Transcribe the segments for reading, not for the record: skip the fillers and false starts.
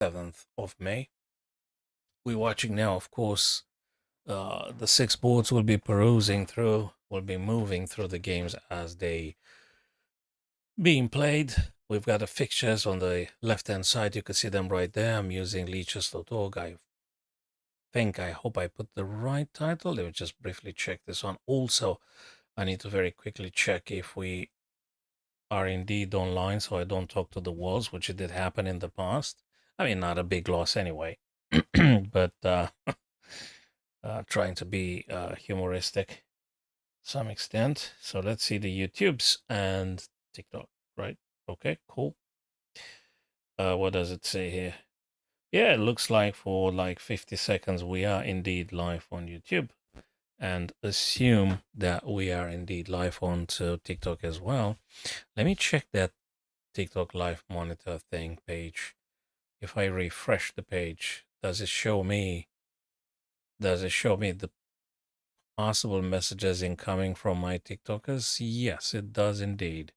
7th of May. We're watching now, of course, the six boards will be perusing through, will be moving through the games as they being played. We've got the fixtures on the left-hand side. You can see them right there. I'm using leechess.org. I hope I put the right title. Let me just briefly check this one. Also, I need to very quickly check if we are indeed online so I don't talk to the walls, which it did happen in the past. I mean, not a big loss anyway, but trying to be humoristic to some extent. So let's see the YouTubes and TikTok, right? Okay, cool. What does it say here? Yeah, it looks like for like 50 seconds we are indeed live on YouTube, and assume that we are indeed live on to TikTok as well. Let me check that TikTok live monitor thing page. If I refresh the page, does it show me the possible messages incoming from my TikTokers? Yes, it does indeed.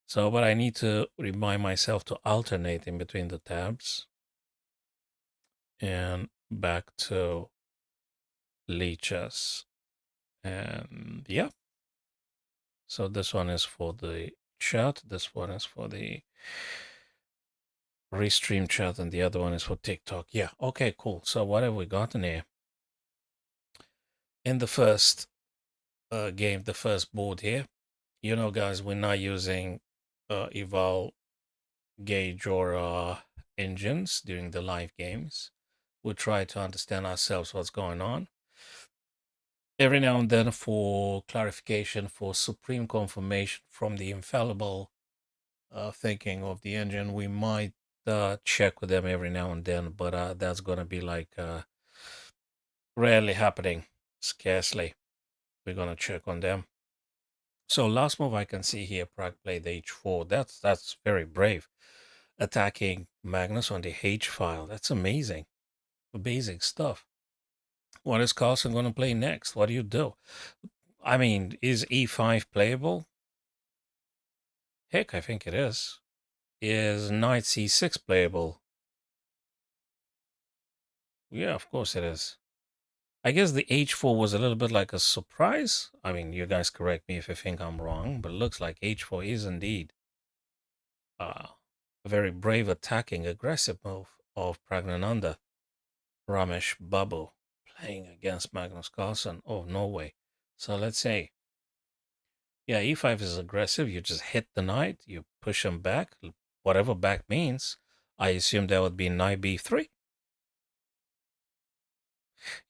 So, but I need to remind myself to alternate in between the tabs and back to Leechess. And yeah, so this one is for the chat, this one is for the restream chat, and the other one is for TikTok. Yeah, okay, cool. So what have we got in here? In the first game, the first board here, you know, guys, we're not using eval gauge or engines during the live games. We try to understand ourselves what's going on. Every now and then, for clarification, for supreme confirmation from the infallible thinking of the engine, we might check with them every now and then, but that's going to be like rarely happening, scarcely. We're going to check on them. So last move I can see here, Prague played h4. That's very brave. Attacking Magnus on the H file. That's amazing. Basic stuff. What is Carlsen going to play next? What do you do? I mean, is e5 playable? Heck, I think it is. Is knight c6 playable? Yeah, of course it is. I guess the h4 was a little bit like a surprise. I mean, you guys correct me if you think I'm wrong, but it looks like h4 is indeed a very brave attacking aggressive move of Pragnananda Ramesh Babu playing against Magnus Carlsen of Norway. So let's say, yeah, e5 is aggressive. You just hit the knight, you push him back, whatever back means. I assume that would be knight b3.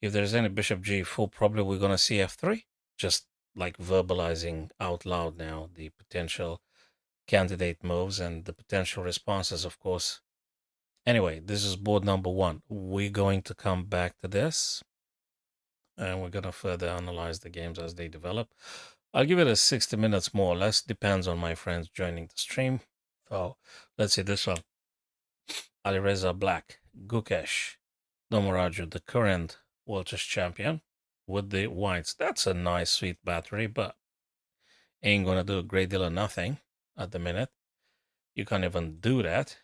If there's any bishop g4, probably we're going to see f3. Just like verbalizing out loud now the potential candidate moves and the potential responses, of course. Anyway, this is board number one. We're going to come back to this and we're going to further analyze the games as they develop. I'll give it a 60 minutes more or less, depends on my friends joining the stream. So let's see this one. Alireza Black, Gukesh, Domoraju, the current World Chess Champion, with the whites. That's a nice sweet battery, but ain't gonna do a great deal of nothing at the minute. You can't even do that.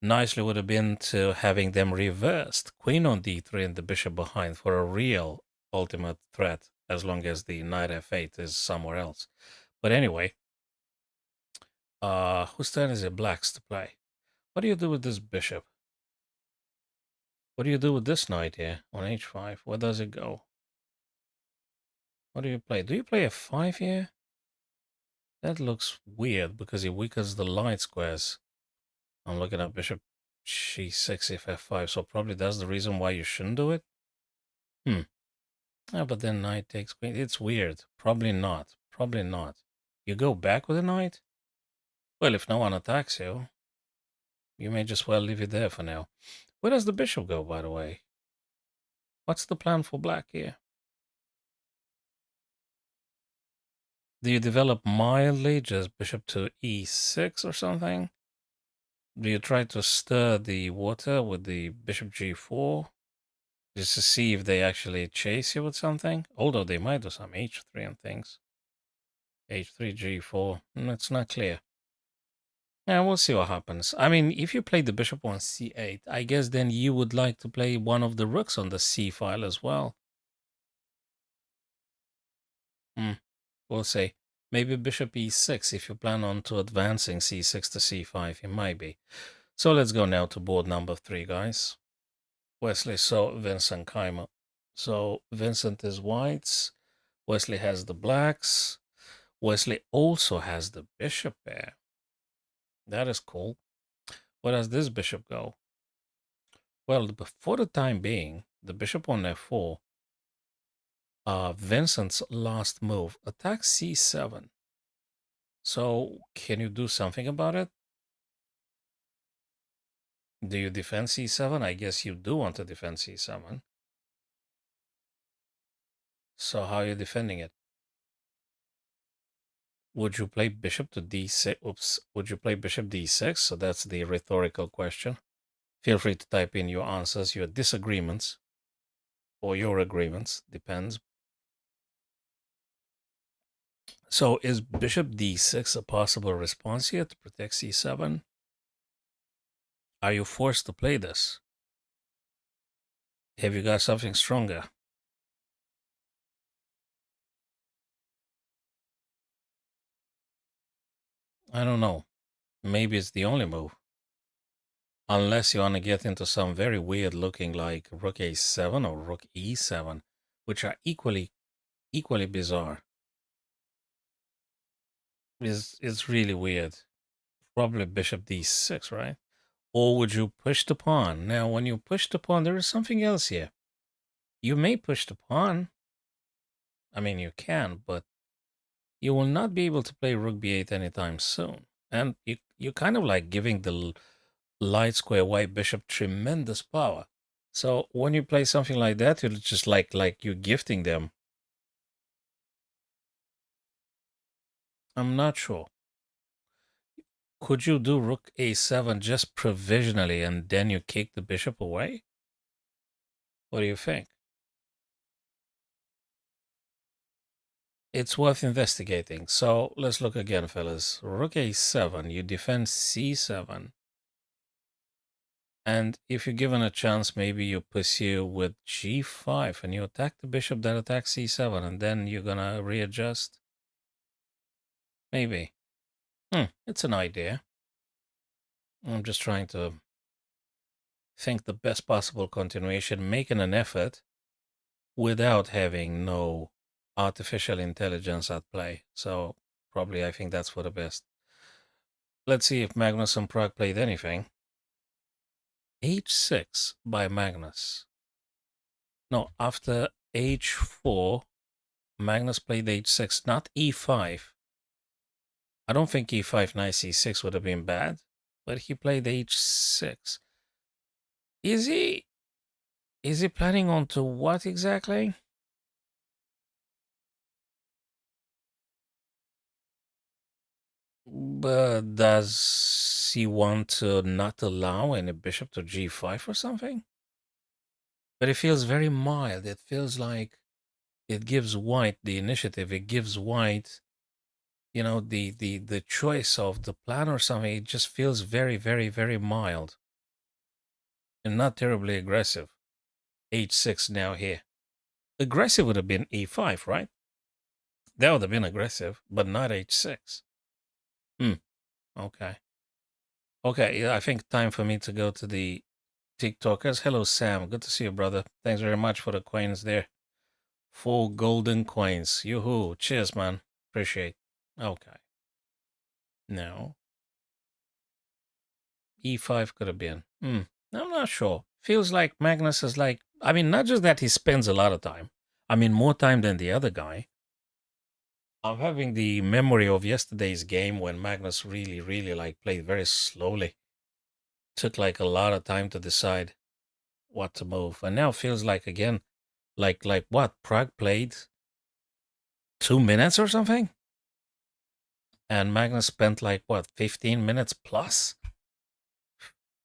Nicely would have been to having them reversed. Queen on d3 and the bishop behind for a real ultimate threat, as long as the knight f8 is somewhere else. But anyway, whose turn is it? Black's to play. What do you do with this bishop? What do you do with this knight here on h5? Where does it go? What do you play? Do you play f5 here? That looks weird because it weakens the light squares. I'm looking at bishop g6 if f5, so probably that's the reason why you shouldn't do it. Yeah, but then knight takes queen. It's weird. Probably not. Probably not. You go back with a knight? Well, if no one attacks you, you may just well leave it there for now. Where does the bishop go, by the way? What's the plan for black here? Do you develop mildly, just bishop to e6 or something? Do you try to stir the water with the bishop g4? Just to see if they actually chase you with something? Although they might do some h3 and things. h3, g4, it's not clear. Yeah, we'll see what happens. I mean, if you play the bishop on c8, I guess then you would like to play one of the rooks on the c file as well. Hmm. We'll see. Maybe bishop e6 if you plan on to advancing c6 to c5. It might be. So let's go now to board number 3, guys. Wesley, so Vincent Keimer. So Vincent is whites. Wesley has the blacks. Wesley also has the bishop pair. That is cool. Where does this bishop go? Well, for the time being, the bishop on f4, Vincent's last move, attack c7. So can you do something about it? Do you defend c7? I guess you do want to defend c7. So how are you defending it? Would you play bishop to d6? Oops. Would you play bishop d6? So that's the rhetorical question. Feel free to type in your answers, your disagreements, or your agreements. Depends. So is bishop d6 a possible response here to protect c7? Are you forced to play this? Have you got something stronger? I don't know. Maybe it's the only move. Unless you want to get into some very weird looking like rook a7 or rook e7, which are equally bizarre. It's really weird. Probably bishop d6, right? Or would you push the pawn? Now, when you push the pawn, there is something else here. You may push the pawn. I mean, you can, but you will not be able to play rook b8 anytime soon. And you're kind of like giving the light square white bishop tremendous power. So when you play something like that, it's just like you're gifting them. I'm not sure. Could you do rook a7 just provisionally and then you kick the bishop away? What do you think? It's worth investigating. So let's look again, fellas. Rook a7, you defend c7. And if you're given a chance, maybe you pursue with g5 and you attack the bishop that attacks c7, and then you're gonna readjust. Maybe. It's an idea. I'm just trying to think the best possible continuation, making an effort without having no artificial intelligence at play. So probably I think that's for the best. Let's see if Magnus and Prague played anything. h6 by Magnus. No, after h4, Magnus played h6, not e5. I don't think e5, knight c6 would have been bad, but he played h6. Is he planning on to what exactly? But does he want to not allow any bishop to g5 or something? But it feels very mild. It feels like it gives white the initiative. It gives white, the choice of the plan or something. It just feels very, very, very mild and not terribly aggressive. h6 now here. Aggressive would have been e5, right? That would have been aggressive, but not h6. Okay. Okay, yeah, I think time for me to go to the TikTokers. Hello, Sam. Good to see you, brother. Thanks very much for the coins there. 4 golden coins. Yoo-hoo. Cheers, man. Appreciate. Okay. Now, e5 could have been. I'm not sure. Feels like Magnus is like, I mean, not just that he spends a lot of time. I mean, more time than the other guy. I'm having the memory of yesterday's game when Magnus really, really like played very slowly. Took like a lot of time to decide what to move. And now feels like again, like what? Prague played 2 minutes or something? And Magnus spent like what, 15 minutes plus?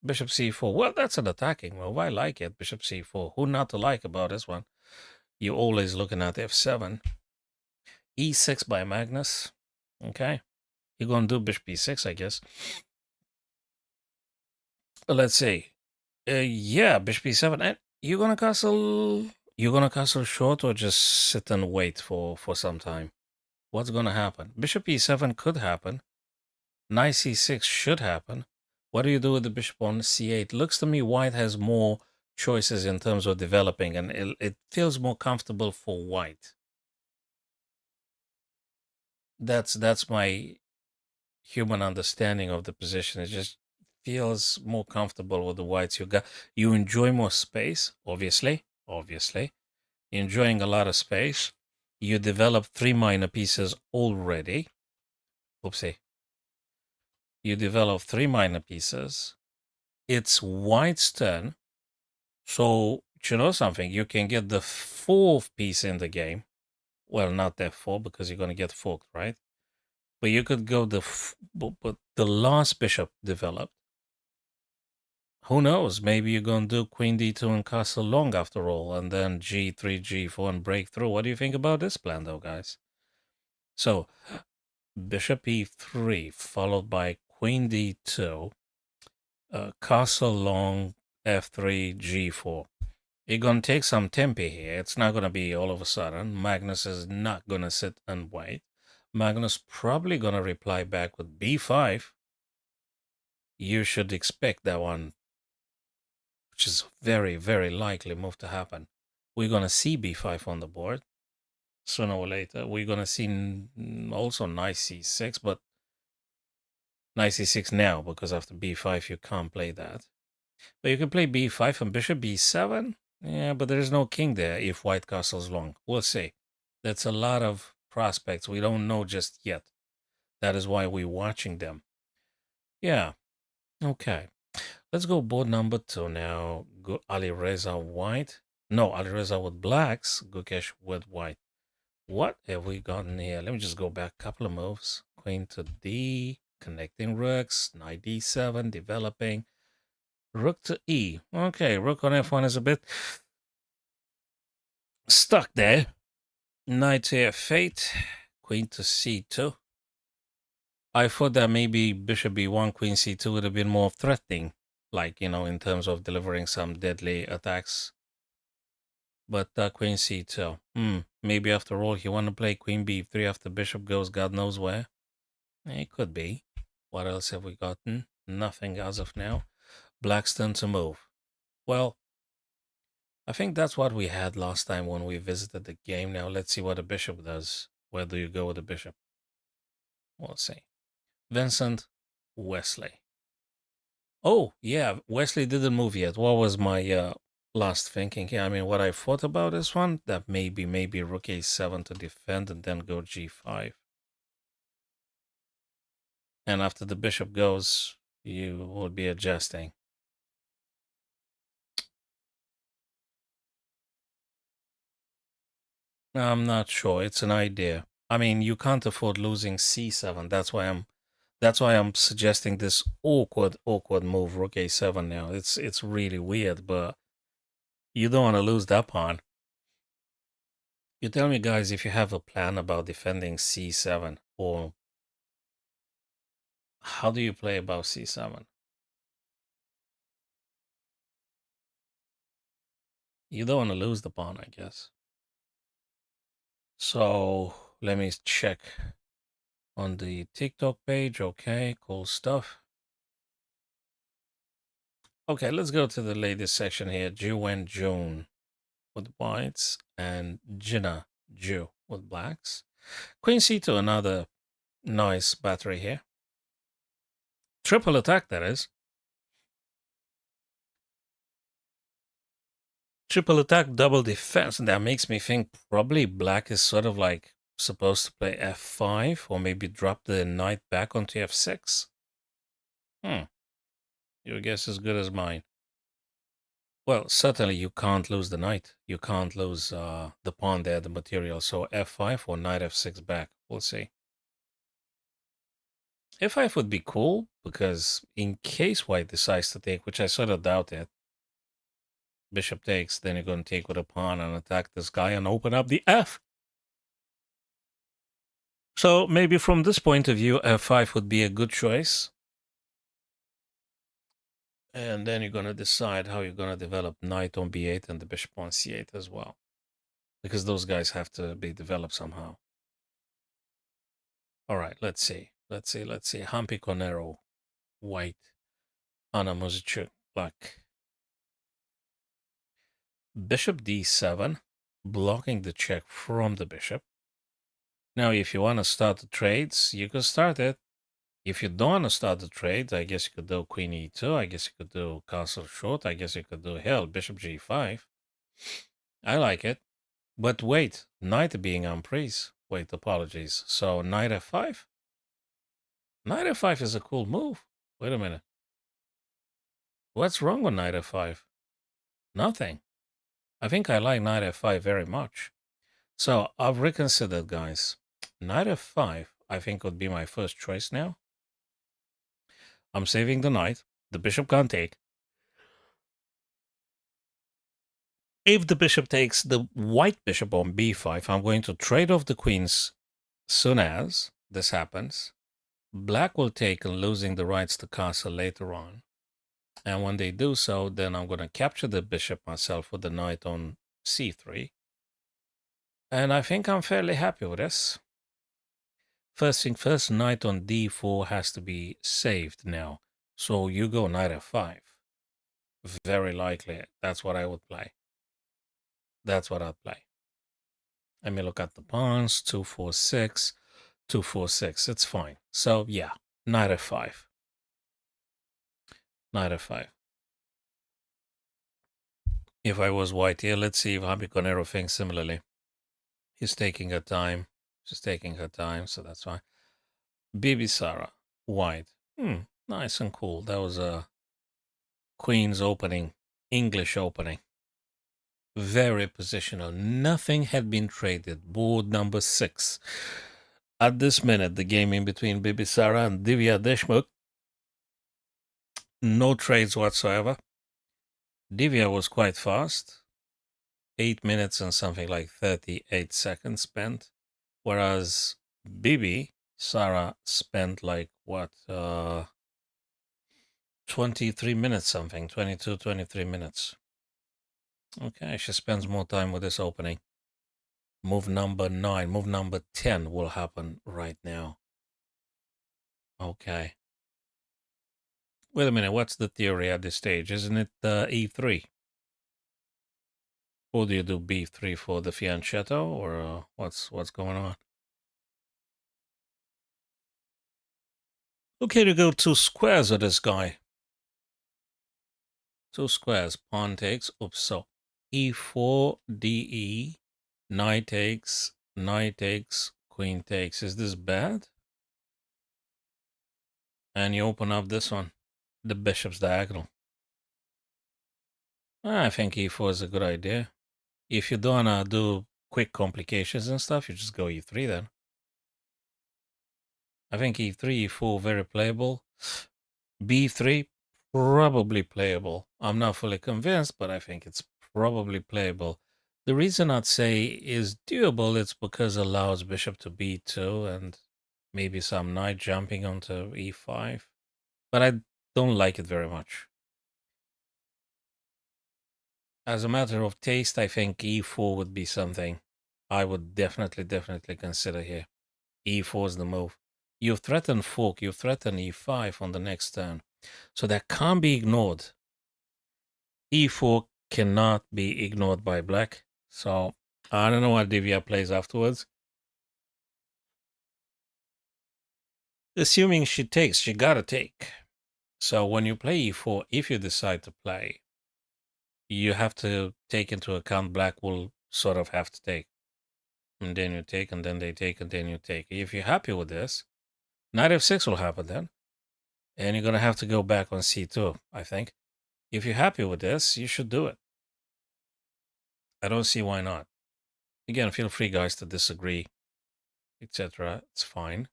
Bishop c4. Well, that's an attacking move. I like it. Bishop c4. Who not to like about this one? You're always looking at f7. e6 by Magnus. Okay. You're going to do bishop e6, I guess. Let's see. Yeah, bishop e7. And you're gonna castle. You're gonna castle short or just sit and wait for some time. What's gonna happen? Bishop e7 could happen. Knight c6 should happen. What do you do with the bishop on c8? Looks to me white has more choices in terms of developing, and it feels more comfortable for white. That's my human understanding of the position. It just feels more comfortable with the whites you got. You enjoy more space, obviously. You're enjoying a lot of space. You develop 3 minor pieces already. Oopsie. You develop 3 minor pieces. It's white's turn. So, you know something? You can get the 4th piece in the game. Well, not f4 because you're going to get forked, right? But you could go but the last bishop developed. Who knows? Maybe you're going to do queen d2 and castle long after all, and then g3, g4 and break through. What do you think about this plan, though, guys? So, bishop e3 followed by queen d2, castle long, f3, g4. You're going to take some tempi here. It's not going to be all of a sudden. Magnus is not going to sit and wait. Magnus probably going to reply back with b5. You should expect that one, which is very, very likely move to happen. We're going to see b5 on the board sooner or later. We're going to see also knight c6, but knight c6 now, because after b5 you can't play that. But you can play b5 and bishop b7. Yeah, but there's no king there if white castles long. We'll see. That's a lot of prospects we don't know just yet. That is why we're watching them. Yeah, okay. Let's go board number 2 now. Go Ali Reza white. No, Ali Reza with blacks. Gukesh with white. What have we gotten here? Let me just go back a couple of moves. Queen to D, connecting rooks. Knight d7, developing. Rook to E. Okay, rook on f1 is a bit stuck there. Knight to f8. Queen to c2. I thought that maybe bishop b1, queen c2 would have been more threatening, like, in terms of delivering some deadly attacks. But queen c2. Maybe after all, he want to play queen b3 after bishop goes God knows where. It could be. What else have we gotten? Nothing as of now. Black's turn to move. Well, I think that's what we had last time when we visited the game. Now let's see what the bishop does. Where do you go with the bishop? We'll see. Vincent Wesley. Oh, yeah, Wesley didn't move yet. What was my last thinking here? I mean, what I thought about this one, that maybe rook a7 to defend and then go g5. And after the bishop goes, you will be adjusting. I'm not sure. It's an idea. I mean, you can't afford losing c7. That's why I'm suggesting this awkward move, rook a7 now. It's really weird, but you don't want to lose that pawn. You tell me, guys, if you have a plan about defending c7, or how do you play about c7? You don't want to lose the pawn, I guess. So let me check on the TikTok page. Okay, cool stuff. Okay, let's go to the latest section here. Ju and June with whites and Jinnah Ju with blacks. Queen c2, another nice battery here. Triple attack, that is. Triple attack, double defense. That makes me think probably black is sort of like supposed to play f5 or maybe drop the knight back onto f6. Your guess is as good as mine. Well, certainly you can't lose the knight. You can't lose the pawn there, the material. So f5 or knight f6 back. We'll see. f5 would be cool because in case white decides to take, which I sort of doubt it, bishop takes, then you're going to take with a pawn and attack this guy and open up the f. So maybe from this point of view, f5 would be a good choice. And then you're going to decide how you're going to develop knight on b8 and the bishop on c8 as well, because those guys have to be developed somehow. All right, let's see. Hampi Conero, white. Anna Muzichuk, black. Bishop d7, blocking the check from the bishop. Now, if you want to start the trades, you can start it. If you don't want to start the trade, I guess you could do queen e2. I guess you could do castle short. I guess you could do hell, bishop g5. I like it. But wait, knight being unprise. Wait, apologies. So knight f5? Knight f5 is a cool move. Wait a minute. What's wrong with knight f5? Nothing. I think I like knight f5 very much. So I've reconsidered, guys. Knight f5, I think, would be my first choice now. I'm saving the knight. The bishop can't take. If the bishop takes the white bishop on b5, I'm going to trade off the queens soon as this happens. Black will take and losing the rights to castle later on. And when they do so, then I'm going to capture the bishop myself with the knight on c3. And I think I'm fairly happy with this. First thing first, knight on d4 has to be saved now. So you go knight f5. Very likely. That's what I would play. That's what I'd play. Let me look at the pawns. 2, 4, 6. 2, 4, 6. It's fine. So yeah, knight f5. Knight f5. If I was white here, let's see if Hampiconero thinks similarly. He's taking her time. She's taking her time, so that's fine. Bibi Sara, white. Nice and cool. That was a Queen's opening, English opening. Very positional. Nothing had been traded. Board number 6. At this minute, the game in between Bibi Sara and Divya Deshmukh. No trades whatsoever. Divya was quite fast. 8 minutes and something like 38 seconds spent. Whereas Bibi Sara spent like what? 23 minutes something. 22, 23 minutes. Okay, she spends more time with this opening. Move number 9, move number 10 will happen right now. Okay. Wait a minute, what's the theory at this stage? Isn't it E3? Or do you do B3 for the fianchetto, or what's going on? Okay, to go 2 squares of this guy. 2 squares, pawn takes, oops, so E4, DE, knight takes, queen takes. Is this bad? And you open up this one, the bishop's diagonal. I think E4 is a good idea. If you don't want to do quick complications and stuff, you just go E3 then. I think E3, E4, very playable. B3, probably playable. I'm not fully convinced, but I think it's probably playable. The reason I'd say is doable, it's because it allows bishop to B2 and maybe some knight jumping onto E5. But I don't like it very much. As a matter of taste, I think E4 would be something I would definitely consider here. E4 is the move. You threaten fork, you threaten E5 on the next turn. So that can't be ignored. E4 cannot be ignored by black. So I don't know what Divya plays afterwards. Assuming she takes, she gotta take. So when you play E4, if you decide to play, you have to take into account black will sort of have to take. And then you take, and then they take, and then you take. If you're happy with this, knight f6 will happen then. And you're going to have to go back on c2, I think. If you're happy with this, you should do it. I don't see why not. Again, feel free, guys, to disagree, etc. It's fine.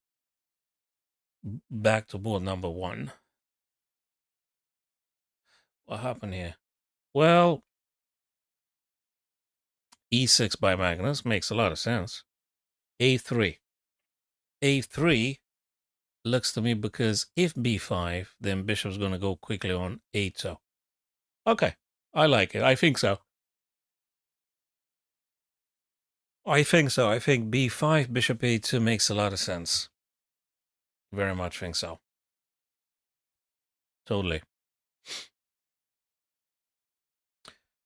Back to board number 1. What happened here? Well, e6 by Magnus makes a lot of sense. a3. a3 looks to me because if b5, then bishop's going to go quickly on a2. Okay, I like it. I think so. I think so. I think b5, bishop a2 makes a lot of sense. Very much think so. Totally.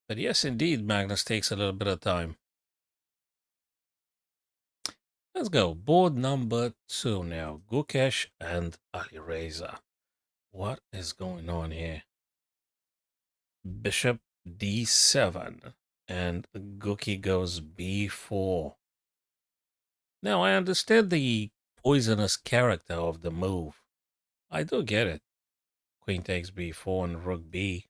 But yes, indeed, Magnus takes a little bit of time. Let's go. Board number 2 now. Gukesh and Alireza. What is going on here? Bishop d7 and Guki goes b4. Now, I understand the poisonous character of the move. I do get it. Queen takes b4 and rook b.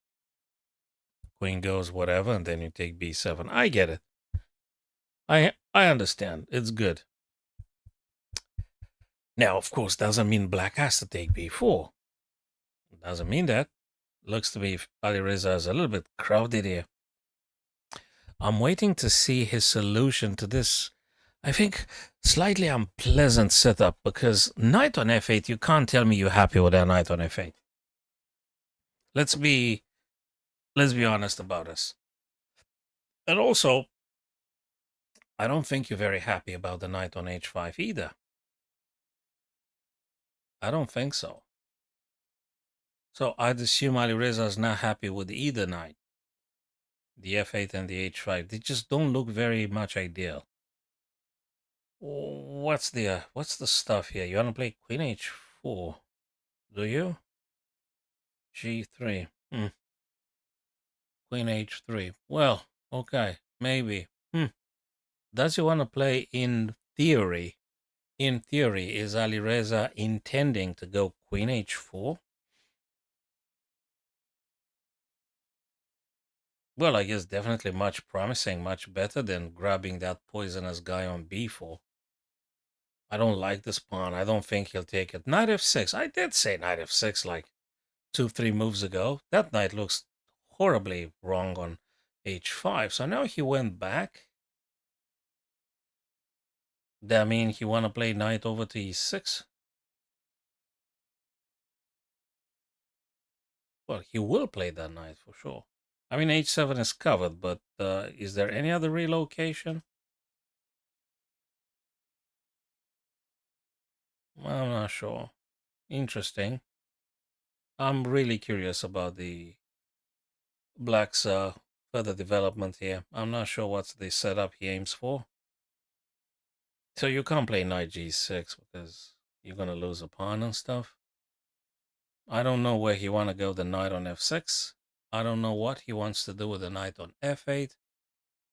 Queen goes whatever, and then you take b7. I get it. I understand. It's good. Now, of course, doesn't mean black has to take b4. Doesn't mean that. Looks to be Alireza is a little bit crowded here. I'm waiting to see his solution to this, I think, slightly unpleasant setup, because knight on f8, you can't tell me you're happy with that knight on f8. Let's be honest about this. And also, I don't think you're very happy about the knight on h5 either. I don't think so. So I'd assume Alireza is not happy with either knight, the f8 and the h5. They just don't look very much ideal. What's the stuff here? You want to play queen h4, do you? g3. Queen h3. Well, okay, maybe. Does he want to play in theory? In theory, is Alireza intending to go queen h4? Well, I guess definitely much promising, much better than grabbing that poisonous guy on b4. I don't like this pawn. I don't think he'll take it. Knight f6. I did say knight f6 like 2-3 moves ago. That knight looks horribly wrong on h5. So now he went back. That mean he want to play knight over to e6? Well, he will play that knight for sure. I mean, h7 is covered, but is there any other relocation? I'm not sure. Interesting. I'm really curious about the Black's further development here. I'm not sure what's the setup he aims for. So you can't play knight g6 because you're going to lose a pawn and stuff. I don't know where he want to go the knight on f6. I don't know what he wants to do with the knight on f8.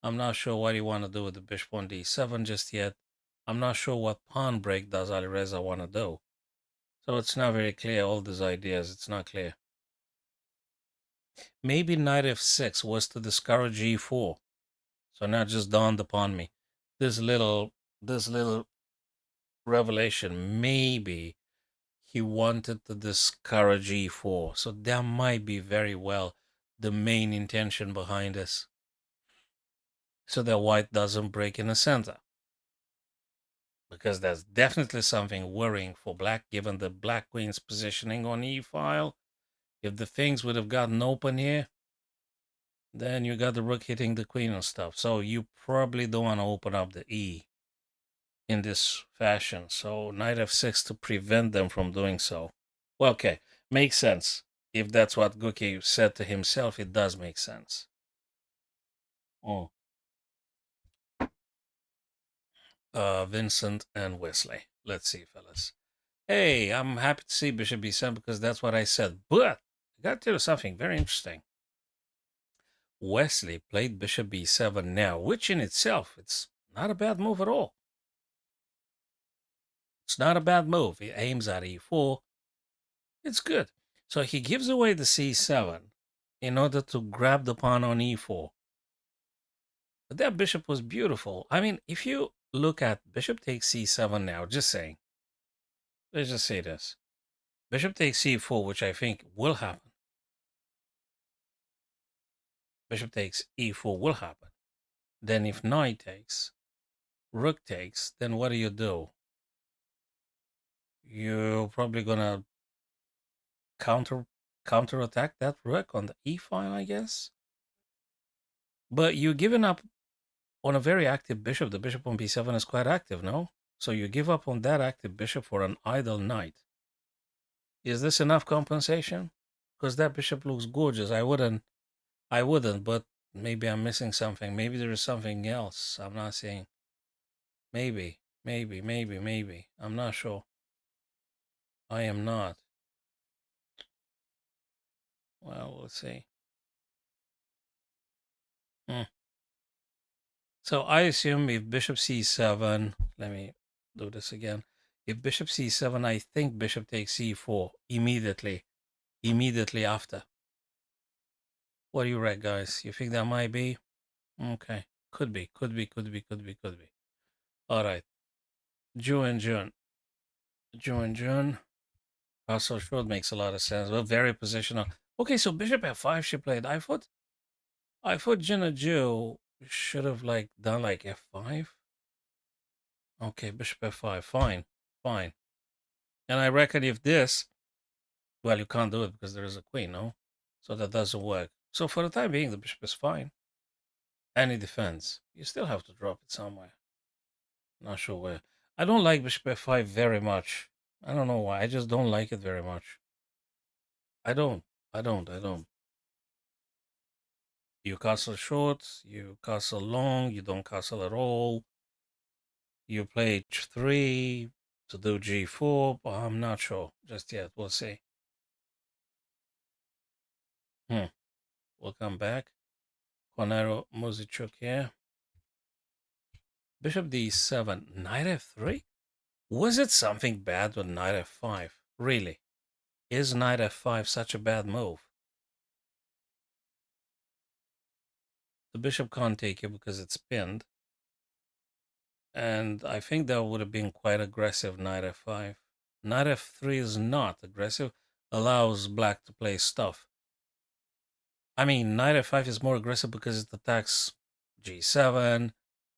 I'm not sure what he want to do with the bishop on d7 just yet. I'm not sure what pawn break does Alireza want to do. So it's not very clear, all these ideas. It's not clear. Maybe knight f6 was to discourage e4. So now it just dawned upon me. This little revelation, maybe he wanted to discourage e4. So that might be very well the main intention behind this. So that white doesn't break in the center. Because that's definitely something worrying for black, given the black queen's positioning on e-file. If the things would have gotten open here, then you got the rook hitting the queen and stuff. So you probably don't want to open up the e in this fashion. So knight f6 to prevent them from doing so. Well, okay, makes sense. If that's what Guki said to himself, it does make sense. Oh. Vincent and Wesley. Let's see, fellas. Hey, I'm happy to see Bishop b7 because that's what I said. But I got to tell you something very interesting. Wesley played Bishop b7 now, which in itself, it's not a bad move at all. It's not a bad move. He aims at e4. It's good. So he gives away the c7 in order to grab the pawn on e4. But that bishop was beautiful. I mean, if you look at bishop takes c7 now, just saying. Let's just say this. Bishop takes c4, which I think will happen. Bishop takes e4 will happen. Then if knight takes, rook takes, then what do? You're probably gonna counter counterattack that rook on the e file, I guess. But you're giving up on a very active bishop. The bishop on b7 is quite active, no? So you give up on that active bishop for an idle knight. Is this enough compensation? Because that bishop looks gorgeous. I wouldn't, but maybe I'm missing something. Maybe there is something else I'm not seeing. Maybe. I'm not sure. I am not. Well, we'll see. Hmm. So I assume if bishop c7, let me do this again. If bishop c7, I think bishop takes c4 immediately after. What do you reckon, guys? You think that might be? Okay. Could be. All right. June. Also, short makes a lot of sense. Well, very positional. Okay, so bishop f5 she played. I thought Jenna Jew should have like done like f5. Okay, bishop f5. Fine. And I reckon if this, well, you can't do it because there is a queen, no? So that doesn't work. So for the time being, the bishop is fine. And it defends. You still have to drop it somewhere. Not sure where. I don't like bishop f5 very much. I don't know why. I just don't like it very much. I don't. I don't. You castle short, you castle long, you don't castle at all. You play h3 to do g4, but I'm not sure just yet. We'll see. We'll come back. Konaro Muzichuk here. Bishop d7, knight f3? Was it something bad with knight f5? Really? Is knight f5 such a bad move? The bishop can't take it because it's pinned. And I think that would have been quite aggressive, knight f5. Knight f3 is not aggressive, allows black to play stuff. I mean, knight f5 is more aggressive because it attacks g7,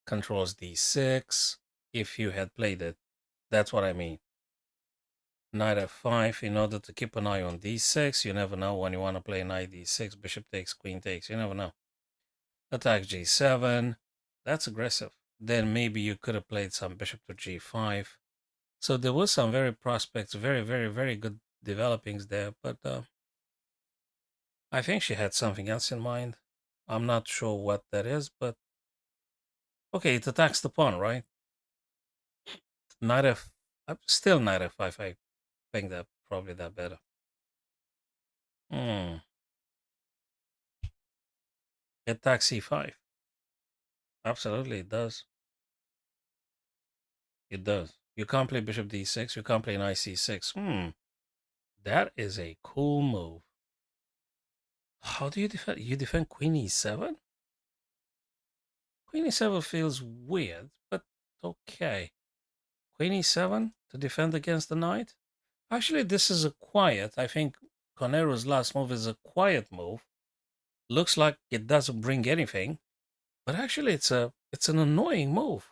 controls d6, if you had played it. That's what I mean. Knight f5, in order to keep an eye on d6, you never know when you want to play knight d6, bishop takes, queen takes, you never know. Attack g7, that's aggressive. Then maybe you could have played some bishop to g5. So there was some very prospects, very good developings there, but I think she had something else in mind. I'm not sure what that is, but okay, it attacks the pawn, right? Knight f, still knight f5. I think that probably that better. Hmm. It attacks c5. Absolutely, it does. It does. You can't play bishop d6. You can't play knight c6. That is a cool move. How do you defend? You defend queen e7? Queen e7 feels weird, but okay. Queen e7 to defend against the knight? Actually, this is a quiet. I think Conero's last move is a quiet move. Looks like it doesn't bring anything, but actually it's an annoying move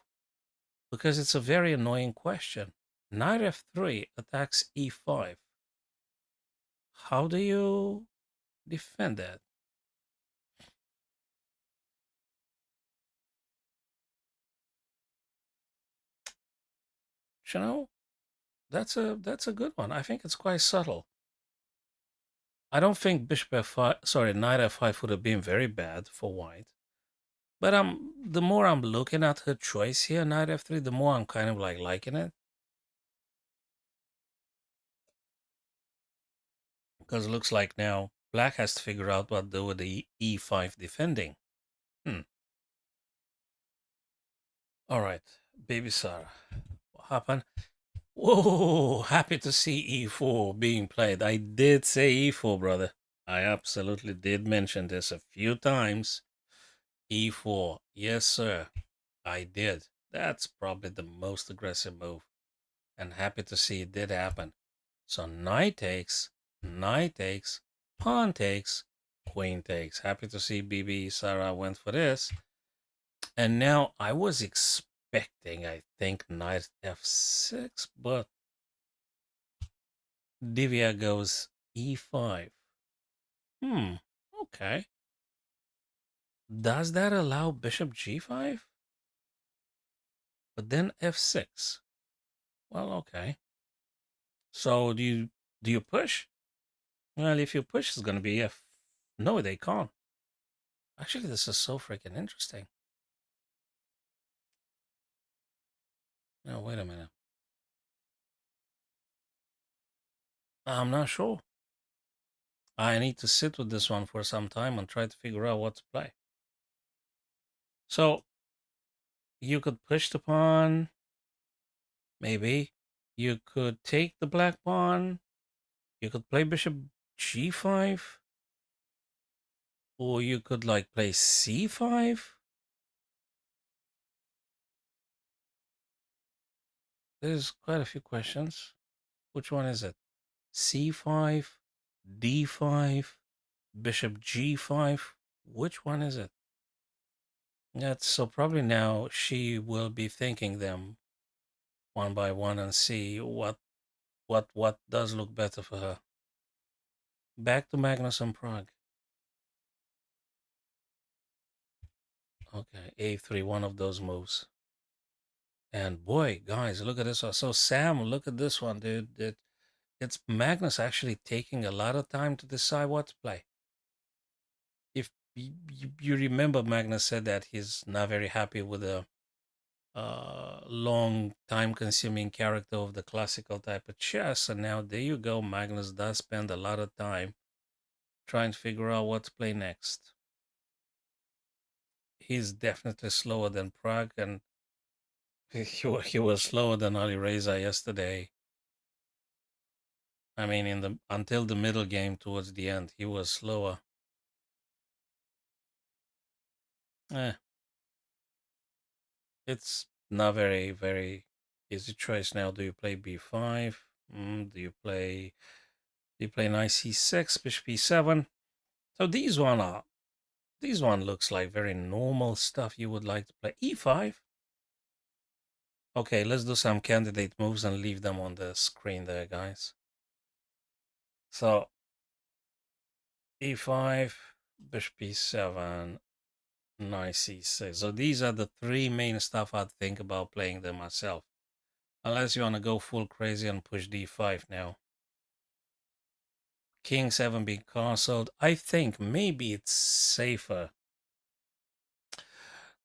because it's a very annoying question. Knight f3 attacks e5. How do you defend that? You know, that's a good one. I think it's quite subtle. I don't think bishop f5, sorry, knight f5 would have been very bad for white. But the more I'm looking at her choice here, knight f3, the more I'm kind of like liking it. Because it looks like now black has to figure out what to do with the e5 defending. All right, baby Sarah. What happened? Whoa, happy to see e4 being played. I did say e4, brother. I absolutely did mention this a few times. E4. Yes, sir. I did. That's probably the most aggressive move. And happy to see it did happen. So knight takes, pawn takes, queen takes. Happy to see BB Sarah went for this. And now I was expecting, I think, knight f6, but Divya goes e5. Hmm. Okay. Does that allow bishop g5? But then f6. Well, okay. So do you push? Well, if you push, it's gonna be f. No, they can't. Actually, this is so freaking interesting. No, wait a minute. I'm not sure. I need to sit with this one for some time and try to figure out what to play. So you could push the pawn, maybe. You could take the black pawn. You could play bishop g5, or you could like play c5. There's quite a few questions. Which one is it? c5, d5, bishop g5. Which one is it? That's so probably now she will be thinking them one by one and see what does look better for her. Back to Magnus and Prague. Okay, a3, one of those moves. And boy, guys, look at this one. So Sam, look at this one, dude. It's Magnus actually taking a lot of time to decide what to play. If you remember, Magnus said that he's not very happy with the long time consuming character of the classical type of chess. And now there you go. Magnus does spend a lot of time trying to figure out what to play next. He's definitely slower than Prague, and he was slower than Ali Reza yesterday. I mean, until the middle game towards the end, he was slower. Eh, it's not very easy choice now. Do you play b5? Do you play knight c6, bishop e7? So these one looks like very normal stuff you would like to play. e5. Okay, let's do some candidate moves and leave them on the screen there, guys. So e5, bishop e7, knight c6. So these are the three main stuff I'd think about playing them myself. Unless you want to go full crazy and push d5 now. King 7 being castled. I think maybe it's safer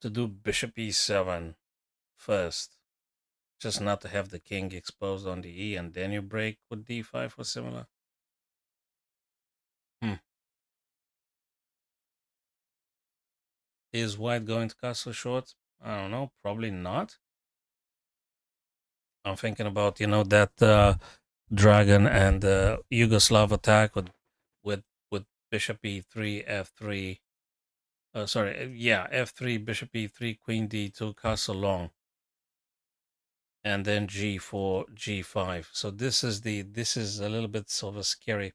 to do bishop e7 first. Just not to have the king exposed on the e and then you break with d5 or similar. Hmm. Is white going to castle short? I don't know. Probably not. I'm thinking about, that dragon and Yugoslav attack with bishop e3, f3. Sorry, yeah, f3, bishop e3, queen d2, castle long, and then g4, g5. So this is a little bit sort of scary.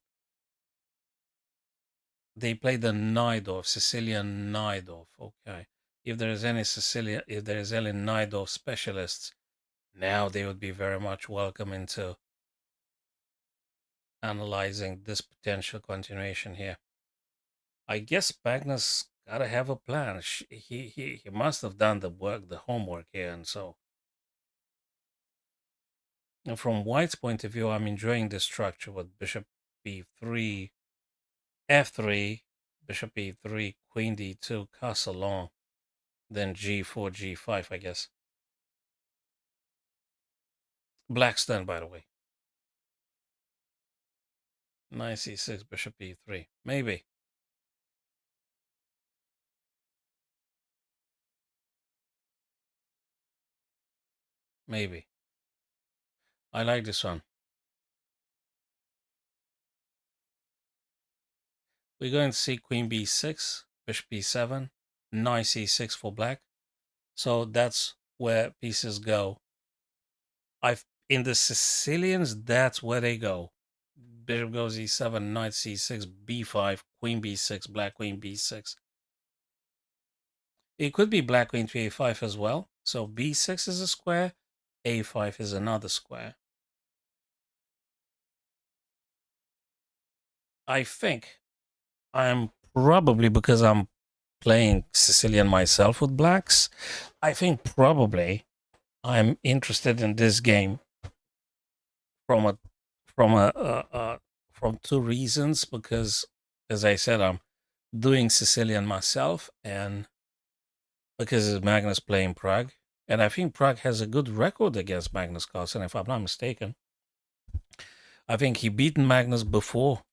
They play the Naidorf, Sicilian Naidorf. Okay, if there is any Naidorf specialists, now they would be very much welcome into analyzing this potential continuation here. I guess Magnus gotta have a plan. He must have done the work, the homework here, and so. And from White's point of view, I'm enjoying this structure with bishop b3, f3, bishop e3, queen d2, castle long, then g4, g5, I guess. Black's done, by the way. Knight c6, bishop e3. Maybe. Maybe. I like this one. We're going to see queen b6, bishop b7, knight c6 for black. So that's where pieces go. In the Sicilians, that's where they go. Bishop goes e7, knight c6, b5, queen b6, black queen b6. It could be black queen to a5 as well. So b6 is a square, a5 is another square. I think I'm probably because I'm playing Sicilian myself with blacks. I think probably I'm interested in this game from a from from two reasons. Because, as I said, I'm doing Sicilian myself, and because Magnus playing Prague, and I think Prague has a good record against Magnus Carlsen, if I'm not mistaken. I think he beaten Magnus before,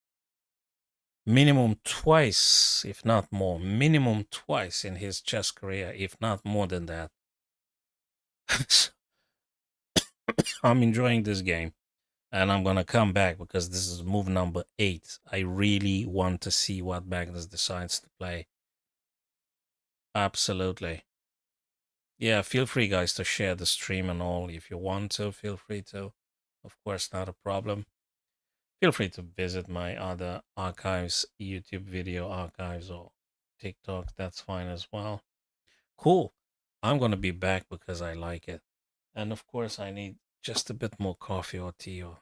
minimum twice, if not more, minimum twice in his chess career, if not more than that. I'm enjoying this game, and I'm gonna come back because this is move number 8. I really want to see what Magnus decides to play. Absolutely. Yeah, feel free, guys, to share the stream and all. If you want to, feel free to. Of course, not a problem. Feel free to visit my other archives, YouTube video archives, or TikTok. That's fine as well. Cool. I'm going to be back because I like it. And of course, I need just a bit more coffee or tea. Or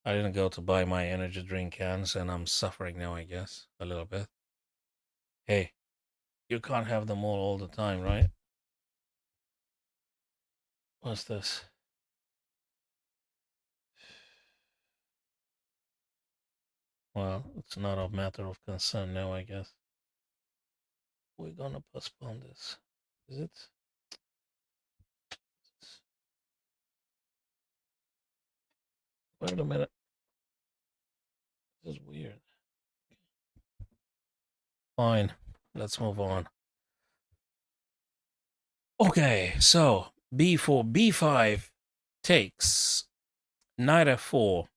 I didn't go to buy my energy drink cans, and I'm suffering now, I guess, a little bit. Hey, you can't have them all the time, right? What's this? Well, it's not a matter of concern now, I guess. We're gonna postpone this. Is it? Wait a minute. This is weird. Fine. Let's move on. Okay, so b4, b5 takes knight f4,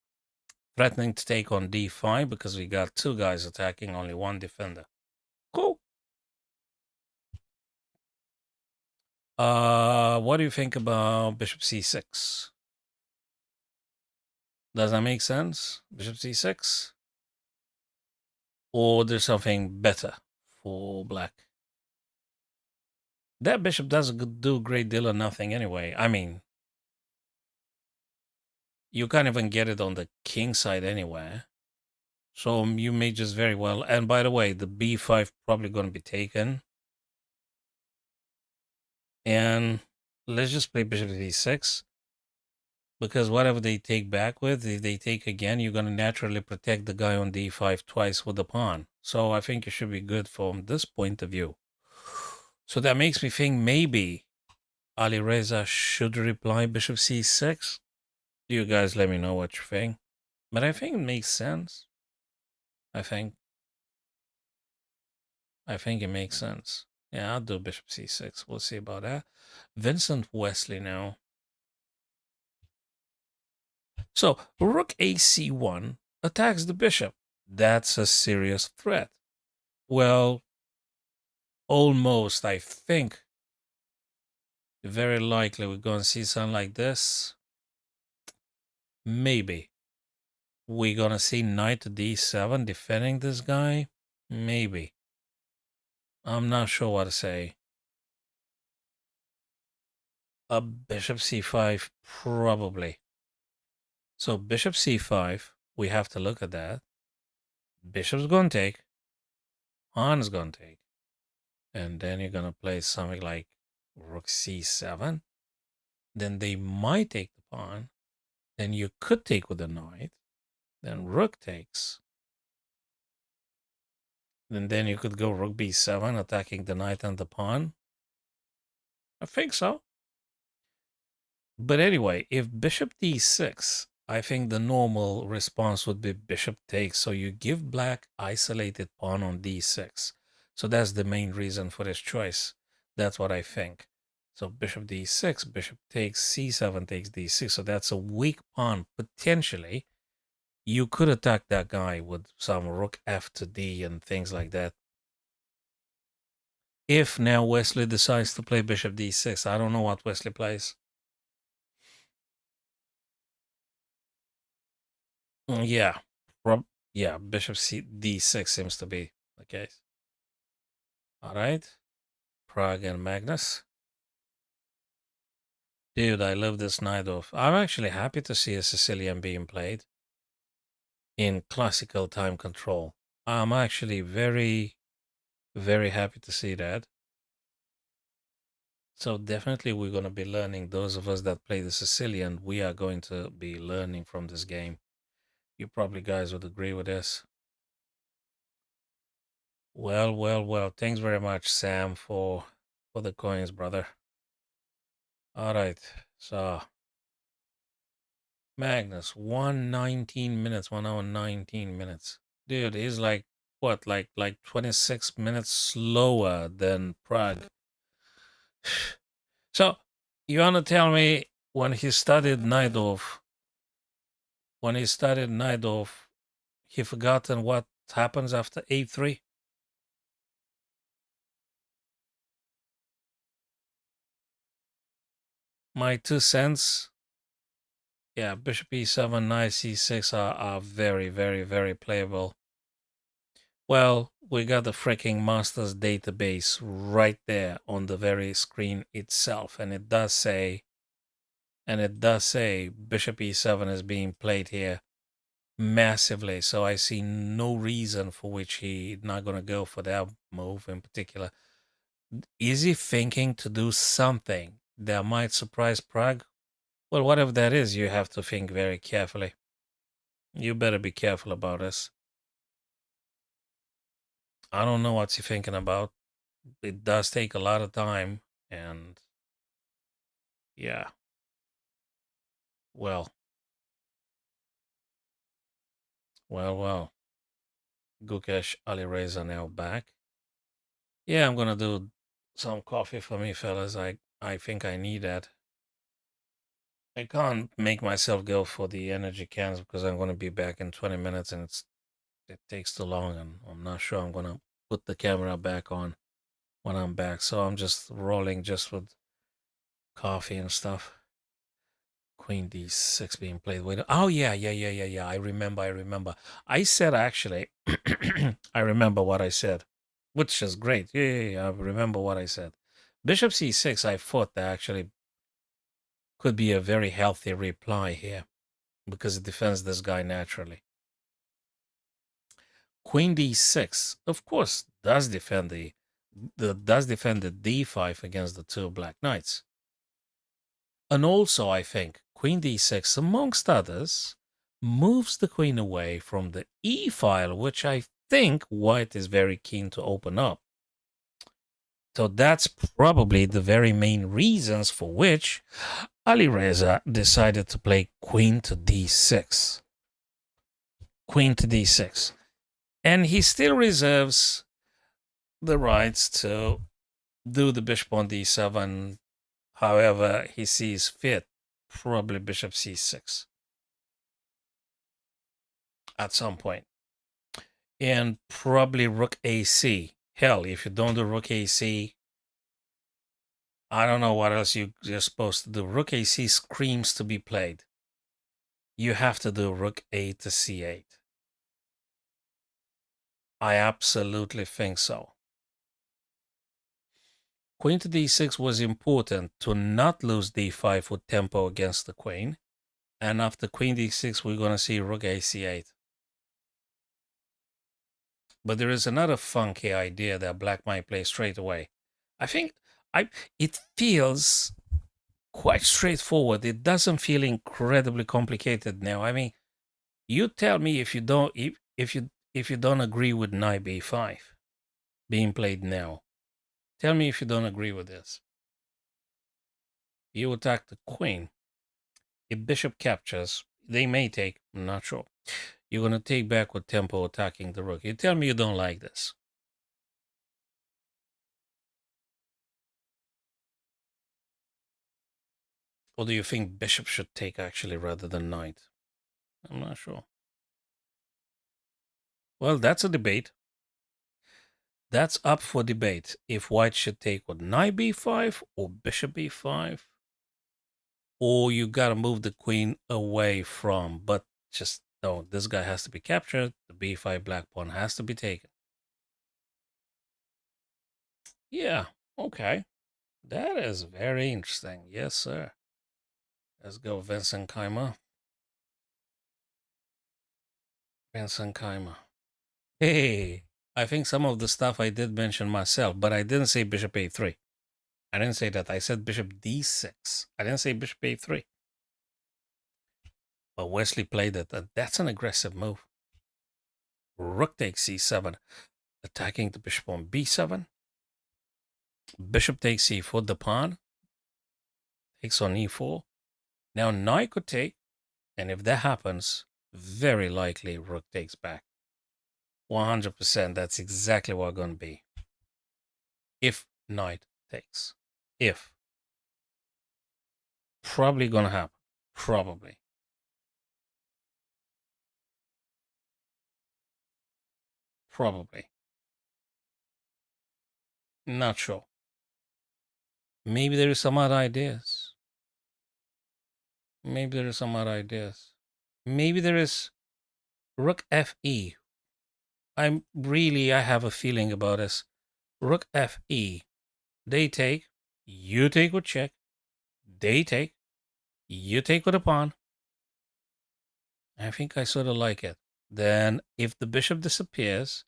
threatening to take on d5 because we got two guys attacking, only one defender. Cool. What do you think about bishop c6? Does that make sense? Bishop c6? Or there's something better for black? That bishop doesn't do a great deal of nothing anyway. I mean, you can't even get it on the king side anywhere. So you may just very well. And by the way, the b5 probably going to be taken. And let's just play bishop d6. Because whatever they take back with, if they take again, you're going to naturally protect the guy on d5 twice with the pawn. So I think you should be good from this point of view. So that makes me think maybe Ali Reza should reply bishop c6. You guys let me know what you think. But I think it makes sense. I think it makes sense. Yeah, I'll do bishop c6. We'll see about that. Vincent Wesley now. So rook ac1 attacks the bishop. That's a serious threat. Well, almost, I think. Very likely we're going to see something like this. Maybe. We're going to see knight to d7 defending this guy. Maybe. I'm not sure what to say. A bishop c5, probably. So bishop c5, we have to look at that. Bishop's going to take. Pawn's going to take. And then you're going to play something like rook c7. Then they might take the pawn. Then you could take with the knight. Then rook takes. And then you could go rook b7, attacking the knight and the pawn. I think so. But anyway, if bishop d6, I think the normal response would be bishop takes. So you give black isolated pawn on d6. So that's the main reason for this choice. That's what I think. So bishop d6, bishop takes, c7 takes d6. So that's a weak pawn. Potentially, you could attack that guy with some rook f to d and things like that. If now Wesley decides to play bishop d6, I don't know what Wesley plays. Yeah, yeah, bishop d6 seems to be the case. All right, Prague and Magnus. Dude, I love this night off. I'm actually happy to see a Sicilian being played in classical time control. I'm actually very, very happy to see that. So definitely we're going to be learning. Those of us that play the Sicilian, we are going to be learning from this game. You probably guys would agree with this. Well, well, well. Thanks very much, Sam, for the coins, brother. All right. So Magnus, 119 minutes, 1 hour 19 minutes. Dude, he's like what, like 26 minutes slower than Prague. So you wanna tell me when he studied Najdorf, he forgotten what happens after A3? My 2 cents. Yeah, Bishop E7, Knight C6 are very, very, very playable. Well, we got the freaking Masters database right there on the very screen itself, and it does say Bishop E7 is being played here massively. So I see no reason for which he's not going to go for that move in particular. Is he thinking to do something that might surprise Prague? Well, whatever that is, you have to think very carefully. You better be careful about this. I don't know what's he thinking about. It does take a lot of time, and yeah, well, well. Gukesh Ali Reza now back. Yeah, I'm gonna do some coffee for me, fellas. I think I need that. I can't make myself go for the energy cans because I'm gonna be back in 20 minutes, and it takes too long, and I'm not sure I'm gonna put the camera back on when I'm back. So I'm just rolling just with coffee and stuff. Queen D6 being played with. Oh yeah. I remember. I said actually, I remember what I said, which is great. Yeah. I remember what I said. Bishop C6. I thought that actually could be a very healthy reply here because it defends this guy naturally. Queen D6, of course, does defend the D5 against the two black knights. And also, I think Queen D6, amongst others, moves the queen away from the E file, which I think white is very keen to open up. So that's probably the very main reasons for which Ali Reza decided to play Queen to D6. Queen to D6. And he still reserves the rights to do the bishop on D7 however he sees fit, probably bishop C6 at some point. And probably rook AC. Hell, if you don't do rook AC, I don't know what else you're supposed to do. Rook AC screams to be played. You have to do rook A to C8. I absolutely think so. Queen to D6 was important to not lose D5 with tempo against the queen. And after Queen D6, we're going to see rook A C8. But there is another funky idea that black might play straight away. I think it feels quite straightforward. It doesn't feel incredibly complicated now. I mean, you tell me if you don't if you don't agree with knight b5 being played now. Tell me if you don't agree with this. You attack the queen. If bishop captures, they may take. I'm not sure. You're gonna take back with tempo attacking the rook. You tell me you don't like this. Or do you think bishop should take actually rather than knight? I'm not sure. Well, that's a debate. That's up for debate. If white should take with knight b5 or bishop b5, or you gotta move the queen away from, but just no, this guy has to be captured. The b5 black pawn has to be taken. Yeah, okay. That is very interesting. Yes, sir. Let's go, Vincent Keimer. Vincent Keimer. Hey, I think some of the stuff I did mention myself, but I didn't say bishop a3. I didn't say that. I said bishop d6. I didn't say bishop a3. But Wesley played it, and that's an aggressive move. Rook takes c7, attacking the bishop on b7. Bishop takes c4, the pawn takes on e4. Now knight could take, and if that happens, very likely rook takes back. 100%, that's exactly what going to be. If knight takes. If. Probably going to happen. Probably. Probably. Not sure. Maybe there is some other ideas. Maybe there is some other ideas. Maybe there is rook fe. I have a feeling about this. Rook fe. They take. You take with check. They take. You take with a pawn. I think I sort of like it. Then, if the bishop disappears,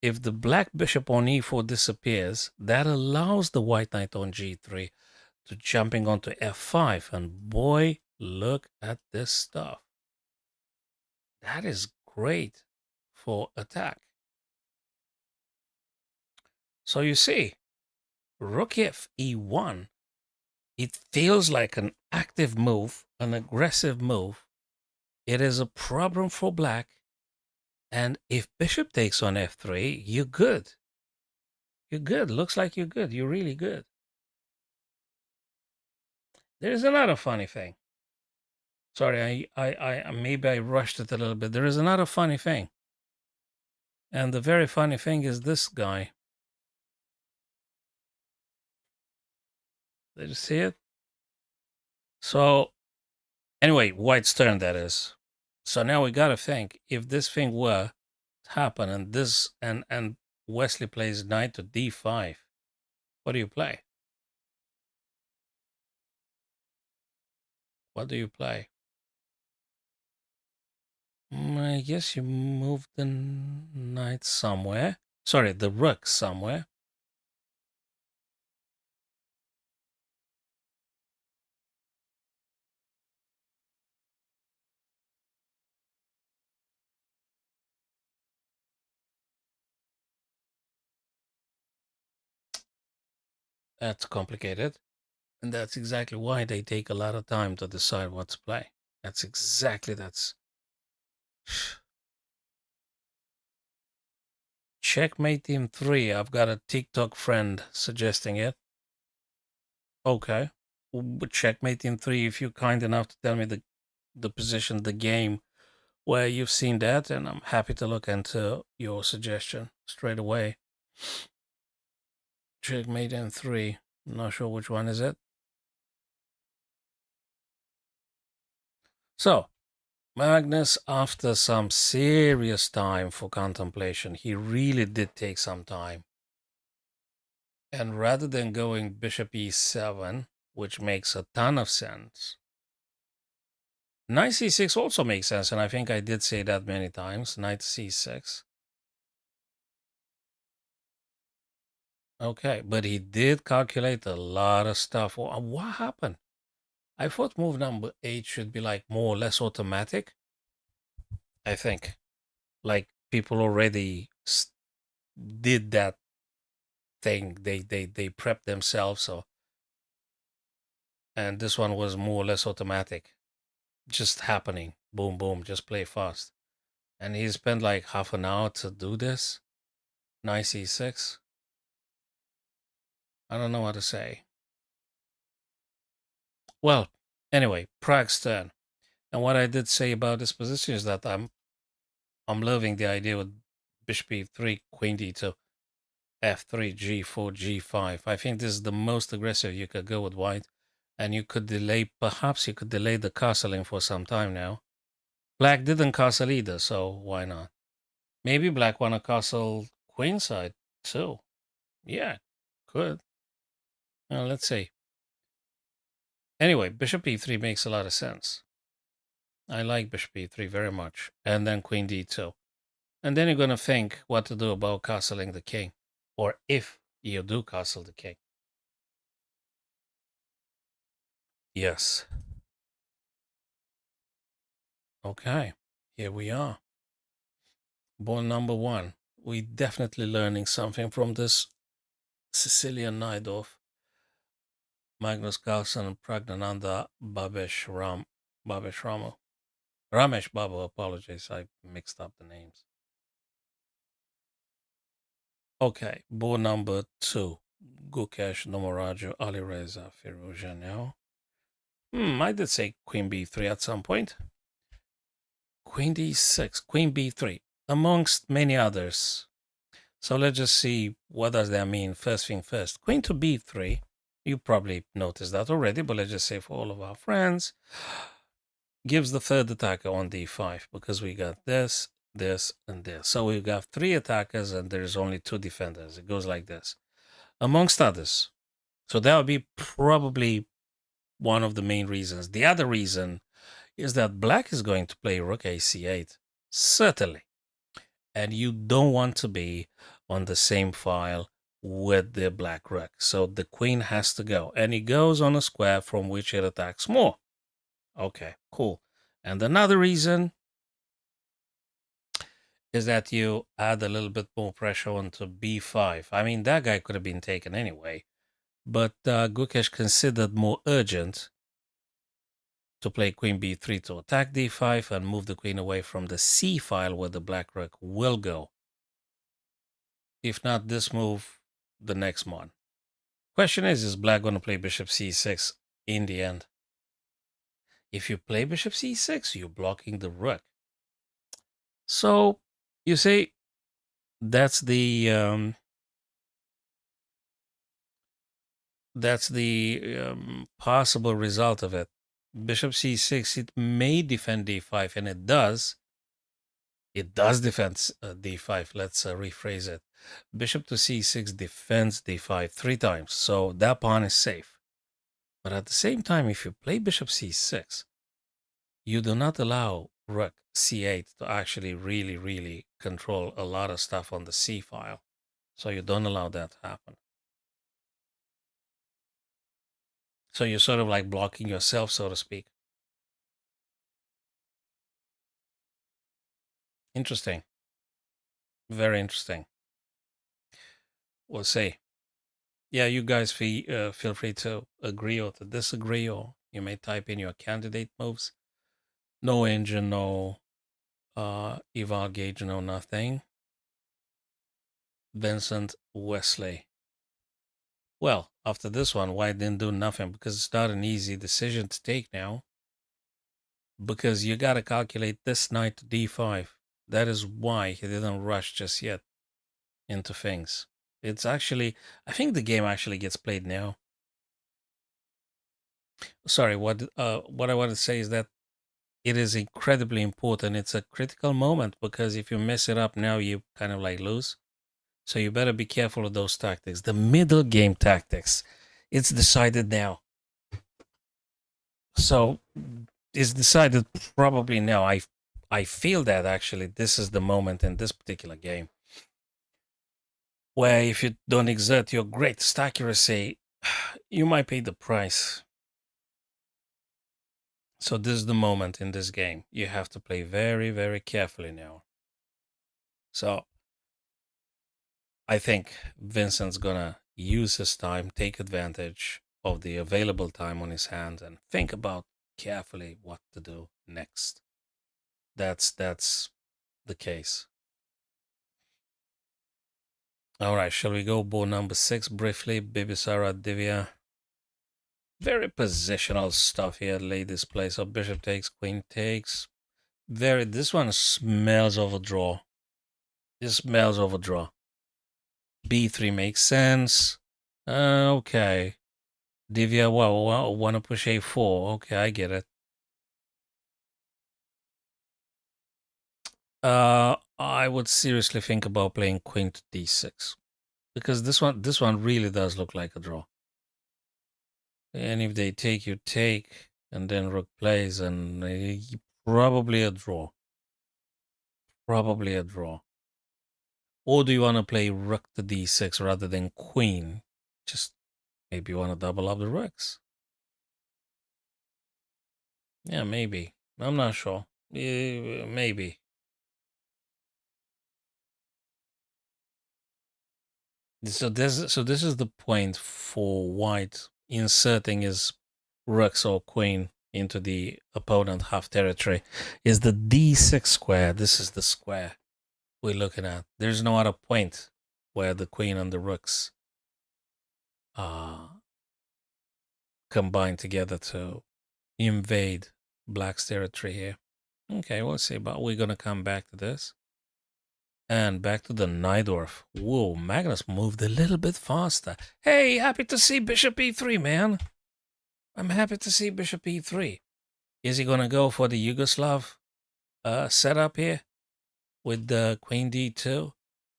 if the black bishop on e4 disappears, that allows the white knight on g3 to jumping onto f5. And boy, look at this stuff. That is great for attack. So you see, rook if e1, it feels like an active move, an aggressive move. It is a problem for black. And if bishop takes on f3, you're good. You're good. Looks like you're good. You're really good. There's another funny thing. Sorry, I maybe I rushed it a little bit. There is another funny thing. And the very funny thing is this guy. Did you see it? So, anyway, white's turn, that is. So now we got to think, if this thing were to happen and this and Wesley plays knight to d5, what do you play? What do you play? I guess you move the knight somewhere. Sorry, the rook somewhere. That's complicated. And that's exactly why they take a lot of time to decide what to play. That's Checkmate Team 3. I've got a TikTok friend suggesting it. Okay. Checkmate Team 3, if you're kind enough to tell me the position, the game where you've seen that, and I'm happy to look into your suggestion straight away. Checkmate M3. Not sure which one is it. So, Magnus, after some serious time for contemplation, he really did take some time. And rather than going bishop e7, which makes a ton of sense, knight c6 also makes sense, and I think I did say that many times. Knight c6. Okay, but he did calculate a lot of stuff. What happened? I thought move number 8 should be like more or less automatic. I think. Like people already did that thing. They prepped themselves, so and this one was more or less automatic. Just happening. Boom boom, just play fast. And he spent like half an hour to do this. Knight c6. I don't know what to say. Well, anyway, Prague's turn. And what I did say about this position is that I'm loving the idea with bishop e3, queen d2, f3, g4, g5. I think this is the most aggressive you could go with white. And you could delay, perhaps you could delay the castling for some time now. Black didn't castle either, so why not? Maybe black want to castle queenside too. Yeah, could. Let's see. Anyway, bishop e3 makes a lot of sense. I like bishop e3 very much. And then queen d2. And then you're going to think what to do about castling the king. Or if you do castle the king. Yes. Okay. Here we are. Ball number 1. We definitely learning something from this Sicilian Najdorf. Magnus Carlsen and Pragnananda Babesh Ramo. Ramesh Babu, apologies, I mixed up the names. Okay, ball number 2. Gukesh Nomaraju Alireza Firouzja now. I did say queen b3 at some point. Queen d6, queen b3, amongst many others. So let's just see what does that mean. First thing first, queen to b3. You probably noticed that already, but let's just say for all of our friends, gives the third attacker on d5 because we got this, this, and this. So we've got 3 attackers and there's only 2 defenders. It goes like this, amongst others. So that would be probably one of the main reasons. The other reason is that black is going to play rook ac8, certainly. And you don't want to be on the same file with the black rook. So the queen has to go. And it goes on a square from which it attacks more. Okay, cool. And another reason is that you add a little bit more pressure onto b5. I mean, that guy could have been taken anyway. But Gukesh considered more urgent to play queen b3 to attack d5 and move the queen away from the c file where the black rook will go. If not this move, the next one. Question is black going to play bishop c6 in the end? If you play bishop c6, you're blocking the rook. So you say that's the possible result of it. Bishop c6, it may defend d5, and it does. It does defend d5. Let's rephrase it. Bishop to c6 defends d5 3 times, so that pawn is safe. But at the same time, if you play bishop c6, you do not allow rook c8 to actually really control a lot of stuff on the c file. So you don't allow that to happen. So you're sort of like blocking yourself, so to speak. Interesting. Very interesting. We'll see. Yeah, you guys feel free to agree or to disagree, or you may type in your candidate moves. No engine, no eval gauge, no nothing. Vincent Wesley. Well, after this one, why didn't do nothing? Because it's not an easy decision to take now. Because you got to calculate this knight to d5. That is why he didn't rush just yet into things. It's actually, I think the game actually gets played now. Sorry, what I want to say is that it is incredibly important. It's a critical moment because if you mess it up now, you kind of like lose. So you better be careful of those tactics. The middle game tactics, it's decided now. So it's decided probably now. I feel that actually this is the moment in this particular game where if you don't exert your greatest accuracy, you might pay the price. So this is the moment in this game. You have to play very carefully now. So I think Vincent's gonna use his time, take advantage of the available time on his hands, and think about carefully what to do next. That's the case. All right, shall we go board number 6 briefly? Bibisara Divya. Very positional stuff here, ladies play. So bishop takes, queen takes. This one smells of a draw. This smells of a draw. B3 makes sense. Okay. Divya, well, want to push a4. Okay, I get it. I would seriously think about playing queen to d6 because this one really does look like a draw. And if they take, you take, and then rook plays, and probably a draw. Probably a draw. Or do you want to play rook to d6 rather than queen? Just maybe you want to double up the rooks. Yeah, maybe. I'm not sure. Maybe. So this is the point for white inserting his rooks or queen into the opponent half territory. Is the d6 square. This is the square we're looking at. There's no other point where the queen and the rooks combine together to invade black's territory here. Okay, we'll see, but we're gonna come back to this. And back to the Najdorf. Whoa, Magnus moved a little bit faster. Hey, happy to see Bishop e3, man. I'm happy to see Bishop e3. Is he gonna go for the Yugoslav setup here with the Queen d2,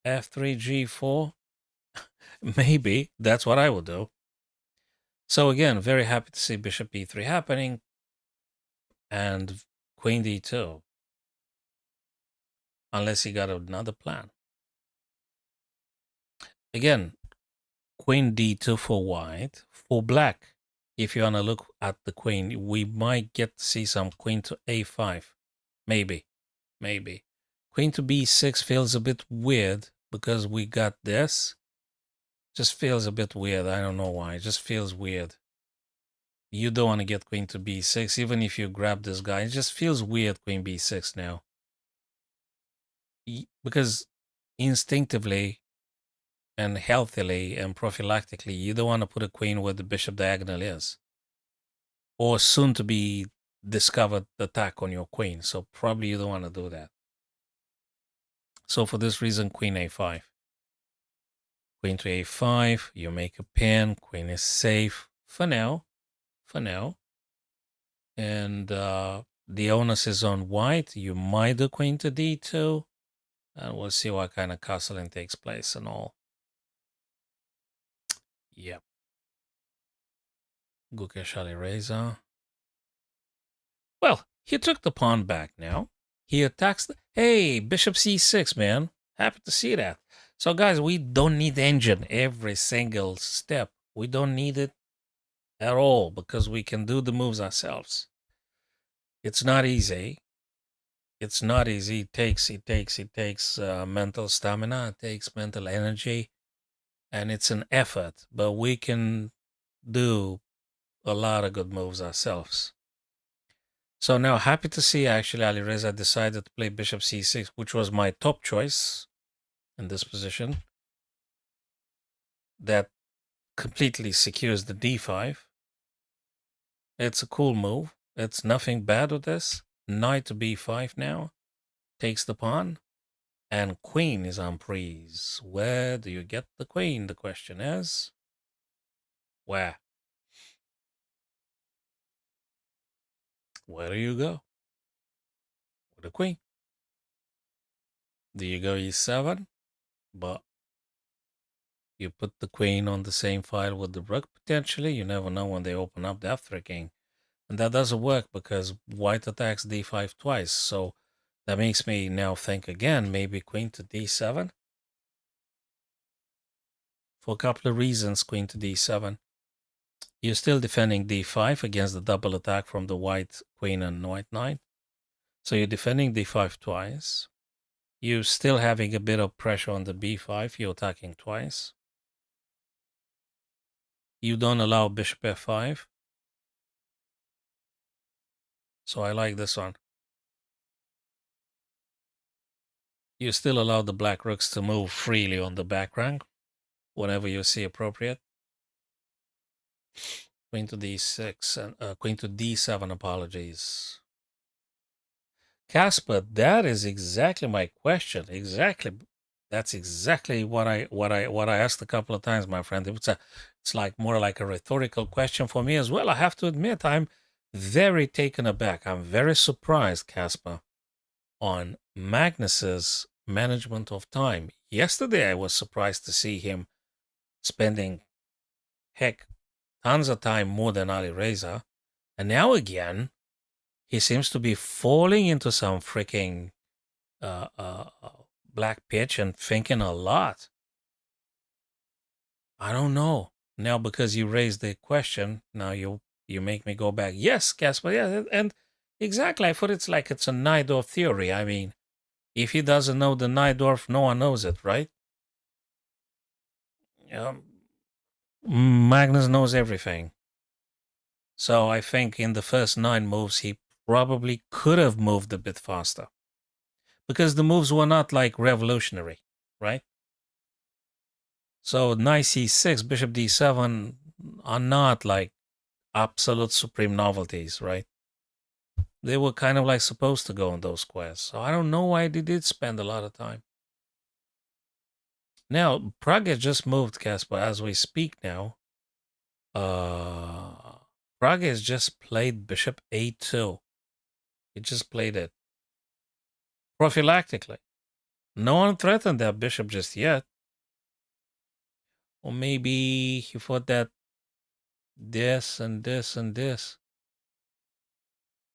f3, g4? Maybe that's what I would do. So again, very happy to see Bishop e3 happening and Queen d2, unless he got another plan. Again, Queen d2 for white. For black, if you want to look at the queen, we might get to see some queen to a5. Maybe. Queen to b6 feels a bit weird because we got this. Just feels a bit weird. I don't know why. It just feels weird. You don't want to get queen to b6, even if you grab this guy. It just feels weird, queen b6 now. Because instinctively and healthily and prophylactically, you don't want to put a queen where the bishop diagonal is, or soon to be discovered attack on your queen. So probably you don't want to do that. So for this reason, queen a5. Queen to a5, you make a pin, queen is safe for now. And the onus is on white. You might do queen to d2, and we'll see what kind of castling takes place and all. Yep. Gukesh Alireza. Well, he took the pawn back now. He attacks the... Hey, bishop c6, man. Happy to see that. So, guys, we don't need engine every single step. We don't need it at all because we can do the moves ourselves. It's not easy. It's not easy. It takes mental stamina. It takes mental energy. And it's an effort. But we can do a lot of good moves ourselves. So now, happy to see actually Alireza decided to play bishop c6, which was my top choice in this position. That completely secures the d5. It's a cool move. It's nothing bad with this. Knight to b5 now. Takes the pawn. And queen is on prise. Where do you get the queen? The question is, where? Where do you go with the queen? Do you go e7? But you put the queen on the same file with the rook, potentially. You never know when they open up the f3 king. And that doesn't work because white attacks d5 twice. So that makes me now think again, maybe queen to d7. For a couple of reasons, queen to d7. You're still defending d5 against the double attack from the white queen and white knight. So you're defending d5 twice. You're still having a bit of pressure on the b5. You're attacking twice. You don't allow bishop f5. So I like this one. You still allow the black rooks to move freely on the back rank whenever you see appropriate. Queen to d6 and queen to d7. Apologies, Casper. That is exactly my question. Exactly, that's exactly what I asked a couple of times, my friend. It's like more like a rhetorical question for me as well. I have to admit, I'm very taken aback. I'm very surprised, Casper, on Magnus's management of time. Yesterday, I was surprised to see him spending, heck, tons of time more than Ali Reza. And now again, he seems to be falling into some freaking uh, uh, uh, black pitch and thinking a lot. I don't know. Now, because you raised the question, now you make me go back. Yes, Casper, yeah, and exactly. I thought it's a Najdorf theory. I mean, if he doesn't know the Najdorf, no one knows it, right? Um, Magnus knows everything. So I think in the first 9 moves, he probably could have moved a bit faster because the moves were not like revolutionary, right? So knight c6, bishop d7 are not like absolute supreme novelties, right? They were kind of like supposed to go on those squares. So I don't know why they did spend a lot of time. Now, Prague has just moved, Casper, as we speak now. Prague has just played bishop a2. He just played it prophylactically. No one threatened that bishop just yet. Or maybe he thought that this and this and this.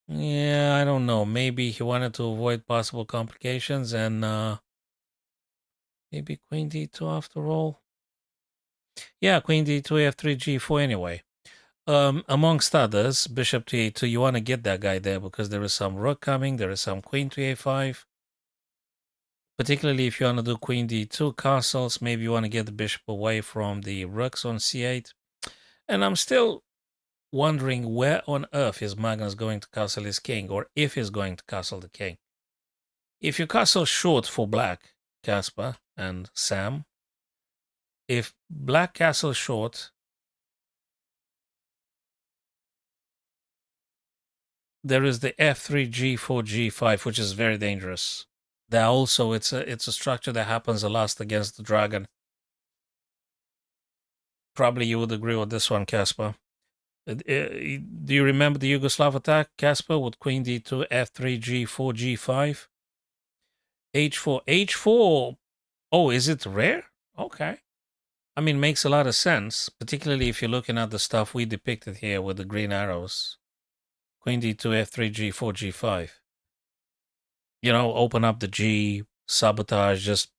Yeah, I don't know. Maybe he wanted to avoid possible complications and maybe queen d2 after all. Yeah, queen d2, f3, g4 anyway. Amongst others, bishop to a2, you want to get that guy there because there is some rook coming, there is some queen to a5. Particularly if you want to do queen d2 castles, maybe you want to get the bishop away from the rooks on c8. And I'm still wondering where on earth is Magnus going to castle his king, or if he's going to castle the king. If you castle short for black, Caspar and Sam, if black castles short, there is the f3, g4, g5, which is very dangerous. That also, it's a structure that happens a lot against the dragon. Probably you would agree with this one, Caspar. Do you remember the Yugoslav attack, Caspar, with queen d2, f3, g4, g5, h4, h4? Oh, is it rare? Okay. I mean, makes a lot of sense, particularly if you're looking at the stuff we depicted here with the green arrows. Queen d2, f3, g4, g5. You know, open up the G, sabotage, just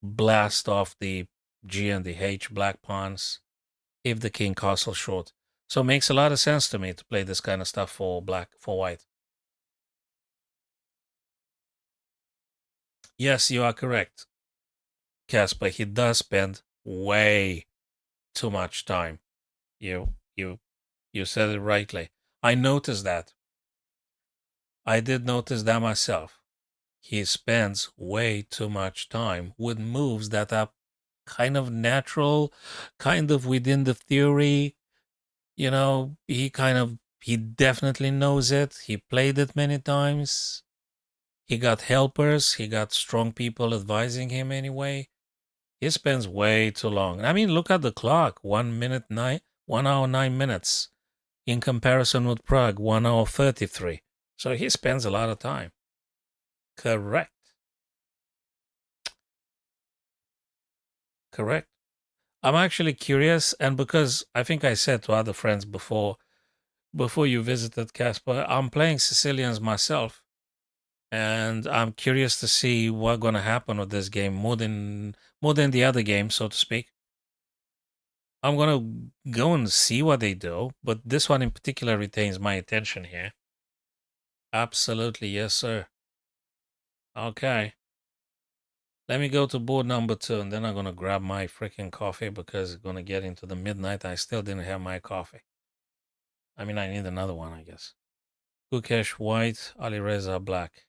blast off the G and the H black pawns if the king castles short. So it makes a lot of sense to me to play this kind of stuff for white. Yes, you are correct, Casper. He does spend way too much time. You you you said it rightly. I noticed that. I did notice that myself. He spends way too much time with moves that are kind of natural, kind of within the theory. You know, he definitely knows it. He played it many times. He got helpers. He got strong people advising him anyway. He spends way too long. I mean, look at the clock. 1 hour, 9 minutes. In comparison with Prague, 1 hour, 33. So he spends a lot of time. Correct. Correct. I'm actually curious, and because I think I said to other friends before you visited Casper, I'm playing Sicilians myself, and I'm curious to see what's gonna happen with this game more than the other game, so to speak. I'm gonna go and see what they do, but this one in particular retains my attention here. Absolutely, yes, sir. Okay. Let me go to board number 2, and then I'm gonna grab my freaking coffee because it's gonna get into the midnight. I still didn't have my coffee. I mean, I need another one, I guess. Gukesh white, Alireza black.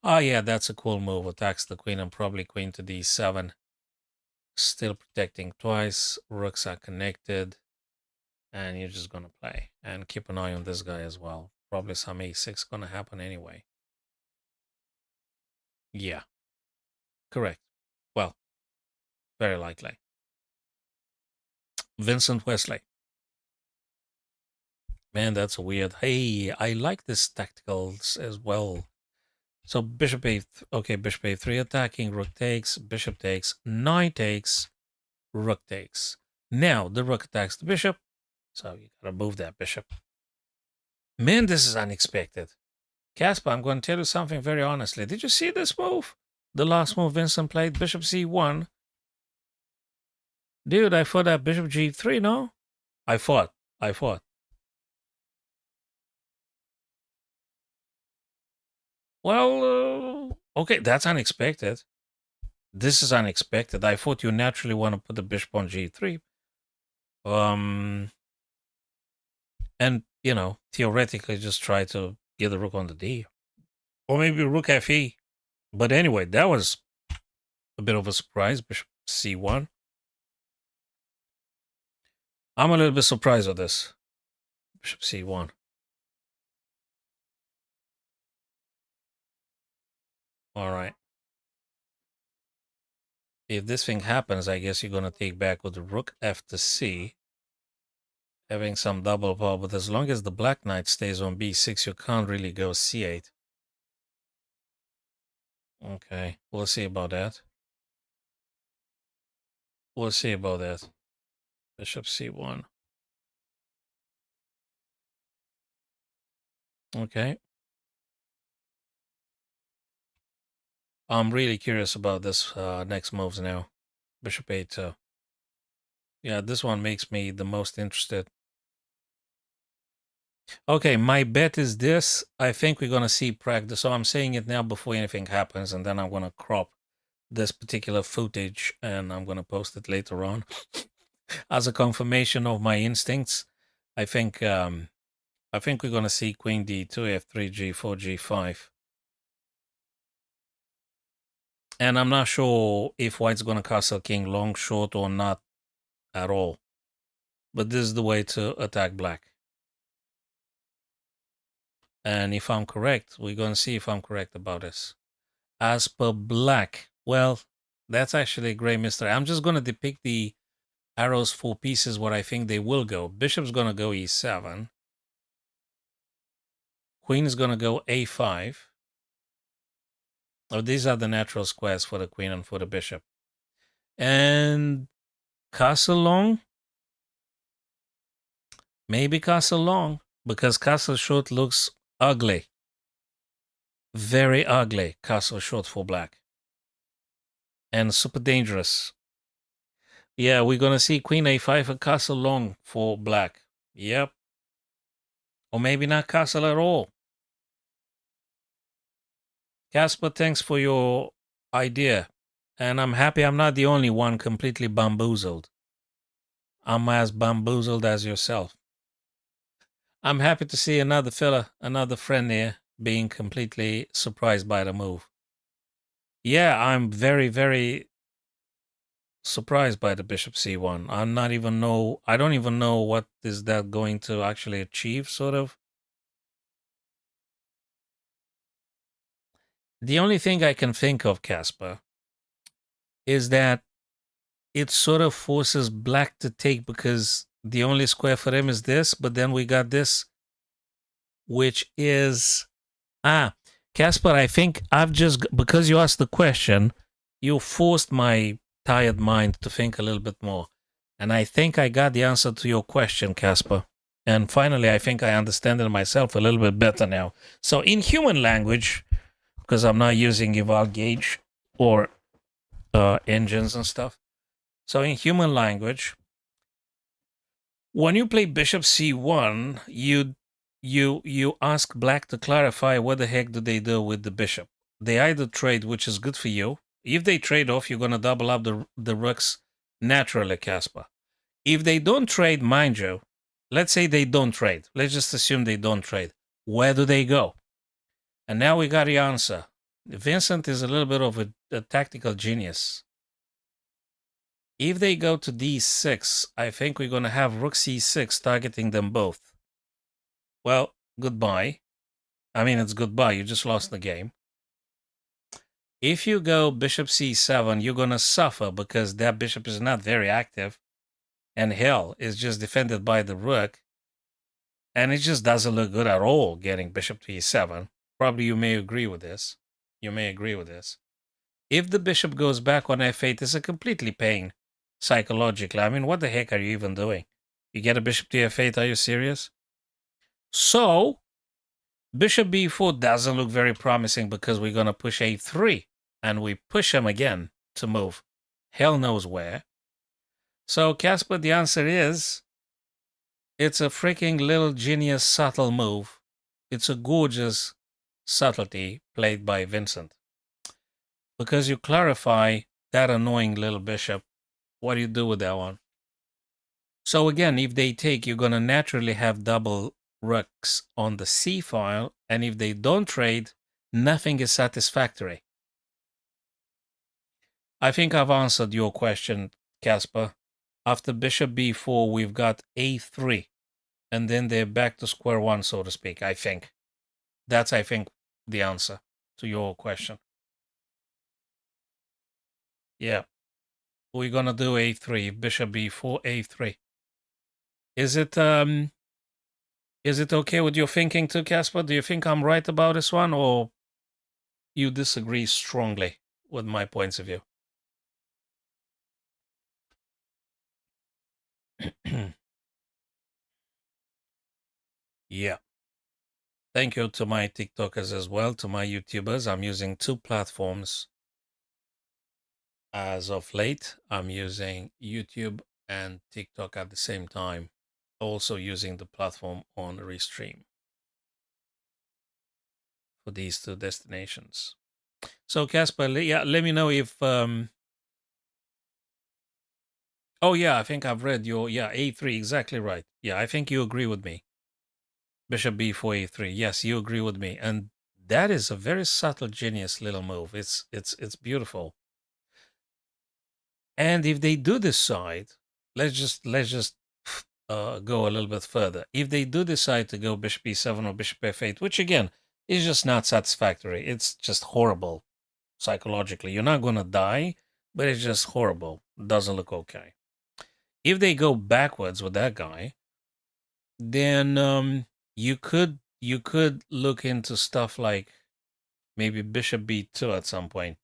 Oh yeah, that's a cool move. Attacks the queen and probably queen to d7. Still protecting twice. Rooks are connected. And you're just gonna play. And keep an eye on this guy as well. Probably some a6 gonna happen anyway. Yeah, correct. Well, very likely. Vincent Wesley. Man, that's weird. Hey, I like this tacticals as well. So bishop a, okay, bishop a3 attacking, rook takes, bishop takes, knight takes, rook takes. Now the rook attacks the bishop, so you gotta move that bishop. Man, this is unexpected. Casper, I'm going to tell you something very honestly. Did you see this move? The last move Vincent played, bishop c1. Dude, I thought that bishop g3, no? I thought. Well, okay, that's unexpected. This is unexpected. I thought you naturally want to put the bishop on g3. And, you know, theoretically just try to get the rook on the d. Or maybe rook fe. But anyway, that was a bit of a surprise. Bishop c1. I'm a little bit surprised with this. Bishop c1. All right. If this thing happens, I guess you're going to take back with the rook f to c. Having some double ball, but as long as the black knight stays on b6, you can't really go c8. Okay, we'll see about that. We'll see about that. Bishop c1. Okay. I'm really curious about this next moves now. Bishop a2. Yeah, this one makes me the most interested. Okay, my bet is this. I think we're going to see practice. So I'm saying it now before anything happens, and then I'm going to crop this particular footage, and I'm going to post it later on as a confirmation of my instincts. I think we're going to see queen d2, f3, g4, g5. And I'm not sure if white's going to castle king long, short, or not at all. But this is the way to attack black. And if I'm correct, we're going to see if I'm correct about this. As per black, well, that's actually a great mystery. I'm just going to depict the arrows for pieces where I think they will go. Bishop's going to go e7. Queen is going to go a5. Oh, these are the natural squares for the queen and for the bishop. And castle long? Maybe castle long, because castle short looks ugly. Very ugly, castle short for black. And super dangerous. Yeah, we're going to see queen a5 and castle long for black. Yep. Or maybe not castle at all. Casper, thanks for your idea. And I'm happy I'm not the only one completely bamboozled. I'm as bamboozled as yourself. I'm happy to see another fella, another friend here, being completely surprised by the move. Yeah, I'm very, very surprised by the bishop c1. I don't even know what is that going to actually achieve, sort of. The only thing I can think of, Casper, is that it sort of forces black to take, because the only square for him is this, but then we got this, which is Casper, I think I've just, because you asked the question, you forced my tired mind to think a little bit more. And I think I got the answer to your question, Casper. And finally, I think I understand it myself a little bit better now. So in human language, because I'm not using eval gauge or engines and stuff. So in human language, when you play bishop c1, you ask black to clarify what the heck do they do with the bishop. They either trade, which is good for you. If they trade off, you're going to double up the rooks naturally, Casper. If they don't trade, mind you, let's say they don't trade. Let's just assume they don't trade. Where do they go? And now we got the answer. Vincent is a little bit of a tactical genius. If they go to d6, I think we're going to have rook c6 targeting them both. Well, goodbye. I mean, it's goodbye. You just lost the game. If you go bishop c7, you're going to suffer because that bishop is not very active. And hell is just defended by the rook. And it just doesn't look good at all getting bishop to e7. Probably you may agree with this. You may agree with this. If the bishop goes back on f8, it's a completely pain. psychologically. I mean, what the heck are you even doing? You get a bishop to f8. Are you serious? So bishop b4 doesn't look very promising because we're going to push a3 and we push him again to move hell knows where. So Casper, the answer is it's a freaking little genius subtle move. It's a gorgeous subtlety played by Vincent. Because you clarify that annoying little bishop, what do you do with that one? So again, if they take, you're going to naturally have double rooks on the C file, and if they don't trade, nothing is satisfactory. I think I've answered your question, Casper. After bishop b4, we've got a3, and then they're back to square one, so to speak, I think. That's, I think, the answer to your question. Yeah. We're going to do a3, bishop b4, a3. Is it okay with your thinking too, Casper? Do you think I'm right about this one, or you disagree strongly with my points of view? Yeah. Thank you to my TikTokers as well, to my YouTubers. I'm using two platforms as of late. I'm using YouTube and TikTok at the same time, also using the platform on Restream for these two destinations. So Casper, yeah, let me know if oh yeah, I think I've read your a3, exactly right. Yeah, I think you agree with me. Bishop b4 a3. Yes, you agree with me. And that is a very subtle, genius little move. It's beautiful. And if they do decide, let's just go a little bit further. If they do decide to go bishop b7 or bishop f8, which again is just not satisfactory, it's just horrible psychologically. You're not going to die, but it's just horrible. Doesn't look okay. If they go backwards with that guy, then you could look into stuff like maybe bishop b2 at some point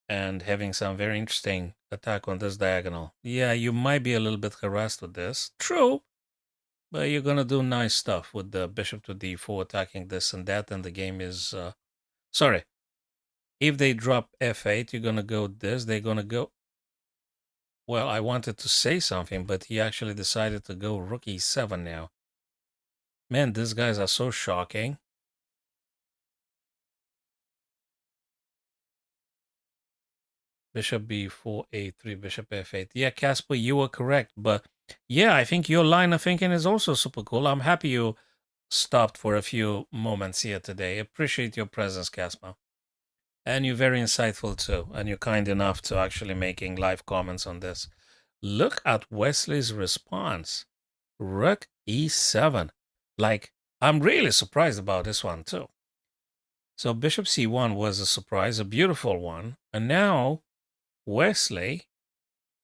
and having some very interesting attack on this diagonal. Yeah, you might be a little bit harassed with this. True, but you're gonna do nice stuff with the bishop to d4 attacking this and that, and the game is sorry. If they drop f8, you're gonna go this. They're gonna go. Well, I wanted to say something, but he actually decided to go rook e7 now. Man, these guys are so shocking. Bishop b4, a3, bishop f8. Yeah, Casper, you were correct. But yeah, I think your line of thinking is also super cool. I'm happy you stopped for a few moments here today. Appreciate your presence, Casper. And you're very insightful too. And you're kind enough to actually making live comments on this. Look at Wesley's response. Rook e7. Like, I'm really surprised about this one too. So bishop c1 was a surprise, a beautiful one. And now Wesley,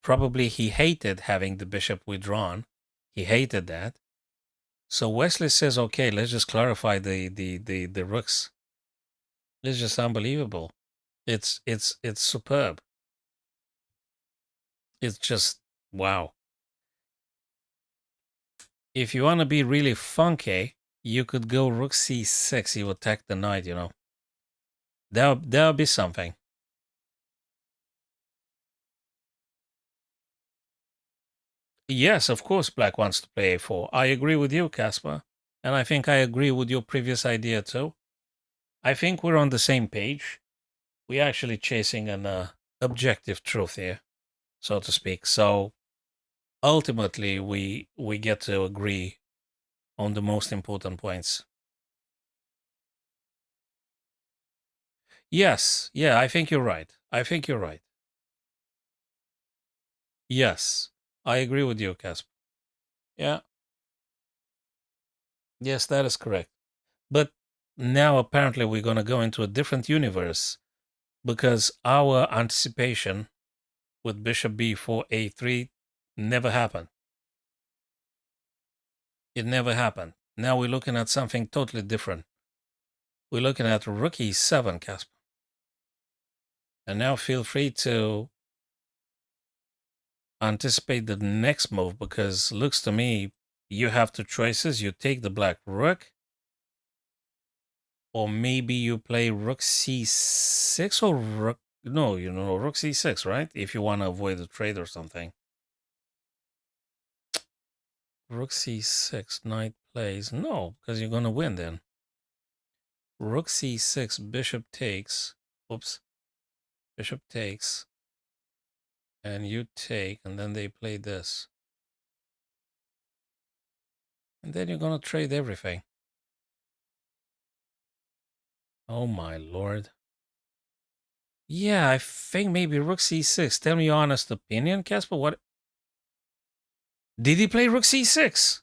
probably he hated having the bishop withdrawn. He hated that. So Wesley says, okay, let's just clarify the rooks. It's just unbelievable. It's superb. It's just wow. If you want to be really funky, you could go rook c6. You attack the knight, you know. That'll be something. Yes, of course, black wants to play a4. I agree with you, Caspar. And I think I agree with your previous idea too. I think we're on the same page. We're actually chasing an objective truth here, so to speak. So ultimately, we get to agree on the most important points. Yes, yeah, I think you're right. I think you're right. Yes, I agree with you, Casper. Yeah, yes, that is correct. But now apparently we're going to go into a different universe because our anticipation with bishop b4 a3 never happened. It never happened. Now we're looking at something totally different. We're looking at rook e7, Casper. And now feel free to anticipate the next move because looks to me you have two choices. You take the black rook, or maybe you play rook c6 or rook. No, rook c6, right? If you want to avoid a trade or something. Rook c6, knight plays. No, because you're going to win then. Rook c6, bishop takes. Oops. Bishop takes. And you take, and then they play this. And then you're going to trade everything. Oh my lord. Yeah, I think maybe rook c6. Tell me your honest opinion, Casper. What? Did he play rook c6?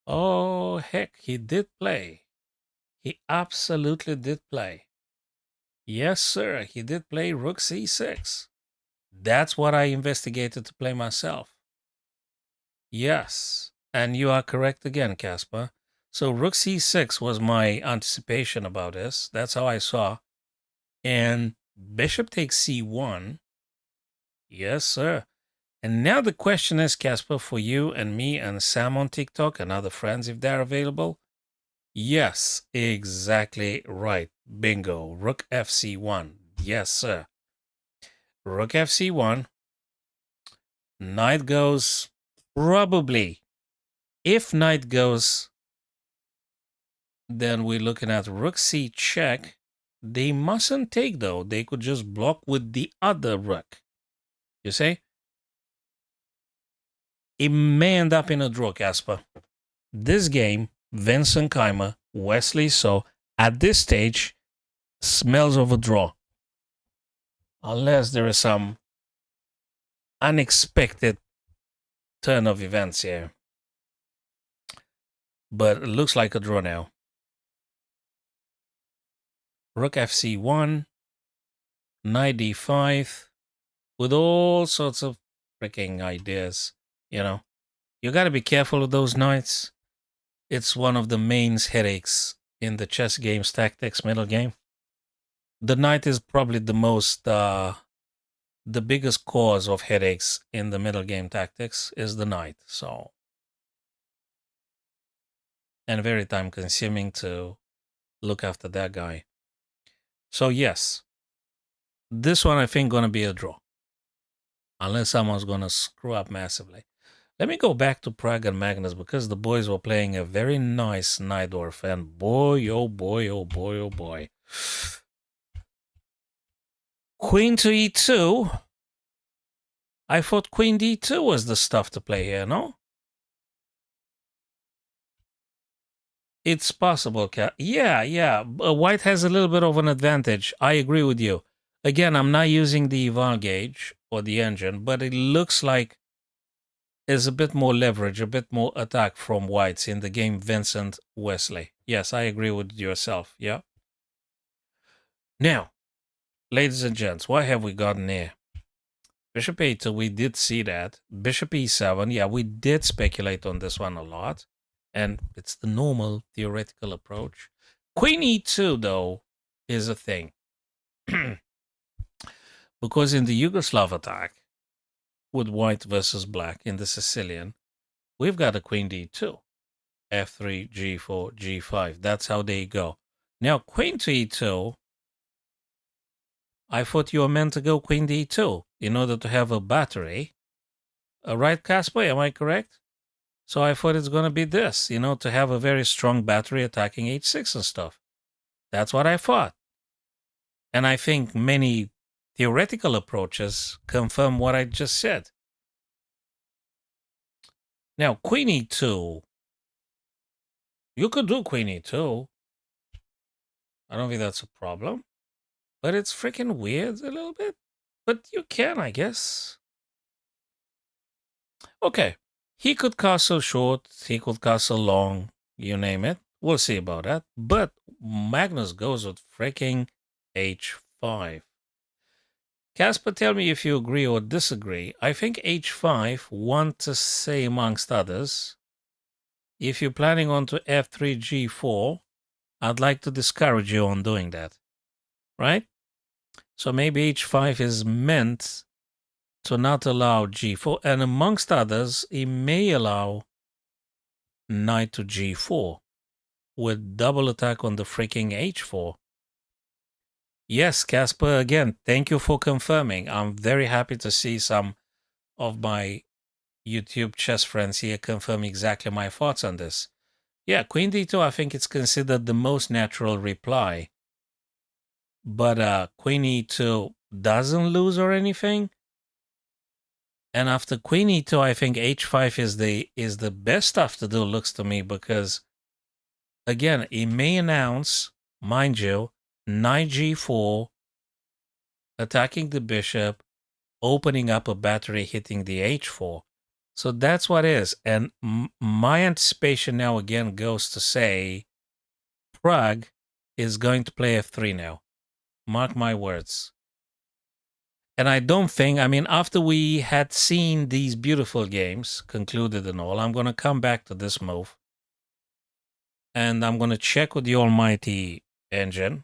Oh, heck, he did play. He absolutely did play. Yes, sir, he did play rook c6. That's what I investigated to play myself. Yes, and you are correct again, Casper. So rook c6 was my anticipation about this. That's how I saw. And bishop takes c1. Yes, sir. And now the question is, Casper, for you and me and Sam on TikTok and other friends if they're available. Yes, exactly right. Bingo. Rook fc1. Yes, sir. Rook fc1. Knight goes probably. If knight goes, then we're looking at rook c check. They mustn't take, though. They could just block with the other rook. You see? It may end up in a draw, Casper. This game, Vincent Keimer, Wesley So, at this stage, smells of a draw. Unless there is some unexpected turn of events here. But it looks like a draw now. Rook fc1, knight d5, with all sorts of freaking ideas, you know. You got to be careful with those knights. It's one of the main headaches in the chess games tactics middle game. The knight is probably the biggest cause of headaches in the middle game tactics is the knight. So, and very time consuming to look after that guy. So yes, this one I think gonna be a draw. Unless someone's gonna screw up massively. Let me go back to Prague and Magnus because the boys were playing a very nice Najdorf, and boy, oh boy, oh boy, oh boy. Queen to e2. I thought queen d2 was the stuff to play here, no? It's possible, yeah. White has a little bit of an advantage. I agree with you. Again, I'm not using the Eval gauge or the engine, but it looks like there's a bit more leverage, a bit more attack from Whites in the game Vincent Wesley. Yes, I agree with yourself, yeah. Now, ladies and gents, what have we gotten here? Bishop a2, we did see that. Bishop e7, yeah, we did speculate on this one a lot. And it's the normal theoretical approach. Queen e2, though, is a thing. Because in the Yugoslav attack, with white versus black in the Sicilian, we've got a queen d2. f3, g4, g5. That's how they go. Now, queen to e2, I thought you were meant to go queen d2 in order to have a battery. Right, Casper? Am I correct? So I thought it's going to be this, to have a very strong battery attacking h6 and stuff. That's what I thought. And I think many theoretical approaches confirm what I just said. Now, queen e2. You could do queen e2. I don't think that's a problem. But it's freaking weird a little bit. But you can, I guess. Okay. He could castle short. He could castle long. You name it. We'll see about that. But Magnus goes with freaking h5. Casper, tell me if you agree or disagree. I think h5 want to say, amongst others, if you're planning on to f3, g4, I'd like to discourage you on doing that. Right? So maybe h5 is meant to not allow g4, and amongst others, he may allow knight to g4 with double attack on the freaking h4. Yes, Casper, again, thank you for confirming. I'm very happy to see some of my YouTube chess friends here confirm exactly my thoughts on this. Yeah, queen d2, I think it's considered the most natural reply. But queen e2 doesn't lose or anything. And after queen e2, I think h5 is the best stuff to do, looks to me, because again, it may announce, mind you, knight g4, attacking the bishop, opening up a battery, hitting the h4. So that's what it is. And my anticipation now again goes to say Prague is going to play f3 now. Mark my words. And I don't think, I mean, after we had seen these beautiful games concluded and all, I'm going to come back to this move. And I'm going to check with the almighty engine.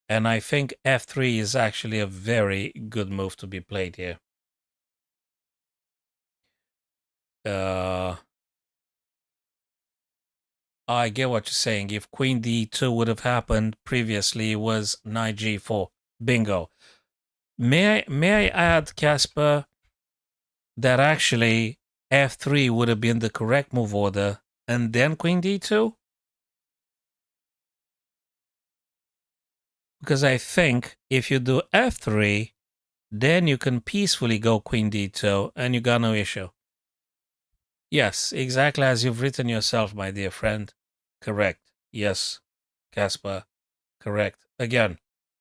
And I think f3 is actually a very good move to be played here. I get what you're saying. If queen d2 would have happened previously, it was knight g4. Bingo. May I add, Casper, that actually f3 would have been the correct move order, and then queen d2? Because I think if you do f3, then you can peacefully go queen d2, and you got no issue. Yes, exactly as you've written yourself, my dear friend. Correct. Yes, Casper. Correct. Again,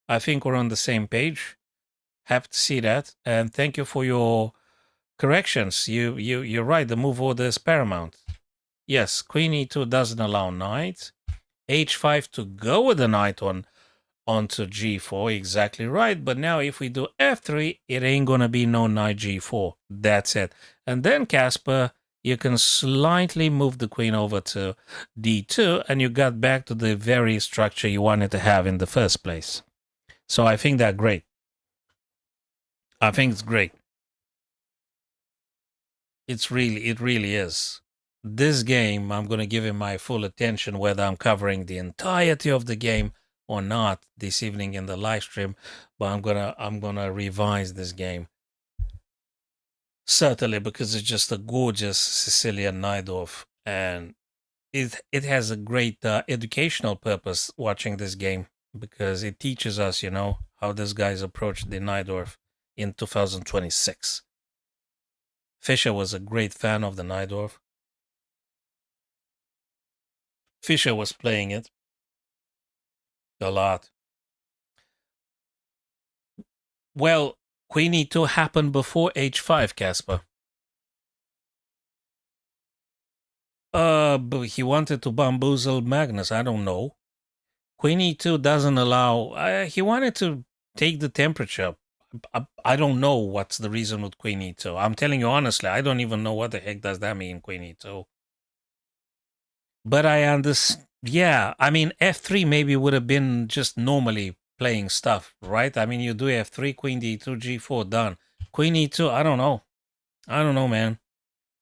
I think we're on the same page. Happy to see that, and thank you for your corrections. You're right. The move order is paramount. Yes, queen e2 doesn't allow knight. h5 to go with the knight onto g4. Exactly right. But now if we do f3, it ain't gonna be no knight g4. That's it. And then Casper, you can slightly move the queen over to d2, and you got back to the very structure you wanted to have in the first place. So I think that's great. I think it's great. It really is. This game, I'm going to give it my full attention, whether I'm covering the entirety of the game or not this evening in the live stream. But I'm gonna revise this game, certainly, because it's just a gorgeous Sicilian Najdorf, and it has a great educational purpose watching this game, because it teaches us, how these guys approached the Najdorf in 2026. Fischer was a great fan of the Najdorf. Fischer was playing it a lot. Well, queen e2 happened before h5, Casper. But he wanted to bamboozle Magnus. I don't know. Queen e2 doesn't allow. He wanted to take the temperature. I don't know what's the reason with queen e2. I'm telling you honestly, I don't even know what the heck does that mean, queen e2. But I understand. Yeah, I mean, f3 maybe would have been just normally playing stuff, right? I mean, you do f3, queen d2, g4, done. Queen e2, I don't know. I don't know, man.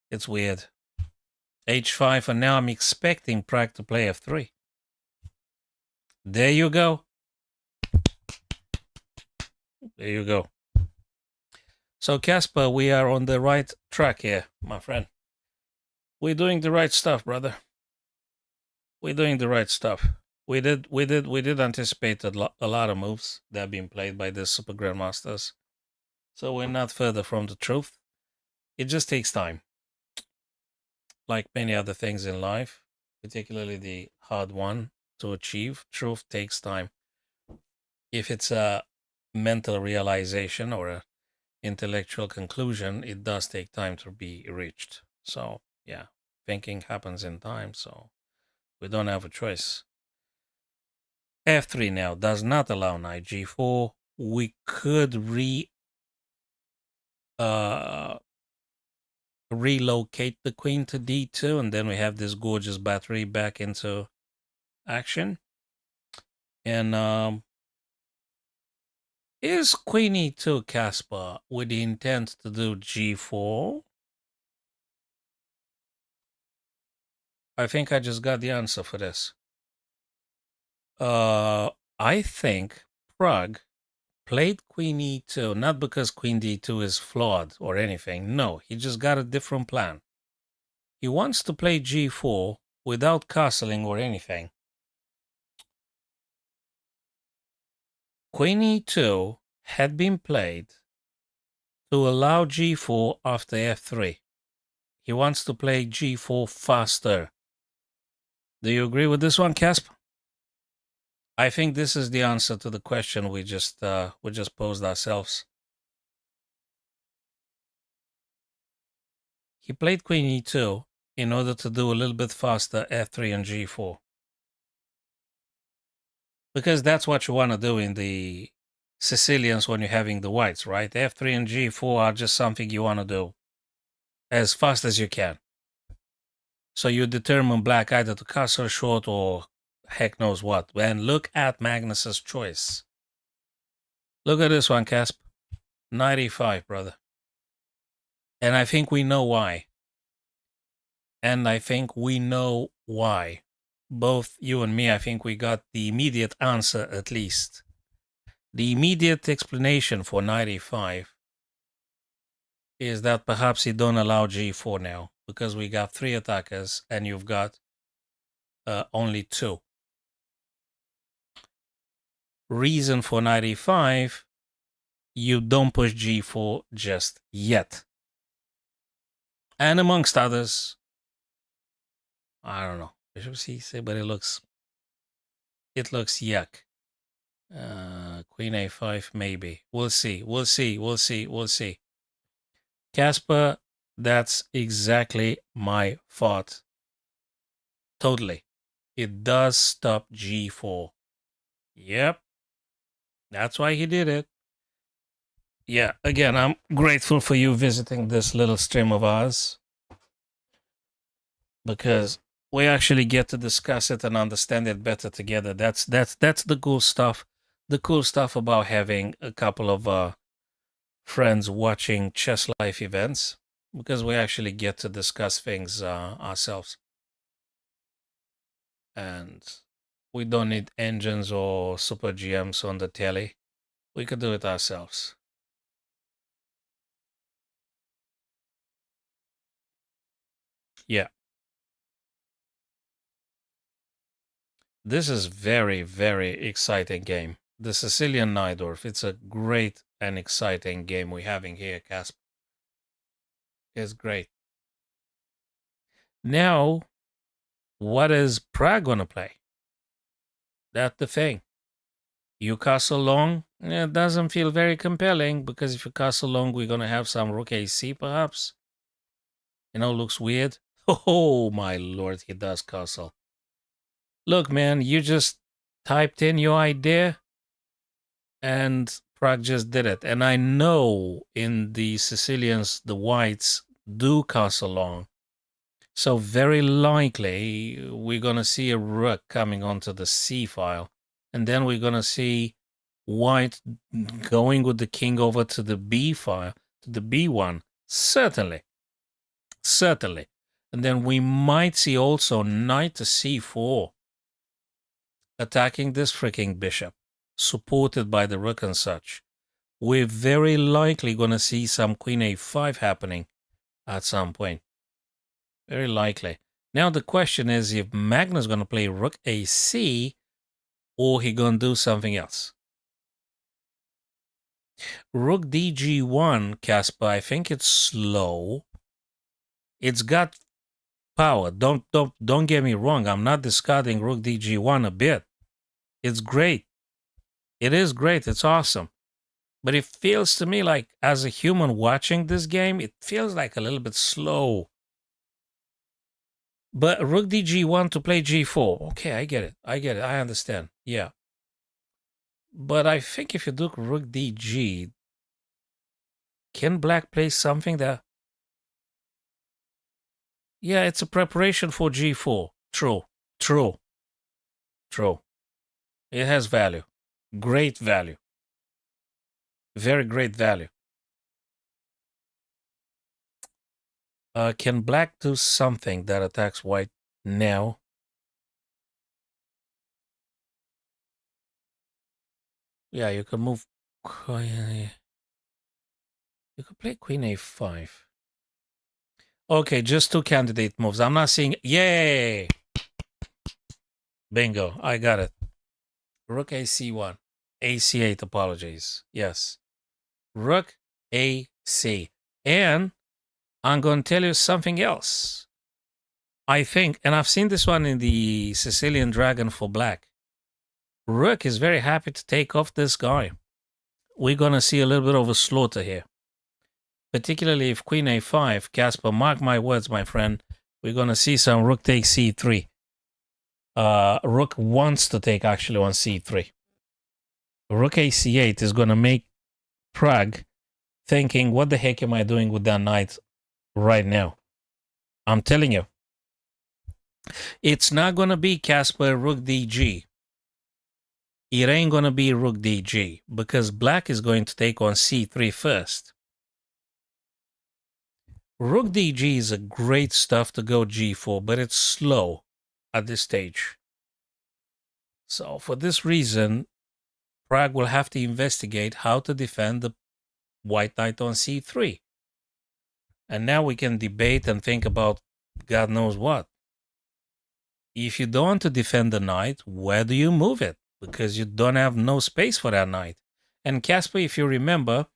It's weird. h5, and now I'm expecting Prague to play f3. There you go. There you go. So, Casper, we are on the right track here, my friend. We're doing the right stuff, brother. We're doing the right stuff. We did anticipate a lot of moves that have been played by the Super Grandmasters. So we're not further from the truth. It just takes time. Like many other things in life, particularly the hard one to achieve, truth takes time. If it's a mental realization or an intellectual conclusion, it does take time to be reached. So, yeah, thinking happens in time, so we don't have a choice. f3 now does not allow knight g4. We could relocate the queen to d2, and then we have this gorgeous battery back into action. And Is queen e2, Caspar, with the intent to do g4? I think I just got the answer for this. I think Prague played queen e2, not because queen d2 is flawed or anything. No, he just got a different plan. He wants to play g4 without castling or anything. Queen e2 had been played to allow g4 after f3. He wants to play g4 faster. Do you agree with this one, Casp? I think this is the answer to the question we just posed ourselves. He played queen e2 in order to do a little bit faster f3 and g4. Because that's what you want to do in the Sicilians when you're having the whites, right? f3 and g4 are just something you want to do as fast as you can. So you determine black either to castle short or heck knows what. And look at Magnus's choice. Look at this one, Casp. 95, brother. And I think we know why. Both you and me, I think we got the immediate answer at least. The immediate explanation for 95 is that perhaps you don't allow g4 now because we got 3 attackers and you've got only 2. Reason for 95, you don't push g4 just yet. And amongst others, I don't know, bishop c6, but it looks yuck. Queen a5, maybe. We'll see. Casper, that's exactly my thought. Totally. It does stop g4. Yep. That's why he did it. Yeah, again, I'm grateful for you visiting this little stream of ours, because we actually get to discuss it and understand it better together. That's the cool stuff. The cool stuff about having a couple of friends watching Chess Life events, because we actually get to discuss things ourselves. And we don't need engines or super GMs on the telly. We could do it ourselves. Yeah. This is very, very exciting game. The Sicilian Najdorf. It's a great and exciting game we're having here, Casp. It's great. Now, what is Prague gonna play? That's the thing. You castle long, it doesn't feel very compelling, because if you castle long, we're gonna have some rook AC perhaps. Looks weird. Oh my lord, he does castle. Look, man, you just typed in your idea and Prague just did it. And I know in the Sicilians, the whites do castle long. So very likely we're going to see a rook coming onto the C file. And then we're going to see white going with the king over to the B file, to the B1. Certainly. And then we might see also knight to C4 attacking this freaking bishop, supported by the rook and such. We're very likely going to see some queen a5 happening at some point. Very likely. Now the question is if Magnus going to play rook ac or he going to do something else. Rook dg1, Caspar, I think it's slow. It's got power. Don't get me wrong. I'm not discarding rook dg1 a bit. It's great. It is great. It's awesome. But it feels to me like, as a human watching this game, it feels like a little bit slow. But rook dg1 to play g4. Okay, I get it. I understand. Yeah. But I think if you do rook dg, can black play something that... Yeah, it's a preparation for g4. True. It has value. Great value. Very great value. Can black do something that attacks white now? Yeah, you can move. You could play queen a5. Okay, just two candidate moves. I'm not seeing. Yay! Bingo, I got it. Rook ac1. ac8, apologies. Yes. Rook ac. And I'm going to tell you something else. I think, and I've seen this one in the Sicilian Dragon for black. Rook is very happy to take off this guy. We're going to see a little bit of a slaughter here. Particularly if queen a5, Casper, mark my words, my friend, we're going to see some rook takes c3. Rook wants to take actually on c3. Rook ac8 is going to make Prague thinking, what the heck am I doing with that knight right now? I'm telling you. It's not going to be Casper rook dg. It ain't going to be rook dg because black is going to take on c3 first. Rook dg is a great stuff to go g4, but it's slow at this stage. So for this reason, Prague will have to investigate how to defend the white knight on c3. And now we can debate and think about God knows what. If you don't want to defend the knight, where do you move it? Because you don't have no space for that knight. And Casper, if you remember,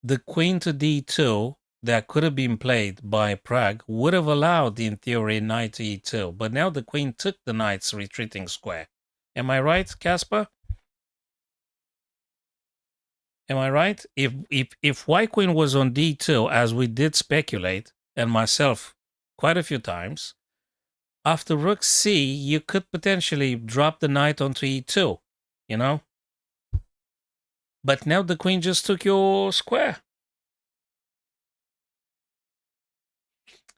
the queen to d2 that could have been played by Prague would have allowed, in theory, knight to e2. But now the queen took the knight's retreating square. Am I right, Casper? Am I right? If white queen was on d2, as we did speculate, and myself quite a few times, after rook c, you could potentially drop the knight onto e2, you know? But now the queen just took your square.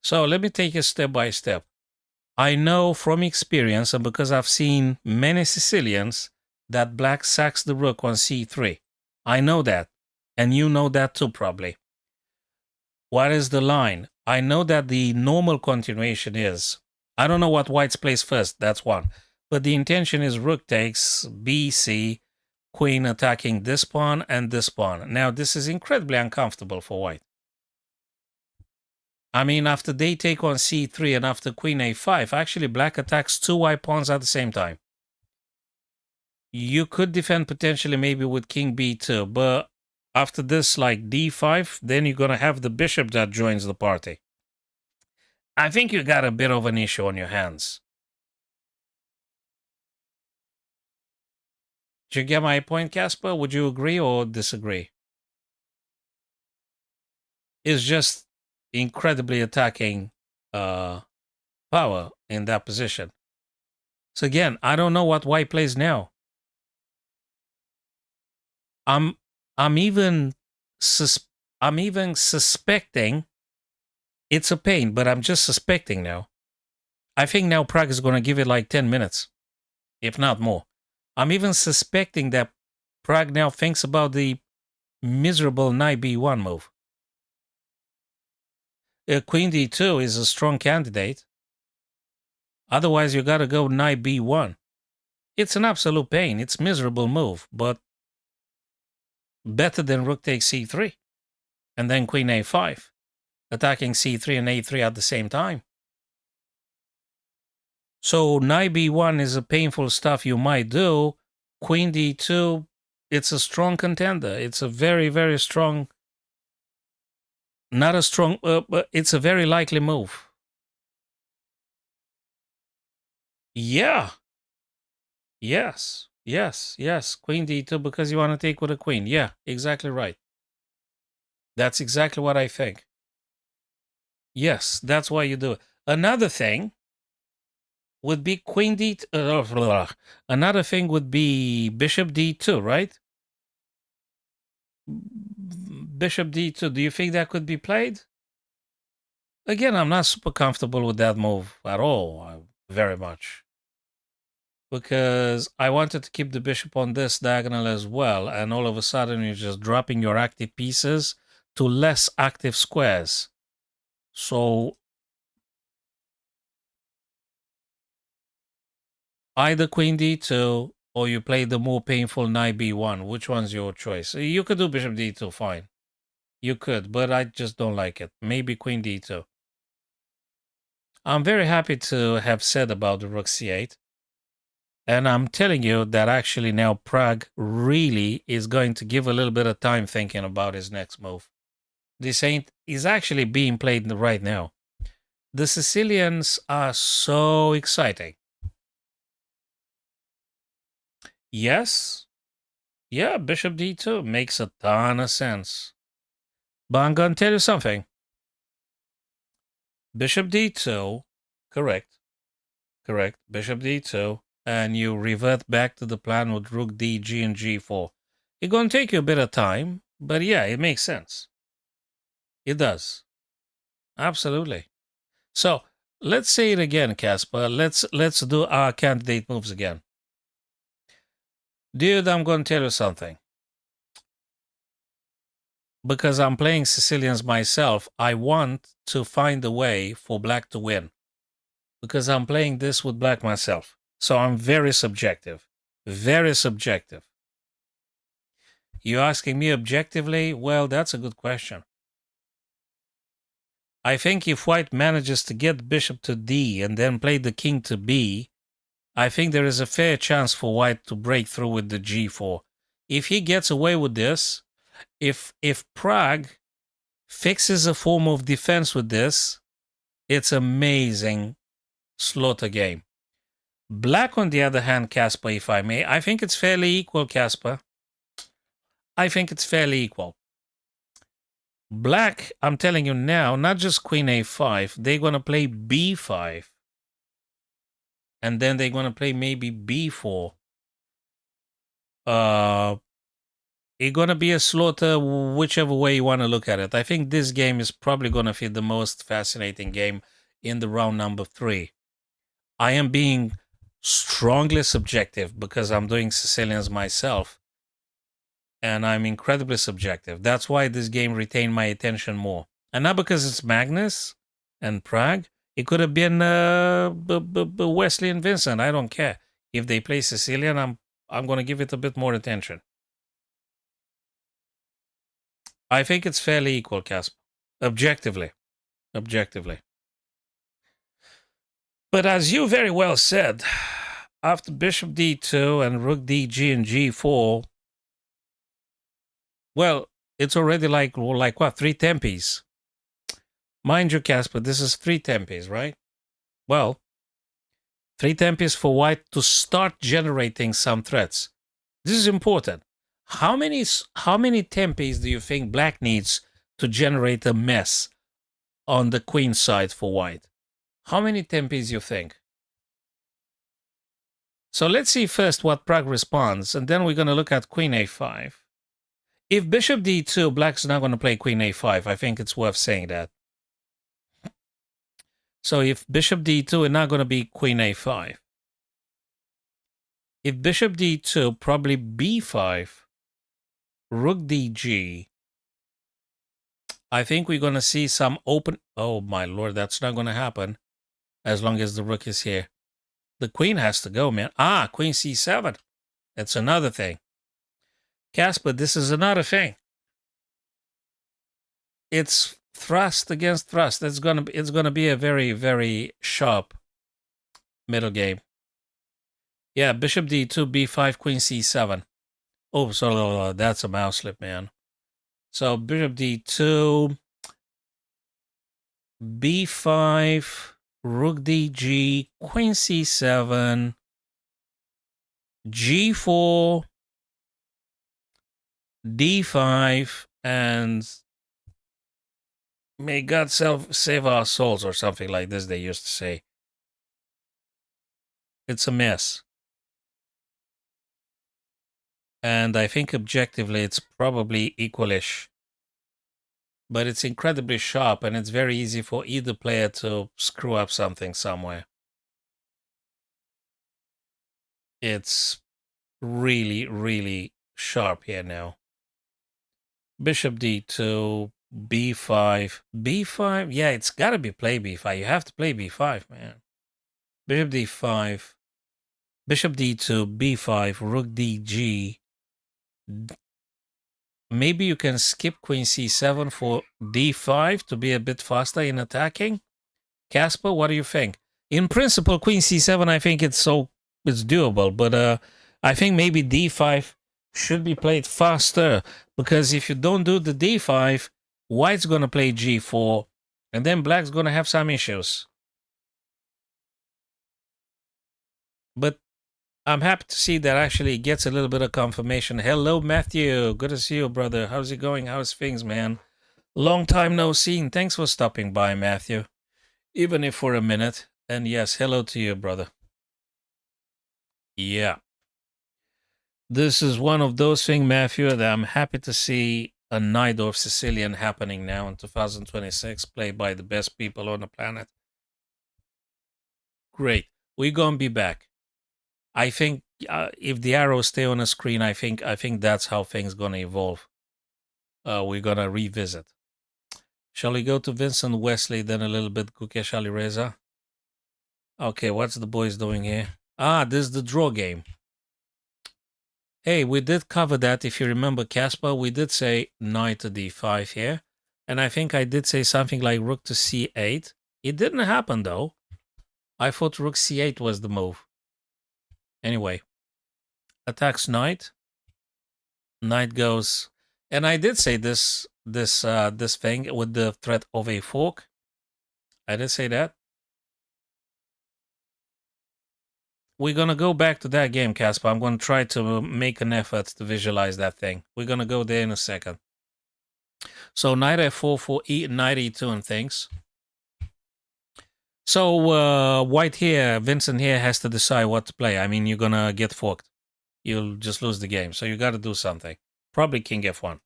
So let me take it step by step. I know from experience, and because I've seen many Sicilians, that black sacks the rook on c3. I know that, and you know that too probably. What is the line? I know that the normal continuation is, I don't know what white's plays first, that's one. But the intention is rook takes, bc, queen attacking this pawn and this pawn. Now, this is incredibly uncomfortable for white. I mean, after they take on c3 and after queen a5, actually black attacks two white pawns at the same time. You could defend potentially maybe with king b2, but after this, like d5, then you're going to have the bishop that joins the party. I think you got a bit of an issue on your hands. Did you get my point, Casper? Would you agree or disagree? It's just incredibly attacking power in that position. So again, I don't know what white plays now. I'm even suspecting it's a pain, but I'm just suspecting now. I think now Prague is going to give it like 10 minutes, if not more. I'm even suspecting that Prague now thinks about the miserable knight b1 move. Queen d2 is a strong candidate. Otherwise, you got to go knight b1. It's an absolute pain. It's a miserable move, but better than rook takes c3. And then queen a5, attacking c3 and a3 at the same time. So knight b1 is a painful stuff you might do. Queen d2, it's a strong contender. It's a very, very strong, not a strong, but it's a very likely move. Yeah. Yes. Yes. Yes. Queen d2 because you want to take with a queen. Yeah, exactly right. That's exactly what I think. Yes, that's why you do it. Another thing would be queen d2. Another thing would be bishop d2, right? Bishop d2. Do you think that could be played? Again, I'm not super comfortable with that move at all, very much. because I wanted to keep the bishop on this diagonal as well, and all of a sudden you're just dropping your active pieces to less active squares. So either queen d2 or you play the more painful knight b1. Which one's your choice? You could do bishop d2, fine. You could, but I just don't like it. Maybe queen d2. I'm very happy to have said about the rook c8. And I'm telling you that actually now Prague really is going to give a little bit of time thinking about his next move. This is actually being played right now. The Sicilians are so exciting. Yes. Yeah, bishop d2 makes a ton of sense. But I'm going to tell you something. Bishop d2, correct. Correct. Bishop d2. And you revert back to the plan with rook d, g, and g4. It's going to take you a bit of time, but yeah, it makes sense. It does. Absolutely. So let's say it again, Casper. Let's do our candidate moves again. Dude, I'm going to tell you something. Because I'm playing Sicilians myself, I want to find a way for black to win. Because I'm playing this with black myself. So I'm very subjective. Very subjective. You asking me objectively? Well, that's a good question. I think if white manages to get bishop to d and then play the king to b, I think there is a fair chance for white to break through with the g4. If he gets away with this, if Prague fixes a form of defense with this, it's amazing slaughter game. Black, on the other hand, Casper, if I may, I think it's fairly equal, Casper. I think it's fairly equal. Black, I'm telling you now, not just queen a5, they're going to play b5. And then they're going to play maybe b4. It's going to be a slaughter whichever way you want to look at it. I think this game is probably going to be the most fascinating game in the round number 3. I am being strongly subjective because I'm doing Sicilians myself. And I'm incredibly subjective. That's why this game retained my attention more. And not because it's Magnus and Prague. It could have been Wesley and Vincent. I don't care. If they play Sicilian, I'm going to give it a bit more attention. I think it's fairly equal, Casper. Objectively. But as you very well said, after bishop d2 and rook d, g, and g4, well, it's already like what, 3 tempes. Mind you, Casper, this is 3 tempes, right? Well, 3 tempes for white to start generating some threats. This is important. How many tempes do you think black needs to generate a mess on the queen side for white? How many tempes you think? So let's see first what Prague responds, and then we're going to look at queen a5. If bishop d2, black's not going to play queen a5. I think it's worth saying that. So if bishop d2, it's not going to be queen a5. If bishop d2, probably b5, rook dg. I think we're going to see some open... Oh, my lord, that's not going to happen as long as the rook is here. The queen has to go, man. Ah, queen c7. That's another thing. Casper, this is another thing. It's thrust against thrust. It's gonna be a very, very sharp middle game. Yeah, bishop d2, b5, queen c7. Oh, so that's a mouse slip, man. So bishop d2, b5, rook dg, queen c7, g4, d5, and may God save our souls, or something like this, they used to say. It's a mess. And I think objectively it's probably equalish. But it's incredibly sharp, and it's very easy for either player to screw up something somewhere. It's really, really sharp here now. Bishop d2, b5, b5. Yeah, it's got to be play b5. You have to play b5, man. Bishop d5, bishop d2, b5, rook dg. Maybe you can skip queen c7 for d5 to be a bit faster in attacking. Casper, what do you think? In principle, queen c7, I think it's doable, but I think maybe d5 should be played faster, because if you don't do the d5, white's going to play g4, and then black's going to have some issues. But I'm happy to see that actually gets a little bit of confirmation. Hello, Matthew. Good to see you, brother. How's it going? How's things, man? Long time no seen. Thanks for stopping by, Matthew. Even if for a minute. And yes, hello to you, brother. Yeah. This is one of those things, Matthew, that I'm happy to see a Najdorf Sicilian happening now in 2026, played by the best people on the planet. Great. We're going to be back. I think if the arrows stay on the screen, I think that's how things going to evolve. We're going to revisit. Shall we go to Vincent Wesley, then a little bit Gukesh Alireza? Okay, what's the boys doing here? This is the draw game. Hey, we did cover that, if you remember, Casper. We did say knight to d5 here. And I think I did say something like rook to c8. It didn't happen, though. I thought rook c8 was the move. Anyway, attacks knight. Knight goes... And I did say this thing with the threat of a fork. I did say that. We're going to go back to that game, Casper. I'm going to try to make an effort to visualize that thing. We're going to go there in a second. So knight f4 for knight e2 and things. So white here, Vincent here, has to decide what to play. I mean, you're going to get forked. You'll just lose the game. So you got to do something. Probably king f1.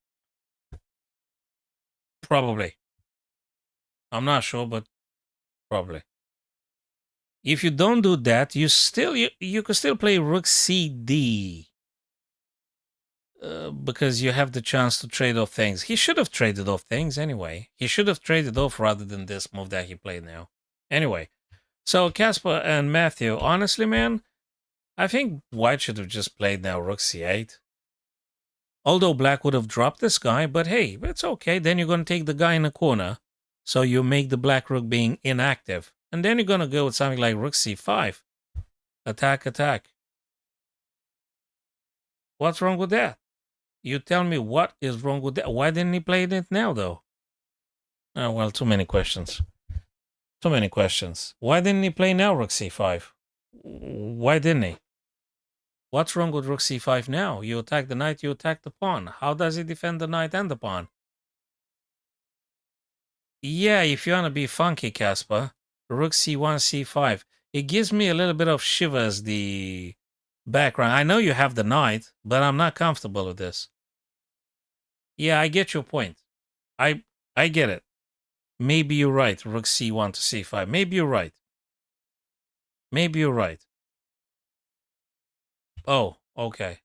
Probably. I'm not sure, but probably. If you don't do that, you could still play rook cd. Because you have the chance to trade off things. He should have traded off things anyway. He should have traded off rather than this move that he played now. Anyway, so Casper and Matthew, honestly, man, I think white should have just played now rook c8. Although black would have dropped this guy, but hey, it's okay. Then you're going to take the guy in the corner. So you make the black rook being inactive. And then you're going to go with something like rook c5. Attack, attack. What's wrong with that? You tell me what is wrong with that. Why didn't he play it now, though? Oh, well, too many questions. Too many questions. Why didn't he play now rook c5? Why didn't he? What's wrong with rook c5 now? You attack the knight, you attack the pawn. How does he defend the knight and the pawn? Yeah, if you want to be funky, Casper, rook c1, c5. It gives me a little bit of shivers, the background. I know you have the knight, but I'm not comfortable with this. Yeah, I get your point. I get it. Maybe you're right, rook c1 to c5. Maybe you're right. Maybe you're right. Oh, okay.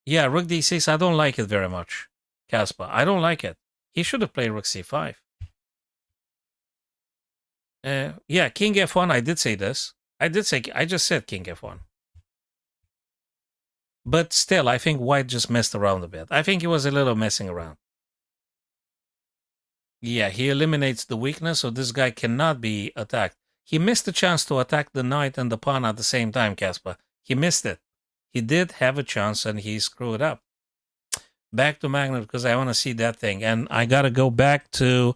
Yeah, rook d6, I don't like it very much, Casper. I don't like it. He should have played rook c5. Yeah, king f1, I did say this. I just said king f1. But still, I think white just messed around a bit. I think he was a little messing around. Yeah, he eliminates the weakness, so this guy cannot be attacked. He missed the chance to attack the knight and the pawn at the same time, Casper. He missed it. He did have a chance, and he screwed up. Back to Magnet, because I want to see that thing. And I got to go back to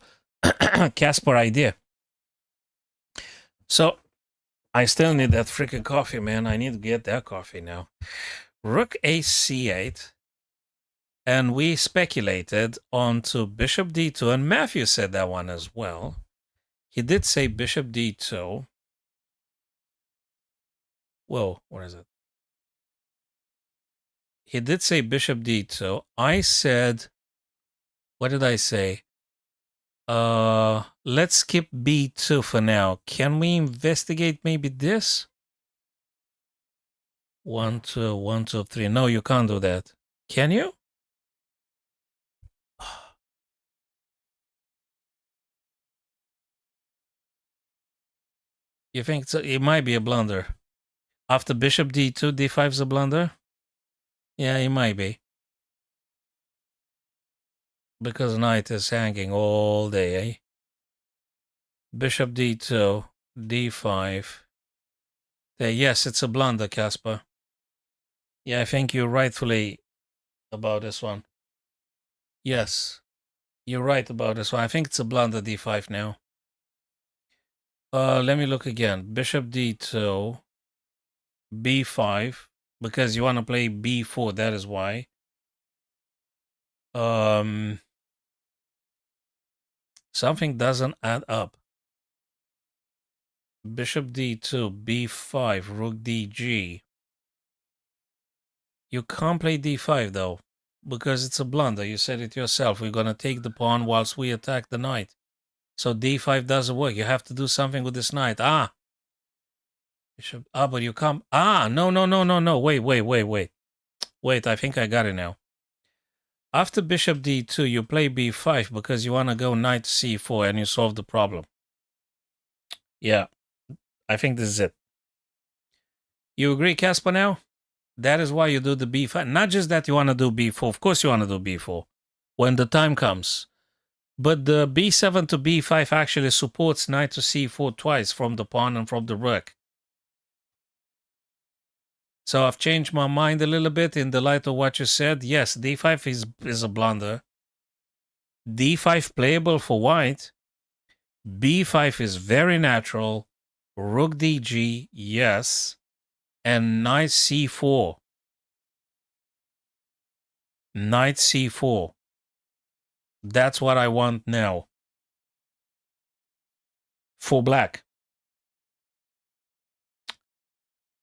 Casper idea. So, I still need that freaking coffee, man. I need to get that coffee now. Rook ace c8. And we speculated onto bishop d2, and Matthew said that one as well. He did say bishop d2. Whoa, what is it? He did say bishop d2. I said, what did I say? Let's skip b2 for now. Can we investigate maybe this? 1, 2, 1, 2, 3. No, you can't do that. Can you? You think it might be a blunder? After bishop d2, d5 is a blunder? Yeah, it might be. Because knight is hanging all day, eh? Bishop d2, d5. Yes, it's a blunder, Casper. Yeah, I think you're rightfully about this one. Yes, you're right about this one. I think it's a blunder, d5 now. Let me look again. Bishop d2, b5, because you want to play b4, that is why. Something doesn't add up. Bishop d2, b5, rook dg. You can't play d5 though, because it's a blunder. You said it yourself. We're going to take the pawn whilst we attack the knight. So d5 doesn't work. You have to do something with this knight. Bishop. But you can't. No. Wait, I think I got it now. After bishop d2, you play b5 because you want to go knight c4 and you solve the problem. Yeah, I think this is it. You agree, Casper, now? That is why you do the b5. Not just that you want to do b4. Of course you want to do b4 when the time comes. But the b7 to b5 actually supports knight to c4 twice from the pawn and from the rook. So I've changed my mind a little bit in the light of what you said. Yes, d5 is a blunder. d5 playable for white. b5 is very natural. Rook dg, yes. And knight c4. Knight c4. That's what I want now. For black.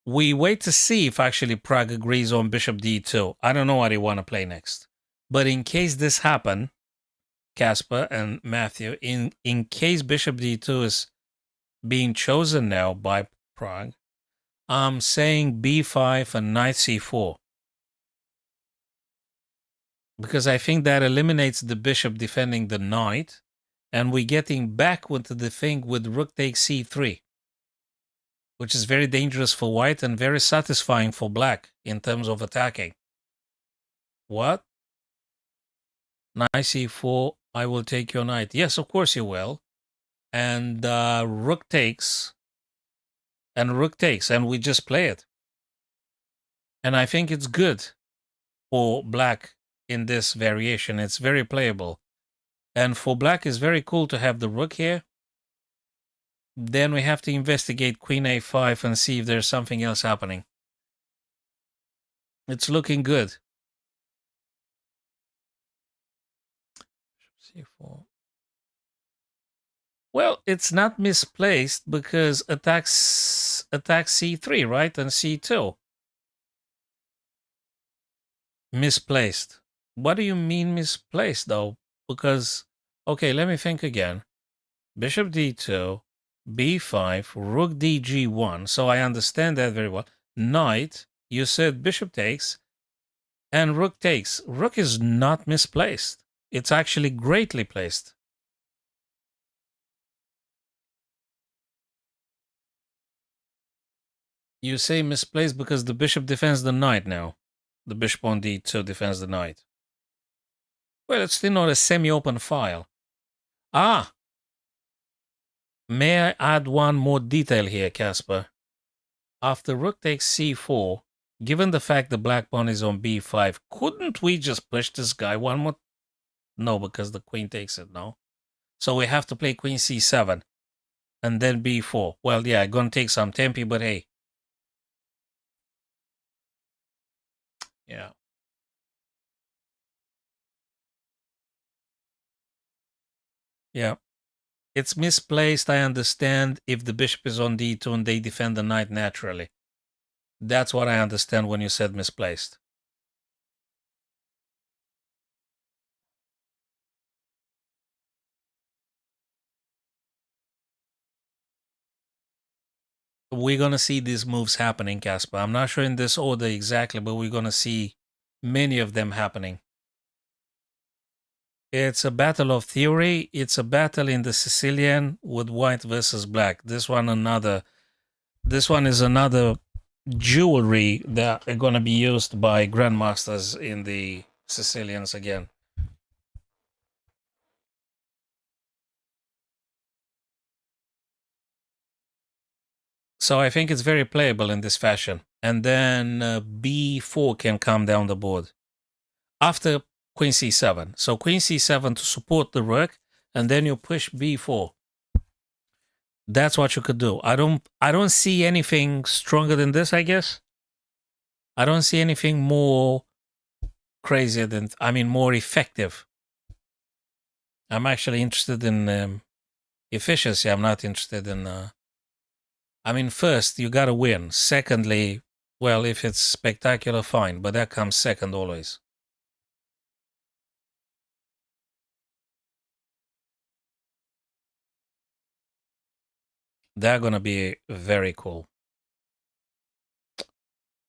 We wait to see if actually Prague agrees on bishop d2. I don't know what they want to play next. But in case this happen, Casper and Matthew, in case bishop d2 is being chosen now by Prague, I'm saying b5 and knight c4. Because I think that eliminates the bishop defending the knight, and we're getting back into the thing with rook takes c3, which is very dangerous for white and very satisfying for black in terms of attacking. What? Knight c4, I will take your knight. Yes, of course you will. And rook takes, and we just play it. And I think it's good for black in this variation. It's very playable. And for black, it's very cool to have the rook here. Then we have to investigate queen a5 and see if there's something else happening. It's looking good. c4. Well, it's not misplaced because attacks c3, right? And c2. Misplaced. What do you mean misplaced, though? Because, okay, let me think again. Bishop d2, b5, rook dg1. So I understand that very well. Knight, you said bishop takes, and rook takes. Rook is not misplaced. It's actually greatly placed. You say misplaced because the bishop defends the knight now. The bishop on d2 defends the knight. Well, it's still not a semi-open file. May I add one more detail here, Casper? After rook takes c4, given the fact the black pawn is on b5, couldn't we just push this guy one more? No, because the queen takes it, no? So we have to play queen c7 and then b4. Well, yeah, gonna take some tempi, but hey. Yeah. Yeah. It's misplaced, I understand, if the bishop is on d2 and they defend the knight naturally. That's what I understand when you said misplaced. we're gonna see these moves happening, Casper. I'm not sure in this order exactly, but we're gonna see many of them happening. It's a battle of theory. It's a battle in the Sicilian with white versus black. This one is another jewelry that are gonna be used by grandmasters in the Sicilians again. So I think it's very playable in this fashion. And then b4 can come down the board after queen c7. So queen c7 to support the rook, and then you push b4. That's what you could do. I don't see anything stronger than this, I guess. I don't see anything more crazier than, more effective. I'm actually interested in efficiency. I'm not interested in first, you got to win. Secondly, well, if it's spectacular, fine, but that comes second always. They're going to be very cool.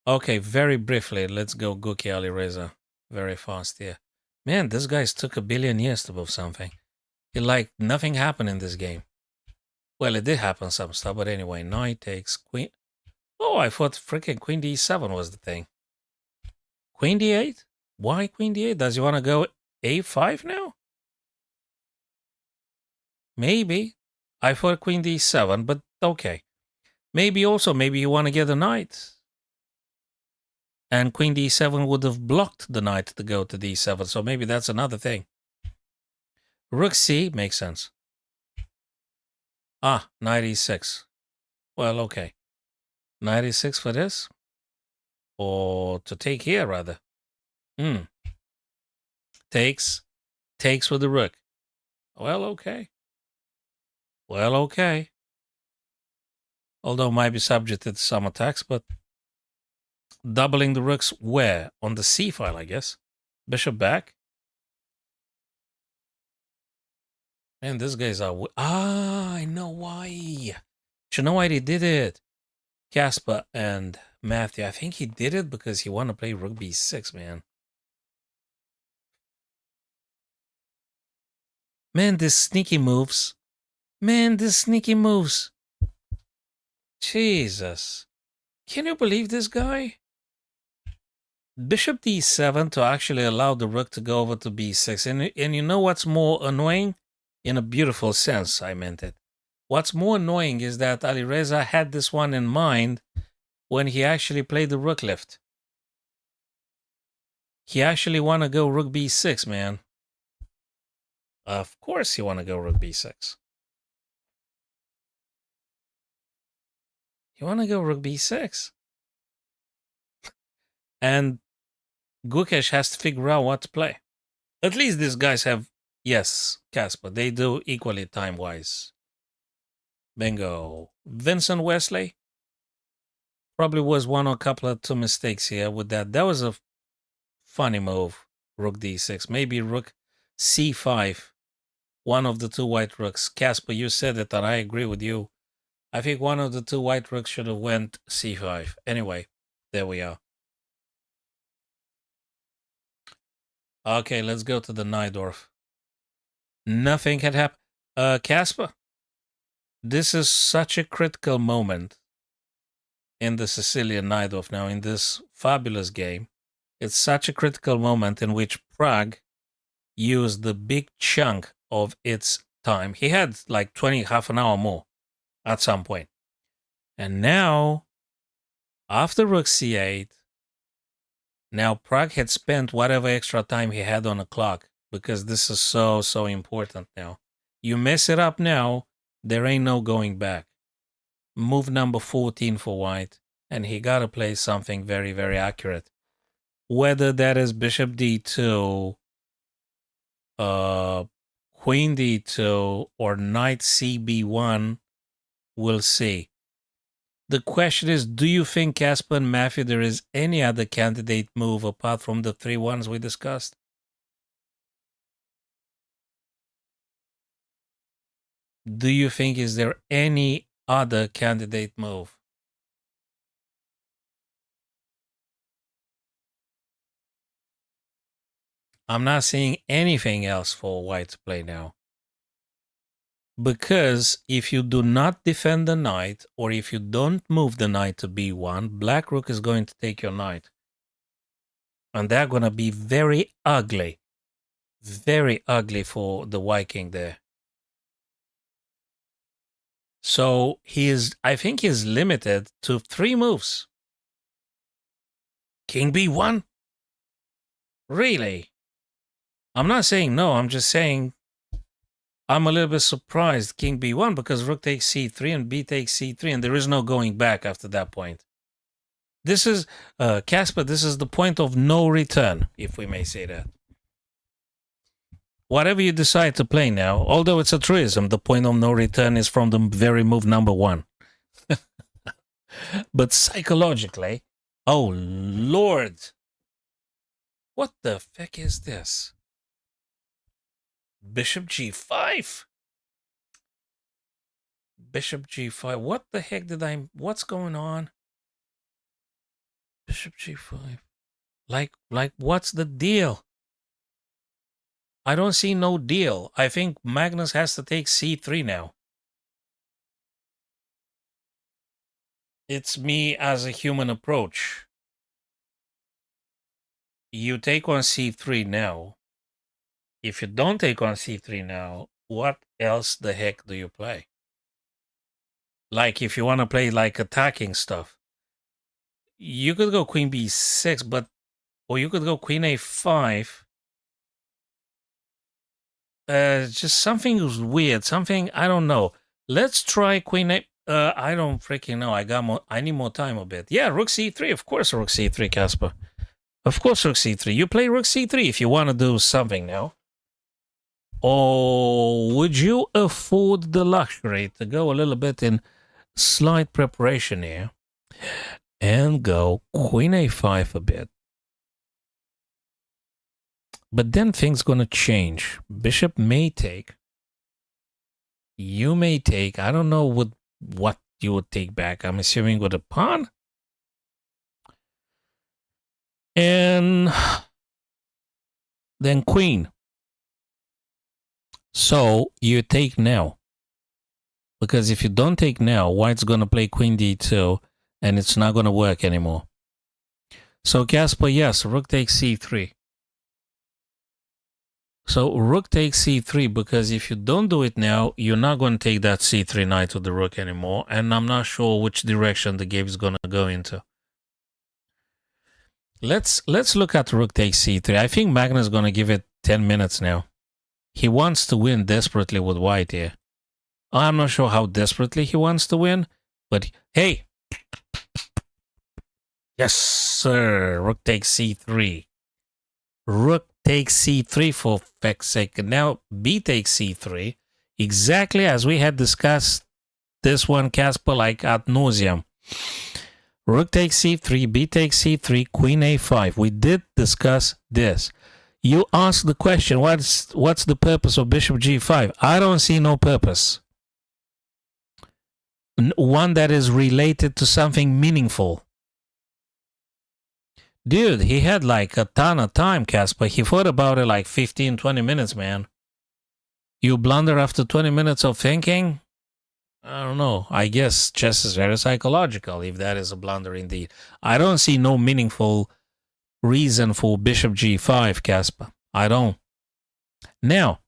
Okay, very briefly, let's go Guki Ali Reza. Very fast here. Man, this guy's took a billion years to move something. Nothing happened in this game. Well, it did happen some stuff, but anyway, knight takes queen. Oh, I thought freaking queen d7 was the thing. Queen d8? Why queen d8? Does he want to go a5 now? Maybe. I thought queen d7, but okay. Maybe you want to get a knight. And queen d7 would have blocked the knight to go to d7, so maybe that's another thing. Rook c makes sense. Ah, knight e6. Well, okay. Knight e6 for this? Or to take here, rather. Takes with the rook. Well, okay. Although might be subjected to some attacks, but doubling the rooks where? On the c file, I guess. Bishop back. Man, these guys are... I know why. You know why they did it? Casper and Matthew. I think he did it because he wanted to play rook b6, man. Man, these sneaky moves. Jesus. Can you believe this guy? Bishop d7 to actually allow the rook to go over to b6. And you know what's more annoying? In a beautiful sense, I meant it. What's more annoying is that Alireza had this one in mind when he actually played the rook lift. He actually want to go rook b6, man. Of course he want to go rook b6. You want to go rook b6. And Gukesh has to figure out what to play. At least these guys have, yes, Casper, they do equally time-wise. Bingo. Vincent Wesley probably was one or a couple of two mistakes here with that. That was a funny move, rook d6. Maybe rook c5, one of the two white rooks. Casper, you said it, and I agree with you. I think one of the two white rooks should have went c5. Anyway, there we are. Okay, let's go to the Najdorf. Nothing had happened. Casper, this is such a critical moment in the Sicilian Najdorf now, in this fabulous game. It's such a critical moment in which Prague used the big chunk of its time. He had like half an hour more at some point. And now, after rook c8, now Prague had spent whatever extra time he had on the clock, because this is so important now. You mess it up now, there ain't no going back. Move number 14 for white, and he got to play something very, very accurate. Whether that is bishop d2, queen d2, or knight cb1, we'll see. The question is, do you think, Casper and Matthew, there is any other candidate move apart from the 3 ones we discussed? Do you think, is there any other candidate move? I'm not seeing anything else for white to play now. Because if you do not defend the knight, or if you don't move the knight to b1, black rook is going to take your knight. And they're going to be very ugly for the white king there. So I think he's limited to 3 moves. King b1? Really? I'm not saying no, I'm just saying I'm a little bit surprised king b1 because rook takes c3 and b takes c3 and there is no going back after that point. This is, Casper, this is the point of no return, if we may say that. Whatever you decide to play now, although it's a truism, the point of no return is from the very move number 1. But psychologically, oh Lord, what the feck is this? Bishop g5? Bishop g5, what the heck what's going on? Bishop g5. Like what's the deal? I don't see no deal. I think Magnus has to take c3 now. It's me as a human approach. You take on c3 now. If you don't take on c3 now, what else the heck do you play? Like if you want to play like attacking stuff, you could go queen b6, or you could go queen a5. Just something was weird. Something, I don't know. Let's try queen a. I don't freaking know. I need more time a bit. Yeah, rook c3. Of course, rook c3, Casper. Of course, rook c3. You play rook c3 if you want to do something now. Or would you afford the luxury to go a little bit in slight preparation here and go queen a5 a bit? But then things gonna change. Bishop may take. You may take. I don't know what you would take back. I'm assuming with a pawn. And then queen. So you take now. Because if you don't take now, white's gonna play queen d2 and it's not gonna work anymore. So Casper, yes, rook takes c3. So rook takes c3 because if you don't do it now, you're not going to take that c3 knight to the rook anymore. And I'm not sure which direction the game is going to go into. Let's look at rook takes c3. I think Magnus is going to give it 10 minutes now. He wants to win desperately with white here. I'm not sure how desperately he wants to win, but hey. Yes, sir. Rook takes c3. Rook takes c3 for feck's sake. Now b takes c3, exactly as we had discussed this one, Casper, like ad nauseum. Rook takes c3, b takes c3, queen a5. We did discuss this. You asked the question, what's the purpose of bishop g5? I don't see no purpose. One that is related to something meaningful. Dude, he had like a ton of time, Casper. He thought about it like 15, 20 minutes, man. You blunder after 20 minutes of thinking? I don't know. I guess chess is very psychological, if that is a blunder indeed. I don't see no meaningful reason for bishop g5, Casper. I don't. Now,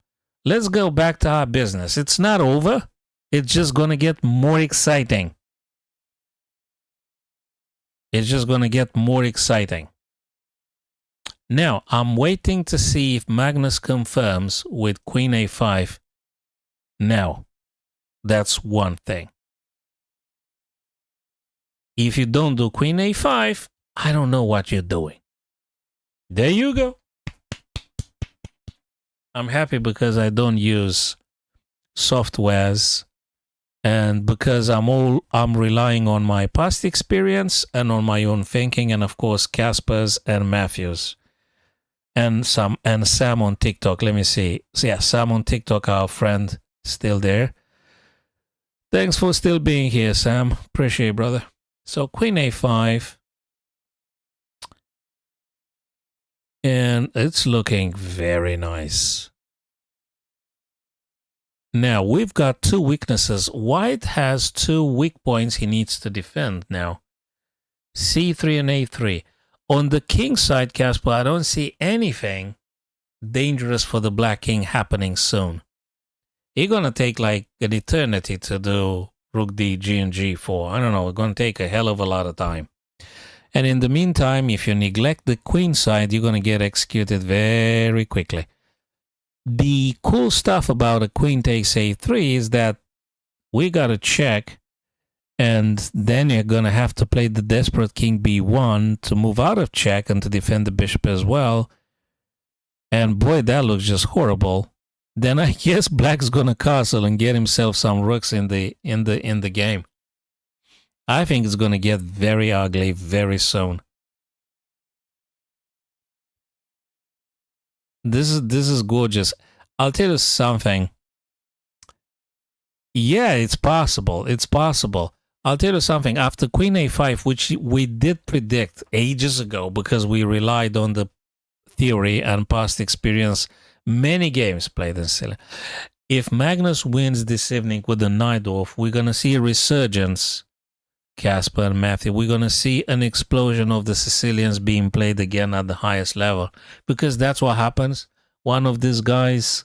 let's go back to our business. It's not over. It's just going to get more exciting. It's just going to get more exciting. Now, I'm waiting to see if Magnus confirms with queen a5 now. That's one thing. If you don't do queen a5, I don't know what you're doing. There you go. I'm happy because I don't use softwares and because I'm relying on my past experience and on my own thinking, and of course Casper's and Matthew's and Sam on TikTok. Let me see. So yeah, Sam on TikTok, our friend, still there. Thanks for still being here, Sam. Appreciate it, brother. So queen a5. And it's looking very nice. Now, we've got two weaknesses. White has two weak points he needs to defend now. C3 and A3. On the king side, Casper, I don't see anything dangerous for the black king happening soon. It's going to take like an eternity to do rook d, g, and g4. I don't know. It's going to take a hell of a lot of time. And in the meantime, if you neglect the queen side, you're going to get executed very quickly. The cool stuff about a queen takes a3 is that we got to check, and then you're going to have to play the desperate king b1 to move out of check and to defend the bishop as well. And boy, that looks just horrible. Then I guess black's going to castle and get himself some rooks in the game. I think it's going to get very ugly very soon. This is gorgeous. I'll tell you something. Yeah, it's possible. It's possible. I'll tell you something. After queen a5, which we did predict ages ago because we relied on the theory and past experience, many games played in Sicily. If Magnus wins this evening with the Najdorf, we're going to see a resurgence, Casper and Matthew. We're going to see an explosion of the Sicilians being played again at the highest level, because that's what happens. One of these guys,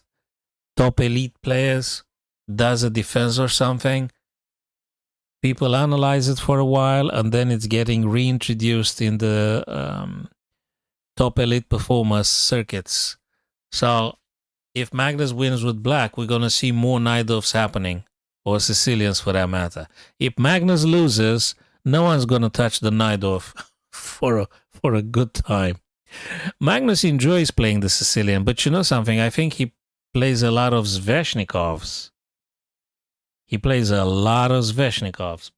top elite players, does a defense or something. People analyze it for a while, and then it's getting reintroduced in the top elite performers circuits. So if Magnus wins with black, we're going to see more Najdorfs happening, or Sicilians for that matter. If Magnus loses, no one's going to touch the Najdorf for a good time. Magnus enjoys playing the Sicilian, but you know something? I think he plays a lot of Sveshnikovs.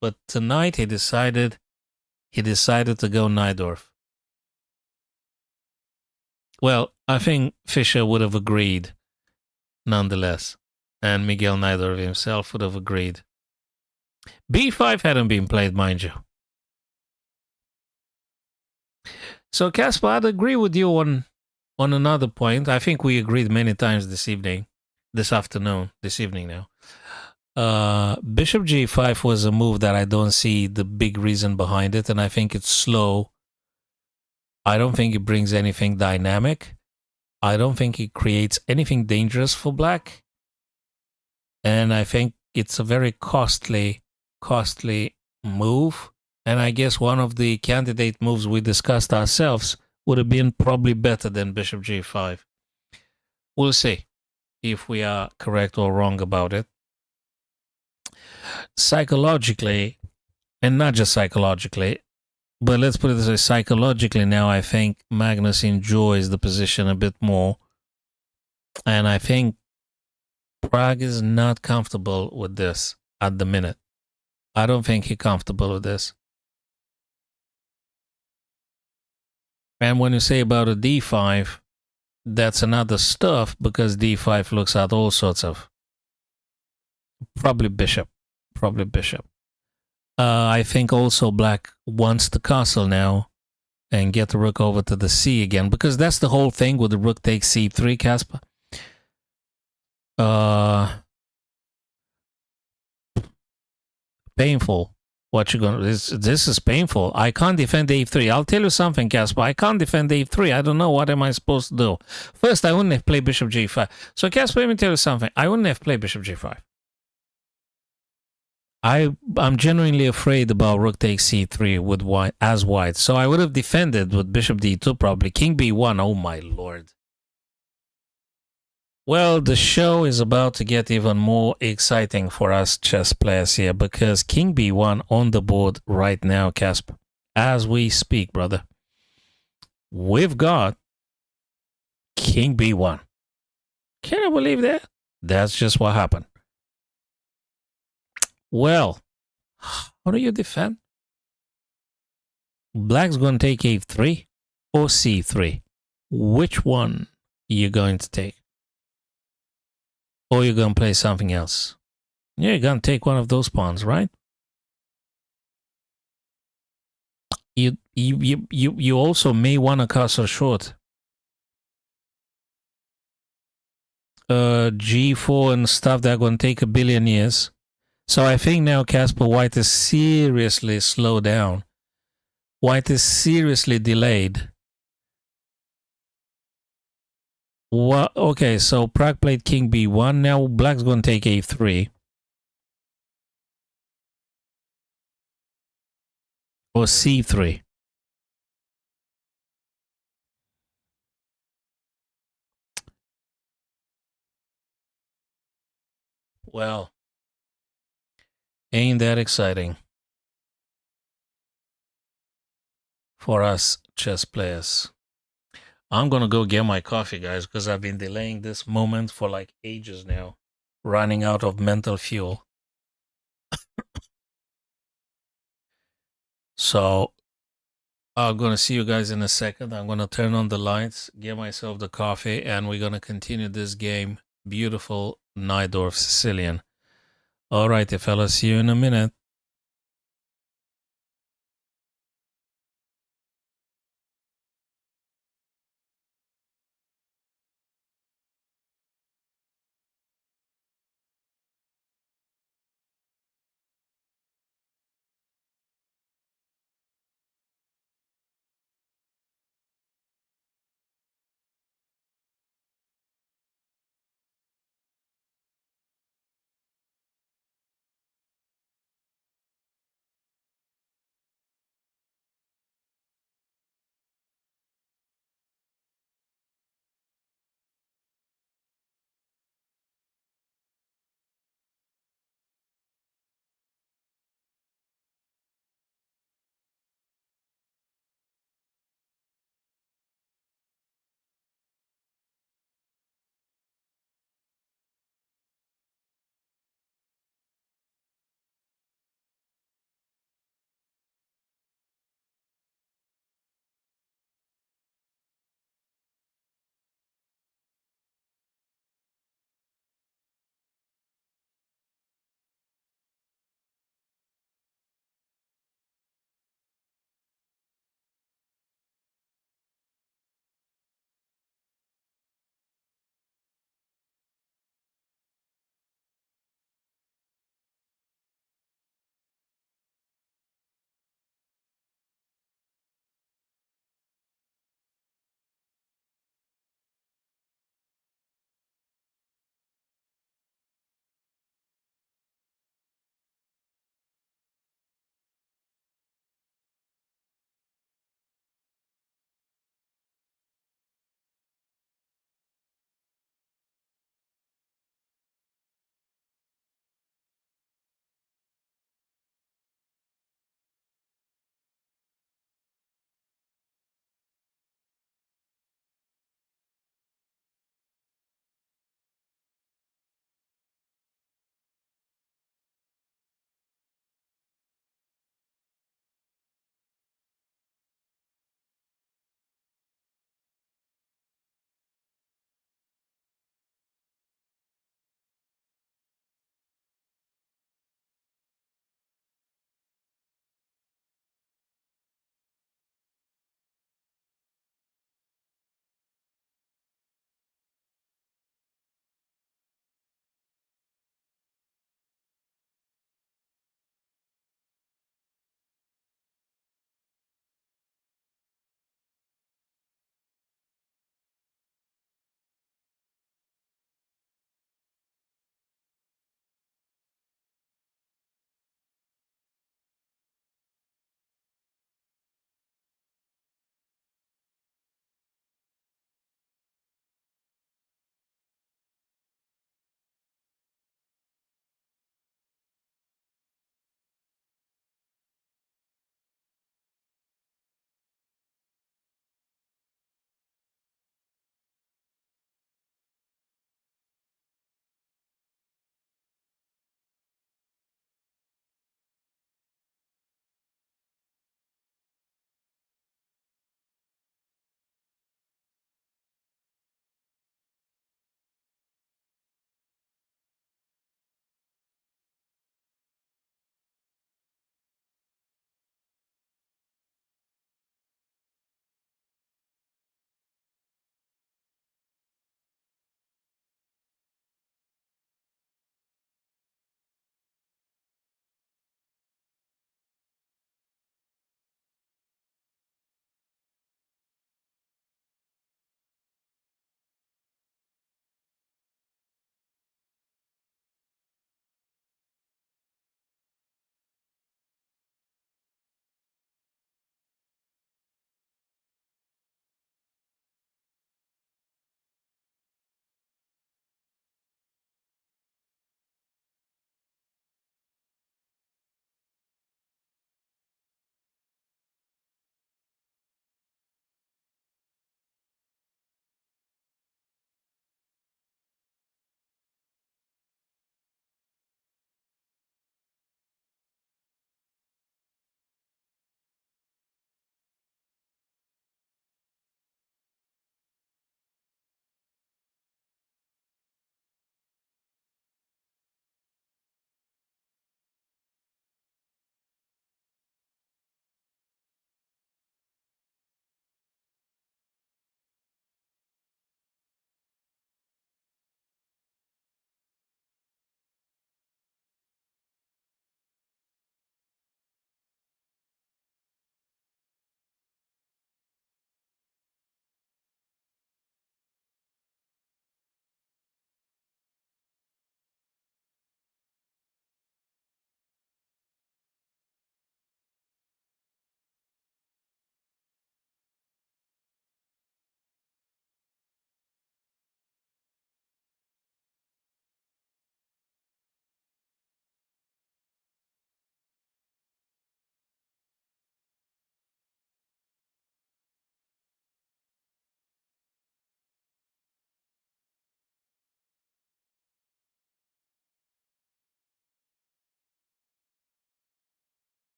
But tonight he decided to go Najdorf. Well, I think Fischer would have agreed nonetheless, and Miguel Najdorf himself would have agreed. B5 hadn't been played, mind you. So, Casper, I'd agree with you on another point. I think we agreed many times this evening now. Bishop g5 was a move that I don't see the big reason behind it, and I think it's slow. I don't think it brings anything dynamic. I don't think it creates anything dangerous for black. And I think it's a very costly move. And I guess one of the candidate moves we discussed ourselves would have been probably better than Bishop g5. We'll see if we are correct or wrong about it. Psychologically, and not just psychologically, but let's put it this way, psychologically now, I think Magnus enjoys the position a bit more. And I think Pragg is not comfortable with this at the minute. I don't think he's comfortable with this. And when you say about a d5, that's another stuff, because d5 looks at all sorts of, probably bishop. I think also black wants the castle now and get the rook over to the c again, because that's the whole thing with the rook takes c3, Casper. Painful. What you gonna? This is painful. I can't defend a3. I'll tell you something, Casper. I can't defend a3. I don't know what am I supposed to do. First, I wouldn't have played bishop g5. So, Casper, let me tell you something. I wouldn't have played bishop g5. I'm genuinely afraid about rook takes c3 with white. So I would have defended with bishop d2 probably. King b1. Oh my lord. Well, the show is about to get even more exciting for us chess players here, because King b1 on the board right now, Casper, as we speak, brother. We've got King b1. Can I believe that? That's just what happened. Well, how do you defend? Black's going to take a3 or c3. Which one are you going to take? Or you're going to play something else? Yeah, you're going to take one of those pawns, right? You also may want to castle short. G4 and stuff that are going to take a billion years. So I think now Casper White is seriously slowed down. White is seriously delayed. What? Okay, so Prague played King B1. Now Black's going to take A3 or C3. Well, ain't that exciting for us chess players. I'm going to go get my coffee, guys, because I've been delaying this moment for like ages now, running out of mental fuel. So I'm going to see you guys in a second. I'm going to turn on the lights, get myself the coffee, and we're going to continue this game. Beautiful Najdorf Sicilian. All righty, fellas. See you in a minute.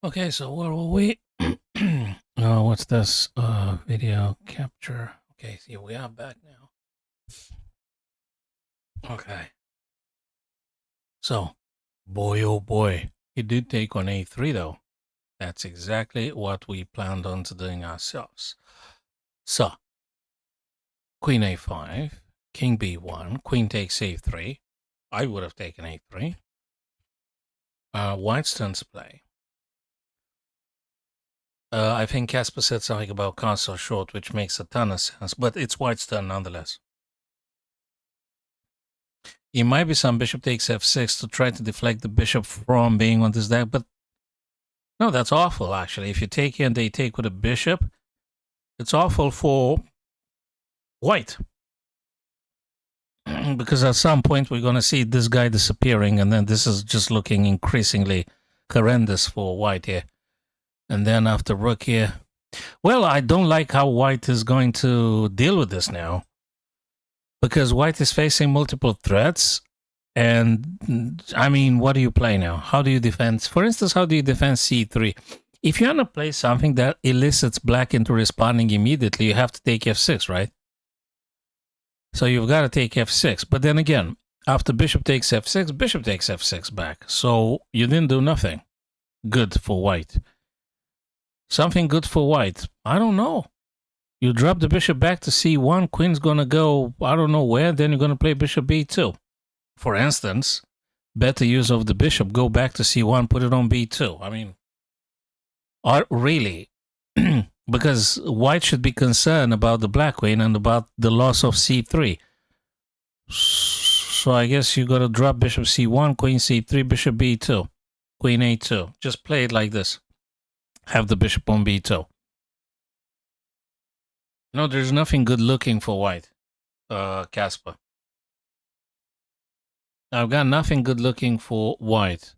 Okay, so where were we? What's this? Video capture. Okay, see, we are back now. Okay. So, boy, oh boy, he did take on a3 though. That's exactly what we planned on doing ourselves. So, queen a5, king b1, queen takes a3. I would have taken a3. White's turn to play. I think Casper said something about castle short, which makes a ton of sense, but it's White's turn nonetheless. It might be some bishop takes f6 to try to deflect the bishop from being on this deck, but no, that's awful, actually. If you take and they take with a bishop, it's awful for White. Because at some point we're going to see this guy disappearing, and then this is just looking increasingly horrendous for White here. And then after rook here, well, I don't like how White is going to deal with this now, because White is facing multiple threats. And I mean, what do you play now? How do you defend? For instance, how do you defend c3? If you want to play something that elicits black into responding immediately, you have to take f6, right? So you've got to take f6. But then again, after bishop takes f6, bishop takes f6 back. So you didn't do nothing good for White. Something good for White? I don't know. You drop the bishop back to c1, queen's going to go, I don't know where, then you're going to play bishop b2. For instance, better use of the bishop, go back to c1, put it on b2. I mean, really? Because White should be concerned about the black queen and about the loss of c3. So I guess you got to drop bishop c1, queen c3, bishop b2, queen a2. Just play it like this. Have the bishop on b2. No, there's nothing good looking for White, Casper. I've got nothing good looking for White.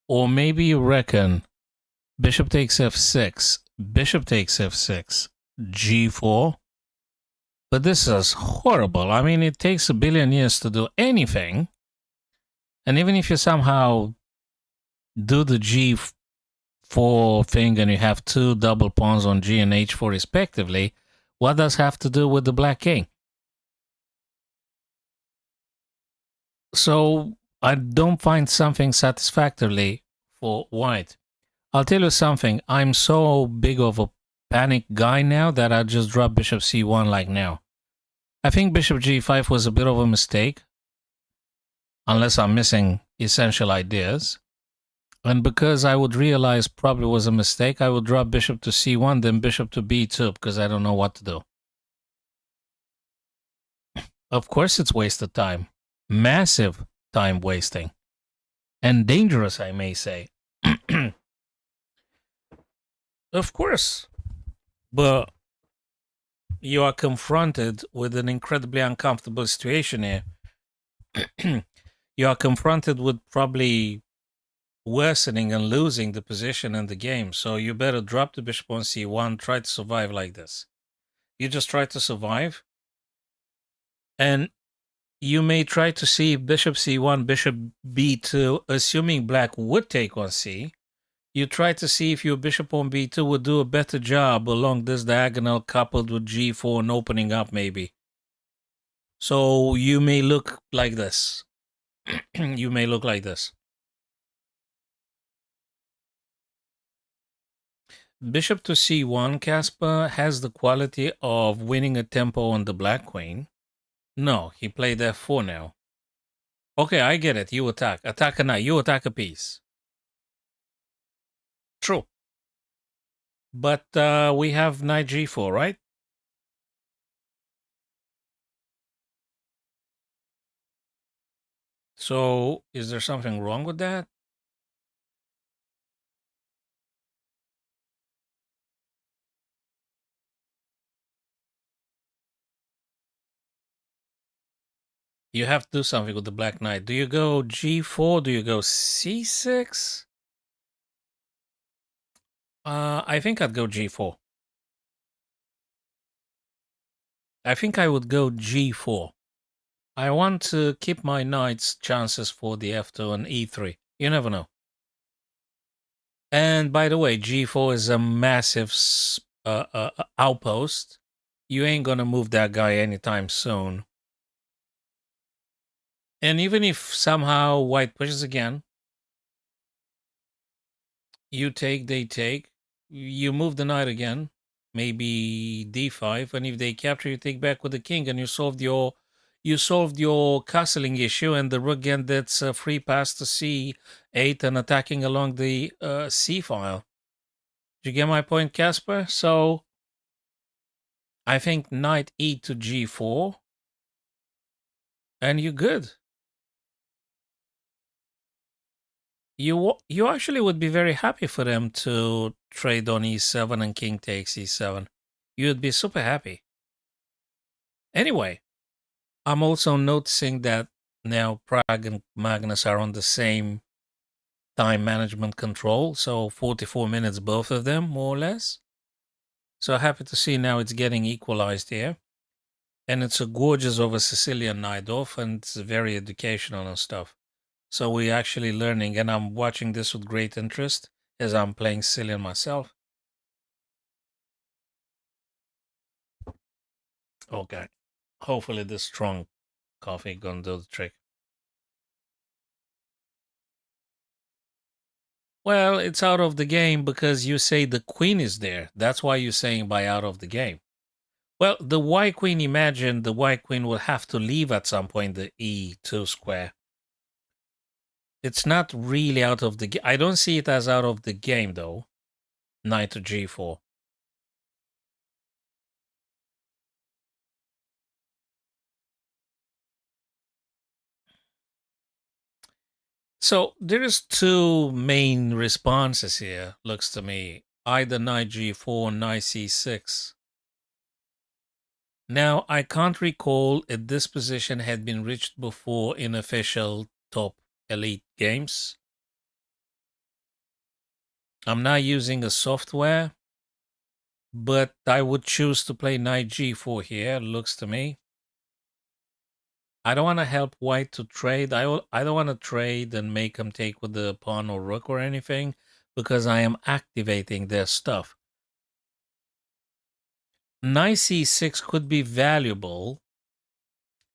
Or maybe you reckon bishop takes f6, bishop takes f6, g4. But this is horrible. I mean, it takes a billion years to do anything. And even if you somehow do the g4 thing and you have two double pawns on g and h4 respectively, what does have to do with the black king? So I don't find something satisfactorily for White. I'll tell you something. I'm so big of a panic guy now that I just drop bishop c1 like now. I think bishop g5 was a bit of a mistake, unless I'm missing essential ideas. And because I would realize probably was a mistake, I would drop bishop to c1, then bishop to b2, because I don't know what to do. Of course it's wasted time. Massive time wasting. And dangerous, I may say. Of course. But you are confronted with an incredibly uncomfortable situation here. You are confronted with probably worsening and losing the position in the game. So you better drop the bishop on c1, try to survive like this. You just try to survive. And you may try to see bishop c1, bishop b2, assuming black would take on c. You try to see if your bishop on b2 would do a better job along this diagonal coupled with g4 and opening up maybe. So you may look like this. You may look like this. Bishop to c1, Casper, has the quality of winning a tempo on the black queen. No, he played f4 now. Okay, I get it. You attack. Attack a knight. You attack a piece. True. But we have knight g4, right? So is there something wrong with that? You have to do something with the black knight. Do you go g4? Do you go c6? I think I'd go g4. I think I would go g4. I want to keep my knight's chances for the f2 and e3. You never know. And by the way, G4 is a massive outpost. You ain't gonna move that guy anytime soon. And even if somehow white pushes again, you take, they take, you move the knight again, maybe d5, and if they capture, you take back with the king, and you solved your castling issue, and the rook again that's a free pass to c8 and attacking along the c file. Did you get my point, Casper? So I think knight e to g4, and you're good. You actually would be very happy for them to trade on e7 and king takes e7. You'd be super happy. Anyway, I'm also noticing that now Prague and Magnus are on the same time management control, so 44 minutes both of them, more or less. So happy to see now it's getting equalized here. And it's a gorgeous over Sicilian night off, and it's very educational and stuff. So we're actually learning, and I'm watching this with great interest as I'm playing Sicilian myself. Okay. Hopefully this strong coffee gonna do the trick. Well, it's out of the game because you say the queen is there. That's why you're saying by out of the game. Well, the white queen, imagine the white queen will have to leave at some point the e2 square. It's not really out of the game. I don't see it as out of the game though. Knight to g4. So there is two main responses here, looks to me. Either knight g4, knight c6. Now, I can't recall if this position had been reached before in official top elite games. I'm not using a software, but I would choose to play knight g4 here, looks to me. I don't want to help white to trade. I don't want to trade and make them take with the pawn or rook or anything because I am activating their stuff. Knight c6 could be valuable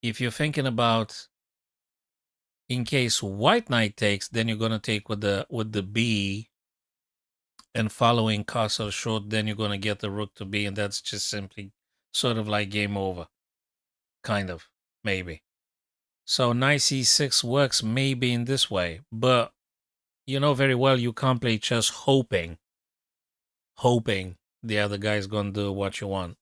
if you're thinking about in case white knight takes, then you're going to take with the b and following castle short, then you're going to get the rook to b, and that's just simply sort of like game over. Kind of, maybe. So knight c6 works maybe in this way, but you know very well you can't play chess hoping the other guy's going to do what you want.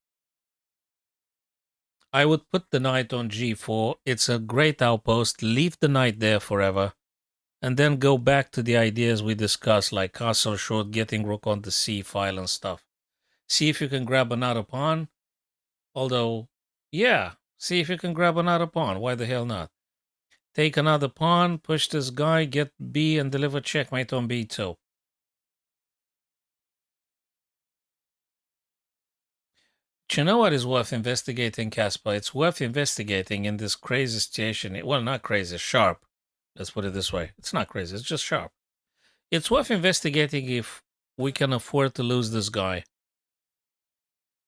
I would put the knight on g4. It's a great outpost. Leave the knight there forever. And then go back to the ideas we discussed, like castle short, getting rook on the c file and stuff. See if you can grab another pawn. Although, yeah, see if you can grab another pawn. Why the hell not? Take another pawn, push this guy, get b, and deliver checkmate on b2. Do you know what is worth investigating, Caspar? It's worth investigating in this crazy situation. Well, not crazy, sharp. Let's put it this way. It's not crazy, it's just sharp. It's worth investigating if we can afford to lose this guy.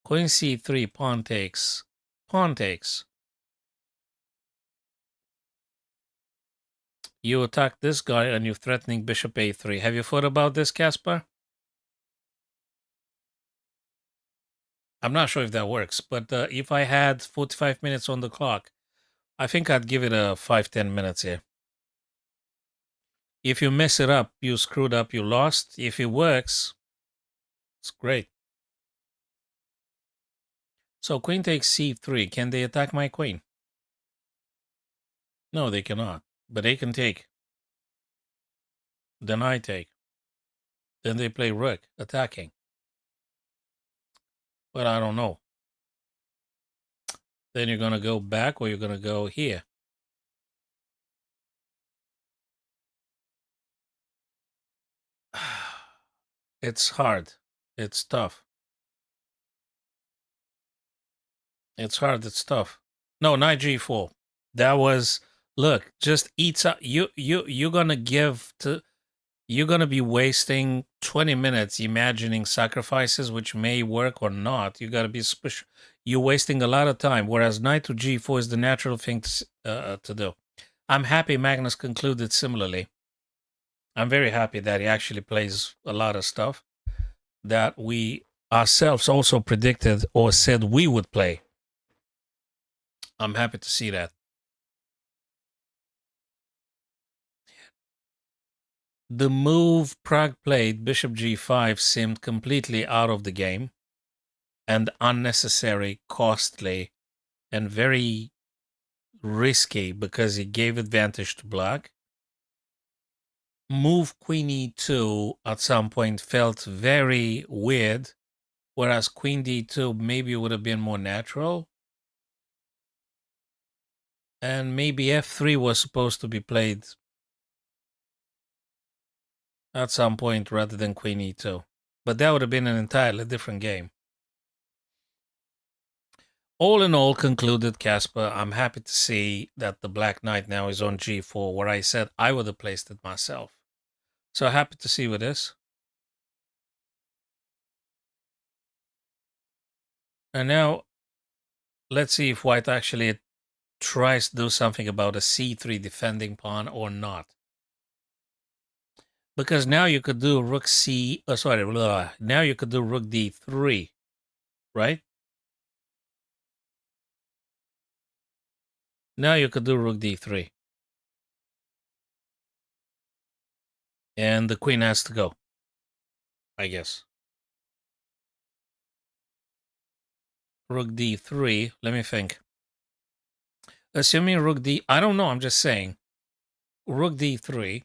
Queen c3, pawn takes. Pawn takes. You attack this guy and you're threatening bishop a3. Have you thought about this, Caspar? I'm not sure if that works, but if I had 45 minutes on the clock, I think I'd give it a 5-10 minutes here. If you mess it up, you screwed up, you lost. If it works, it's great. So queen takes c3. Can they attack my queen? No, they cannot. But they can take. Then I take. Then they play rook, attacking. But I don't know. Then you're going to go back or you're going to go here. It's hard. It's tough. It's hard. It's tough. No, knight g4. That was, look, just eats up. You're going to give to you're going to be wasting 20 minutes imagining sacrifices which may work or not. You got to be special. You're wasting a lot of time, whereas knight to g4 is the natural thing to do. I'm happy Magnus concluded similarly. I'm very happy that he actually plays a lot of stuff that we ourselves also predicted or said we would play. I'm happy to see that. The move Prague played, bishop g5, seemed completely out of the game and unnecessary, costly, and very risky because it gave advantage to black. Move queen e2 at some point felt very weird, whereas queen d2 maybe would have been more natural. And maybe f3 was supposed to be played at some point rather than queen e2. But that would have been an entirely different game. All in all, concluded Casper, I'm happy to see that the black knight now is on g4, where I said I would have placed it myself. So happy to see with this. And now, let's see if white actually tries to do something about a c3 defending pawn or not. Because now you could do rook now you could do rook d3, right? Now you could do rook d3. And the queen has to go, I guess. Rook d3, let me think. Assuming rook d, I don't know, I'm just saying. Rook d3.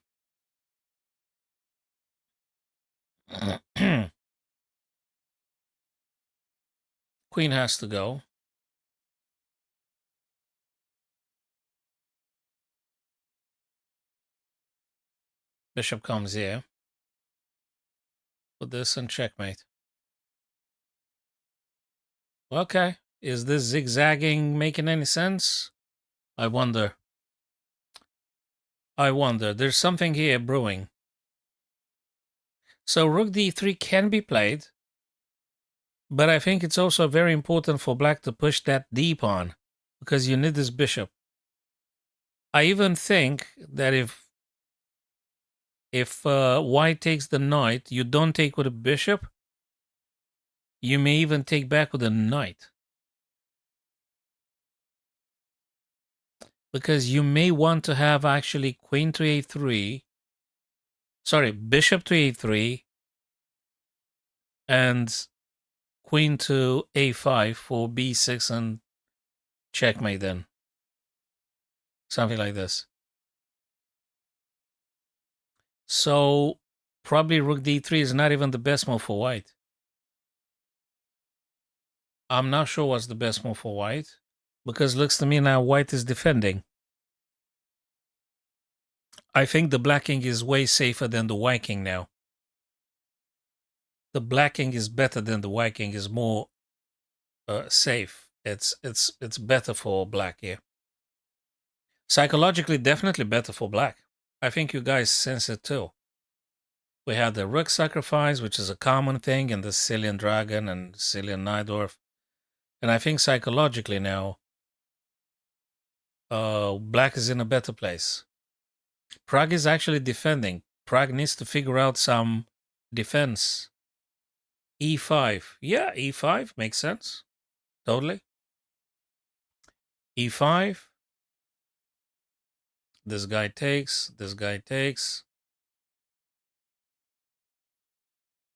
Queen has to go. Bishop comes here. Put this and checkmate. Okay. Is this zigzagging making any sense? I wonder. There's something here brewing. So rook d3 can be played, but I think it's also very important for black to push that d pawn because you need this bishop. I even think that if white takes the knight, you don't take with a bishop. You may even take back with a knight. Because you may want to have actually queen to a3. Sorry, bishop to a3. And queen to a5 for b6 and checkmate then. Something like this. So probably rook d3 is not even the best move for white. I'm not sure what's the best move for white. Because looks to me now white is defending. I think the black king is way safer than the white king now. The black king is better than the white king, is more safe. It's better for black here. Psychologically, definitely better for black. I think you guys sense it too. We had the rook sacrifice, which is a common thing in the Sicilian Dragon and Sicilian Najdorf. And I think psychologically now, black is in a better place. Prague is actually defending. Prague needs to figure out some defense. E5. Yeah, E5 makes sense. Totally. E5. This guy takes. This guy takes.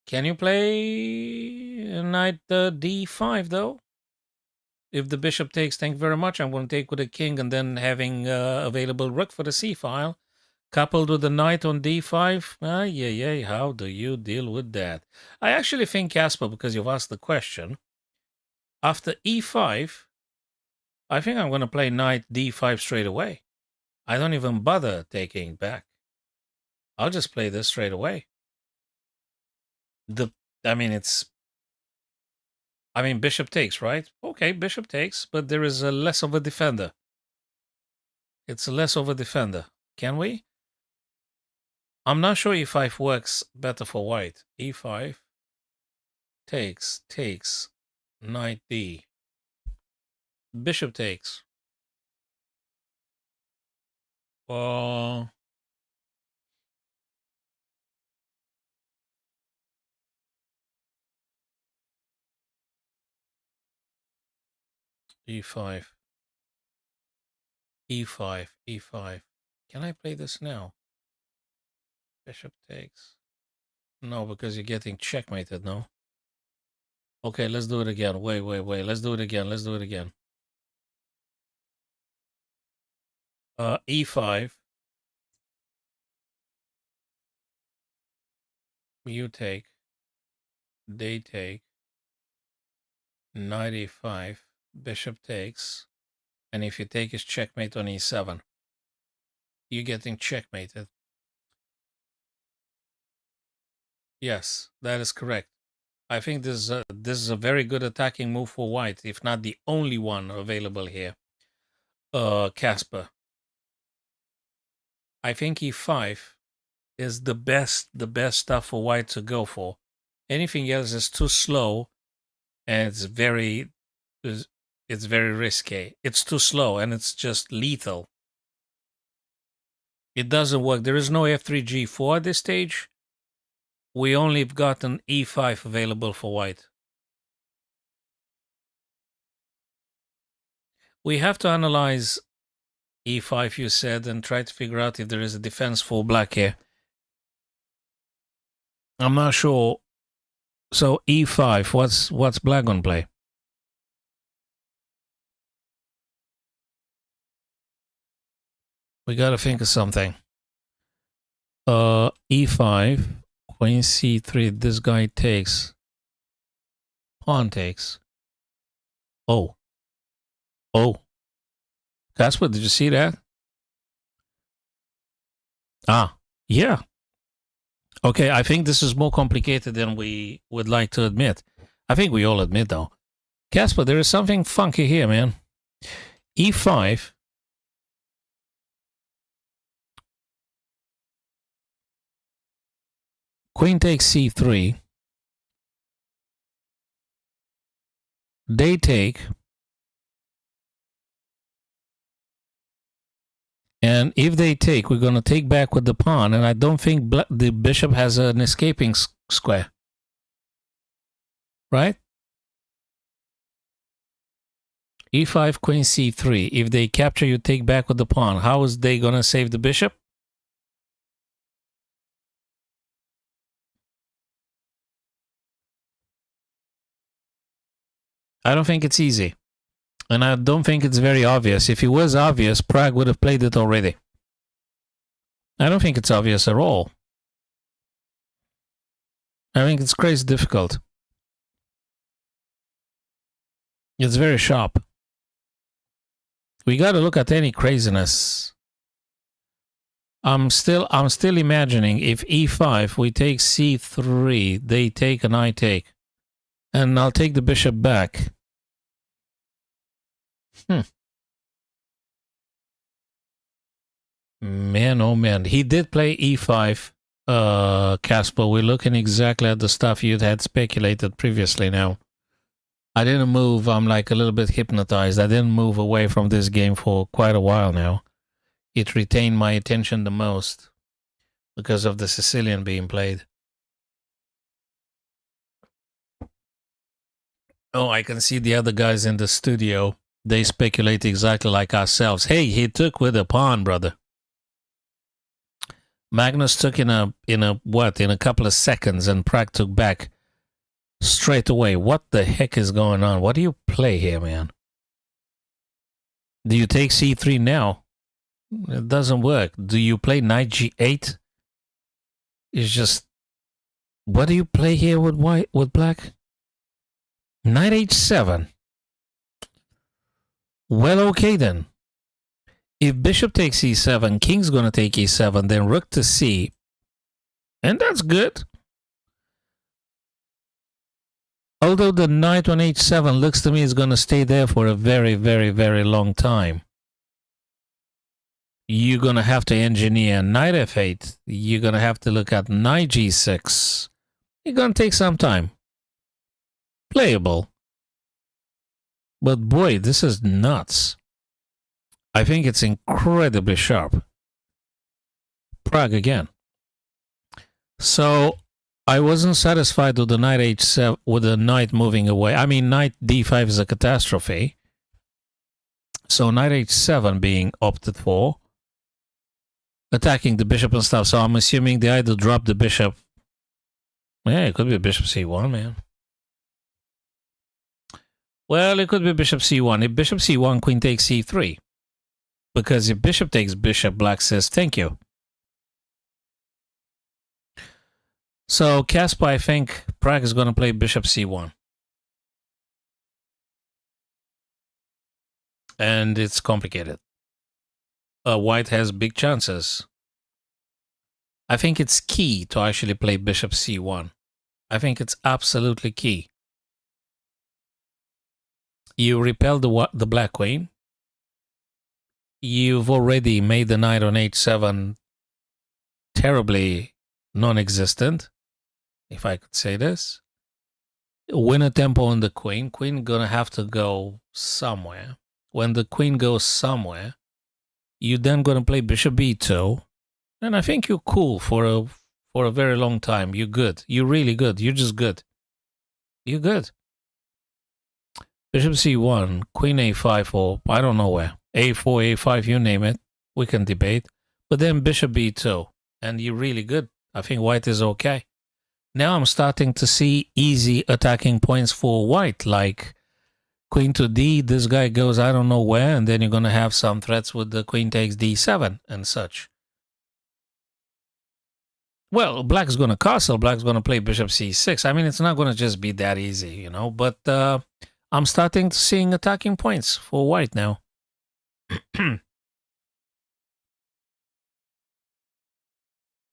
Can you play knight d5 though? If the bishop takes, thank you very much. I'm going to take with the king and then having available rook for the c file. Coupled with the knight on d5. How do you deal with that? I actually think, Casper, because you've asked the question, after e5, I think I'm going to play knight d5 straight away. I don't even bother taking back. I'll just play this straight away. Bishop takes, right? Okay, bishop takes, but there is a less of a defender. It's less of a defender. Can we? I'm not sure e5 works better for white. e5 takes, knight d. Bishop takes. Uh, e5, e5. Can I play this now? Bishop takes. No, because you're getting checkmated, no? Okay, let's do it again. Wait. Let's do it again. E5. You take. They take. Knight e5. Bishop takes. And if you take, is checkmate on e7. You're getting checkmated. Yes, that is correct. I think this is a very good attacking move for white, if not the only one available here. Casper. I think e5 is the best stuff for white to go for. Anything else is too slow, and it's very risky. It's too slow, and it's just lethal. It doesn't work. There is no f3 g4 at this stage. We only have got an e5 available for white. We have to analyze e5, you said, and try to figure out if there is a defense for black here. I'm not sure. So e5, what's black gonna play? We gotta think of something. E5, queen c3, this guy takes. Pawn takes. Oh. Casper, did you see that? Ah, yeah. Okay, I think this is more complicated than we would like to admit. I think we all admit, though. Casper, there is something funky here, man. E5. Queen takes c3. They take. And if they take, we're going to take back with the pawn. And I don't think the bishop has an escaping square. Right? E5, queen c3. If they capture, you take back with the pawn. How is they going to save the bishop? I don't think it's easy. And I don't think it's very obvious. If it was obvious, Prague would have played it already. I don't think it's obvious at all. I think it's crazy difficult. It's very sharp. We got to look at any craziness. I'm still imagining if e5, we take c3, they take and I take. And I'll take the bishop back. Man, oh man. He did play e5, Casper. We're looking exactly at the stuff you had speculated previously now. I didn't move. I'm like a little bit hypnotized. I didn't move away from this game for quite a while now. It retained my attention the most because of the Sicilian being played. Oh, I can see the other guys in the studio. They speculate exactly like ourselves. Hey, he took with a pawn, brother. Magnus took in a couple of seconds, and Prague took back straight away. What the heck is going on? What do you play here, man? Do you take c3 now? It doesn't work. Do you play knight g8? It's just, what do you play here with white, with black? Knight h7. Well, okay then. If bishop takes e7, king's going to take e7, then rook to c. And that's good. Although the knight on h7 looks to me is going to stay there for a very, very, very long time. You're going to have to engineer knight f8. You're going to have to look at knight g6. It's going to take some time. Playable. But boy, this is nuts. I think it's incredibly sharp. Prague again. So I wasn't satisfied with the knight h7, with the knight moving away. I mean, knight d5 is a catastrophe. So knight h7 being opted for. Attacking the bishop and stuff. So I'm assuming they either drop the bishop. Yeah, it could be bishop c1, man. Well, it could be bishop c1. If bishop c1, queen takes c3. Because if bishop takes bishop, black says thank you. So Casper, I think Prague is going to play bishop c1. And it's complicated. White has big chances. I think it's key to actually play bishop c1. I think it's absolutely key. You repel the black queen. You've already made the knight on h7 terribly non-existent, if I could say this. Win a tempo on the queen. Queen gonna have to go somewhere. When the queen goes somewhere, you then gonna play bishop b2, and I think you're cool for a very long time. You're good. You're really good. You're just good. You're good. Bishop c1, queen a5, or I don't know where. a4, a5, you name it. We can debate. But then bishop b2, and you're really good. I think white is okay. Now I'm starting to see easy attacking points for white, like queen to d, this guy goes I don't know where, and then you're going to have some threats with the queen takes d7 and such. Well, black's going to castle, black's going to play bishop c6. I mean, it's not going to just be that easy, you know, but I'm starting to seeing attacking points for white now.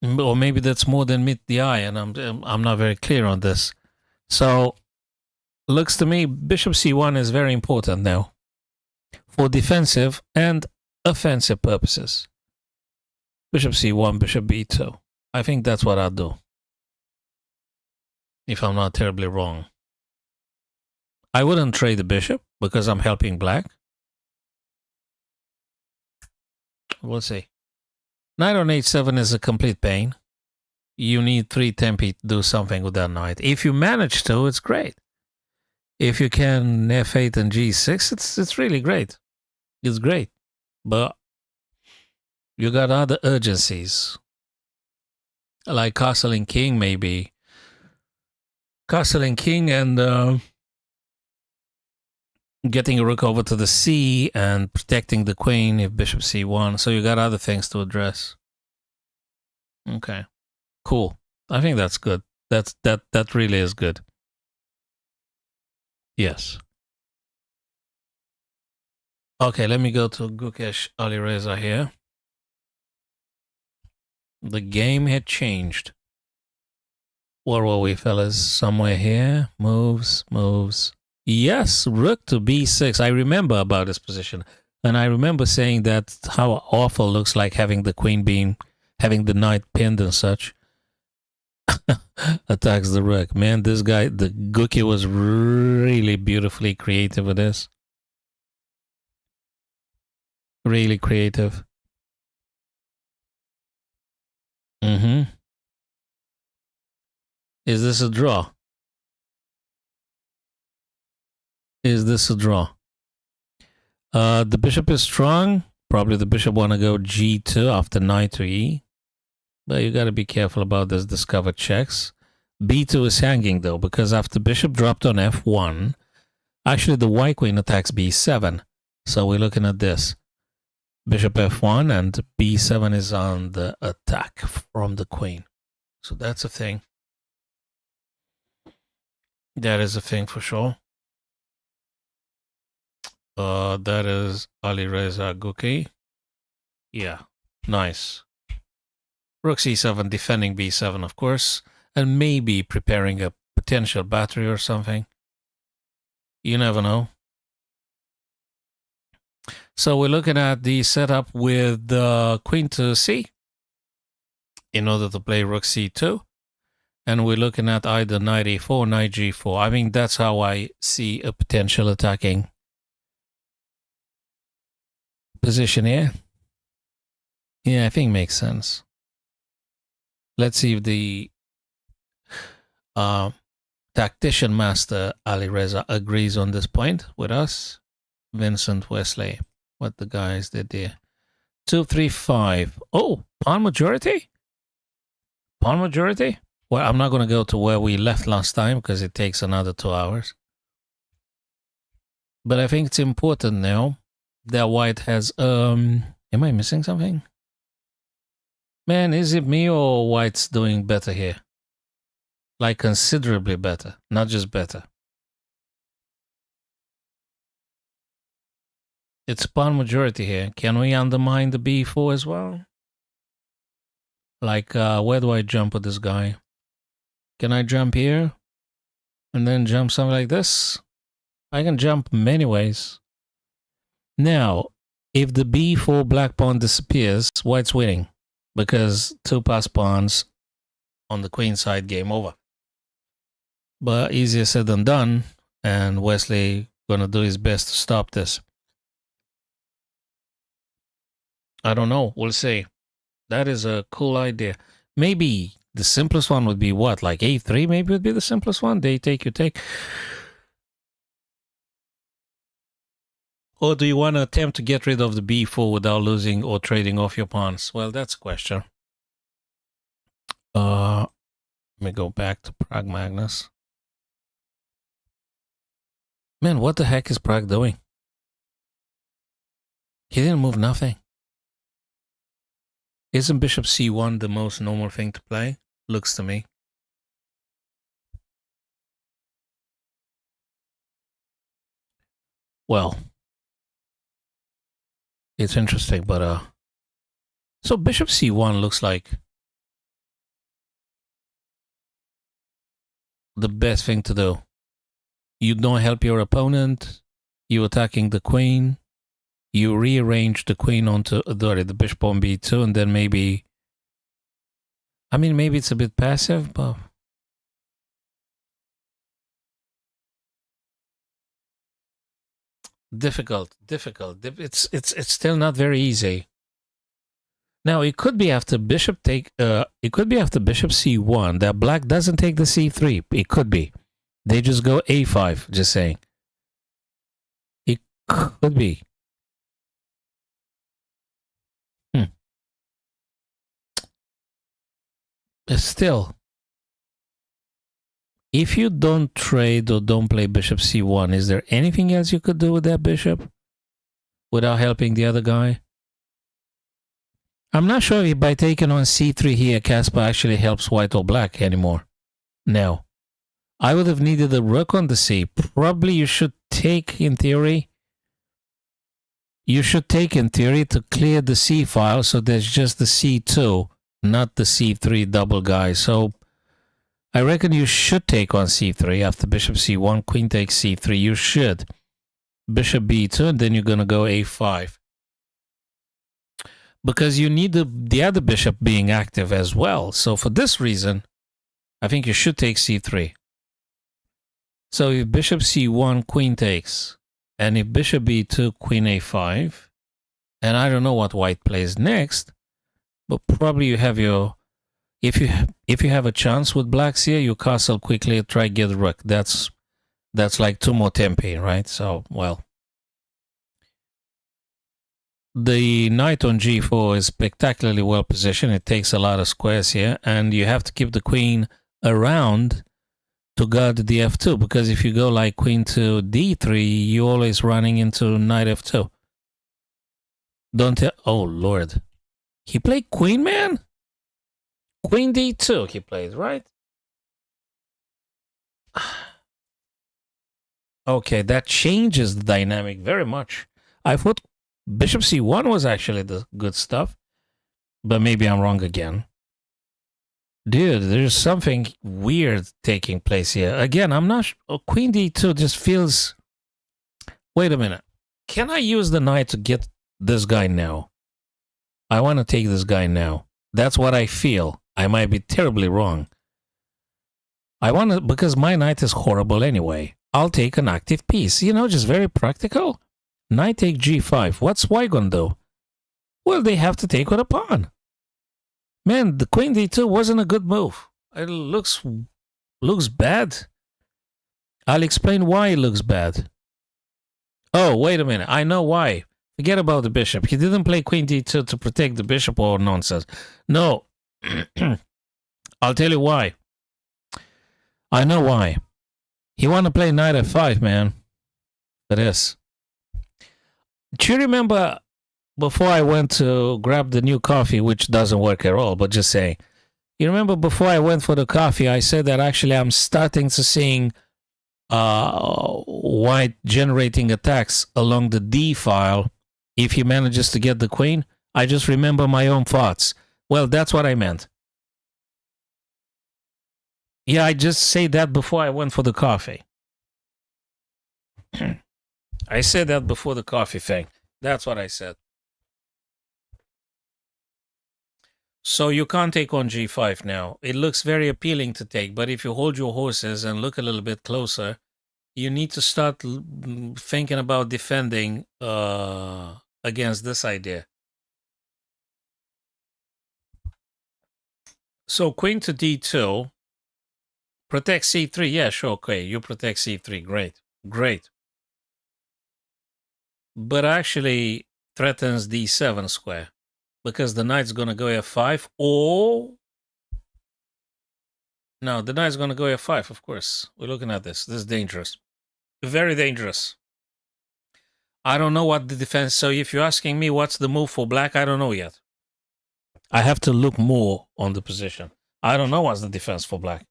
Or maybe that's more than meet the eye, and I'm not very clear on this. So looks to me bishop c1 is very important now for defensive and offensive purposes. Bishop c1, bishop b2. I think that's what I'll do, if I'm not terribly wrong. I wouldn't trade the bishop because I'm helping black. We'll see. Knight on h7 is a complete pain. You need 3 tempi to do something with that knight. If you manage to, it's great. If you can f8 and g6, it's really great. It's great. But you got other urgencies. Like castling king, maybe. Castling king and getting a rook over to the c and protecting the queen if bishop c1. So you got other things to address. Okay. Cool. I think that's good. That really is good. Yes. Okay, let me go to Gukesh Alireza here. The game had changed. Where were we, fellas? Somewhere here. Moves. Yes, rook to b6. I remember about this position. And I remember saying that how awful looks like having the queen having the knight pinned and such. Attacks the rook. Man, this guy, the Guki was really beautifully creative with this. Really creative. Is this a draw? Is this a draw? The bishop is strong. Probably the bishop want to go g2 after knight to e. But you got to be careful about this discovered checks. b2 is hanging though, because after bishop dropped on f1, actually the white queen attacks b7. So we're looking at this. Bishop f1 and b7 is on the attack from the queen. So that's a thing. That is a thing for sure. That is Alireza Guki. Yeah, nice. Rook c7, defending b7, of course, and maybe preparing a potential battery or something. You never know. So we're looking at the setup with the queen to c in order to play rook c2. And we're looking at either knight a4, knight g4. I mean, that's how I see a potential attacking position here. Yeah, I think makes sense. Let's see if the tactician master Ali Reza agrees on this point with us. Vincent Wesley, what the guys did there. 2, 3, 5. Oh, pawn majority? Pawn majority? Well, I'm not going to go to where we left last time because it takes another 2 hours. But I think it's important now that white has... am I missing something? Man, is it me or white's doing better here? Like considerably better, not just better. It's pawn majority here. Can we undermine the b4 as well? Like, where do I jump with this guy? Can I jump here? And then jump something like this? I can jump many ways. Now, if the b4 black pawn disappears, white's winning. Because 2 passed pawns on the queen side, game over. But easier said than done. And Wesley gonna do his best to stop this. I don't know. We'll see. That is a cool idea. Maybe the simplest one would be what? Like a3 maybe would be the simplest one? They take, you take. Or do you want to attempt to get rid of the b4 without losing or trading off your pawns? Well, that's a question. Let me go back to Prague Magnus. Man, what the heck is Prague doing? He didn't move nothing. Isn't bishop c1 the most normal thing to play? Looks to me. Well, it's interesting, but so bishop c1 looks like the best thing to do. You don't help your opponent. You attacking the queen. You rearrange the queen onto the bishop on b2, and then maybe... I mean, maybe it's a bit passive, but... Difficult. It's still not very easy. Now, it could be after bishop take... it could be after bishop c1 that black doesn't take the c3. It could be. They just go a5, just saying. It could be. Still, if you don't trade or don't play bishop c1, is there anything else you could do with that bishop without helping the other guy? I'm not sure if by taking on c3 here, Kasper actually helps white or black anymore. No. I would have needed a rook on the c. Probably you should take, in theory, to clear the c file, so there's just the c2, not the c3 double guy. So I reckon you should take on c3 after bishop c1, queen takes c3. You should. Bishop b2, and then you're going to go a5. Because you need the other bishop being active as well. So for this reason, I think you should take c3. So if bishop c1, queen takes, and if bishop b2, queen a5, and I don't know what white plays next, but probably you have your... If you have a chance with blacks here, you castle quickly, try get rook. That's like 2 more tempi, right? So, well. The knight on g4 is spectacularly well positioned. It takes a lot of squares here, and you have to keep the queen around to guard the f2, because if you go like queen to d3, you're always running into knight f2. Don't tell... Oh, Lord. He played queen, man? Queen d2 he played, right? Okay, that changes the dynamic very much. I thought bishop c1 was actually the good stuff, but maybe I'm wrong again. Dude, there's something weird taking place here. Again, I'm not... queen d2 just feels... Wait a minute. Can I use the knight to get this guy now? I want to take this guy now. That's what I feel. I might be terribly wrong. I want to, because my knight is horrible anyway. I'll take an active piece. You know, just very practical. Knight take g5. What's white gonna do? Well, they have to take with a pawn. Man, the queen d2 wasn't a good move. It looks bad. I'll explain why it looks bad. Oh, wait a minute. I know why. Forget about the bishop. He didn't play queen d2 to protect the bishop or nonsense. No. I'll tell you why. I know why. He want to play knight f5, man. For this. Do you remember before I went to grab the new coffee, which doesn't work at all, but just saying. You remember before I went for the coffee, I said that actually I'm starting to seeing white generating attacks along the D file if he manages to get the queen. I just remember my own thoughts. Well, that's what I meant. Yeah, I just said that before I went for the coffee. I said that before the coffee thing. That's what I said. So you can't take on g5 now. It looks very appealing to take, but if you hold your horses and look a little bit closer, you need to start thinking about defending against this idea. So queen to d2, protect c3. Yeah, sure, okay. You protect c3. Great, great. But actually threatens d7 square because the knight's going to go f5 or... No, the knight's going to go f5, of course. We're looking at this. This is dangerous. Very dangerous. I don't know what the defense... So if you're asking me what's the move for black, I don't know yet. I have to look more on the position. I don't know what's the defense for black.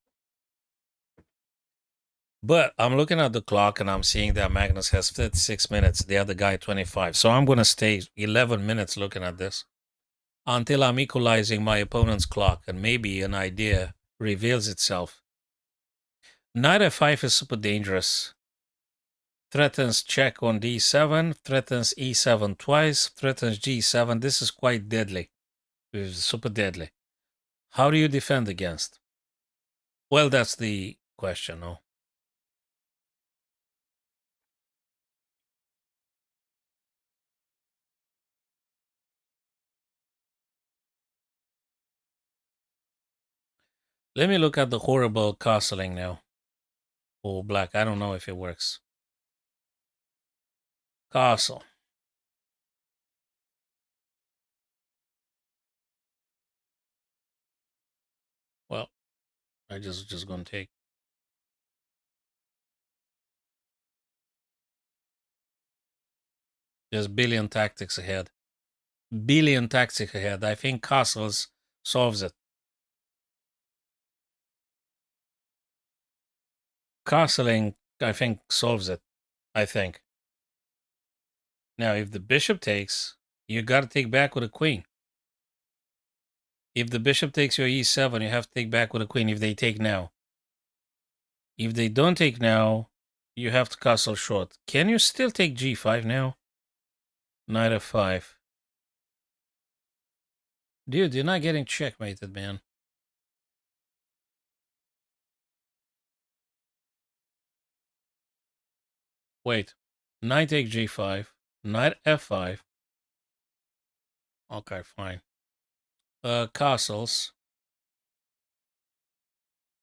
But I'm looking at the clock and I'm seeing that Magnus has 56 minutes, the other guy 25. So I'm going to stay 11 minutes looking at this until I'm equalizing my opponent's clock and maybe an idea reveals itself. Knight f5 is super dangerous. Threatens check on d7, threatens e7 twice, threatens g7. This is quite deadly. It's super deadly. How do you defend against? Well, that's the question, no? Let me look at the horrible castling now. Oh, black. I don't know if it works. Castle. Well, I just gonna take. There's billion tactics ahead. Billion tactics ahead. I think castles solves it. Castling, I think, solves it. I think. Now, if the bishop takes, you got to take back with a queen. If the bishop takes your e7, you have to take back with a queen if they take now. If they don't take now, you have to castle short. Can you still take g5 now? Knight f5. Dude, you're not getting checkmated, man. Wait. Knight take g5. Knight f5. Okay, fine. Castles.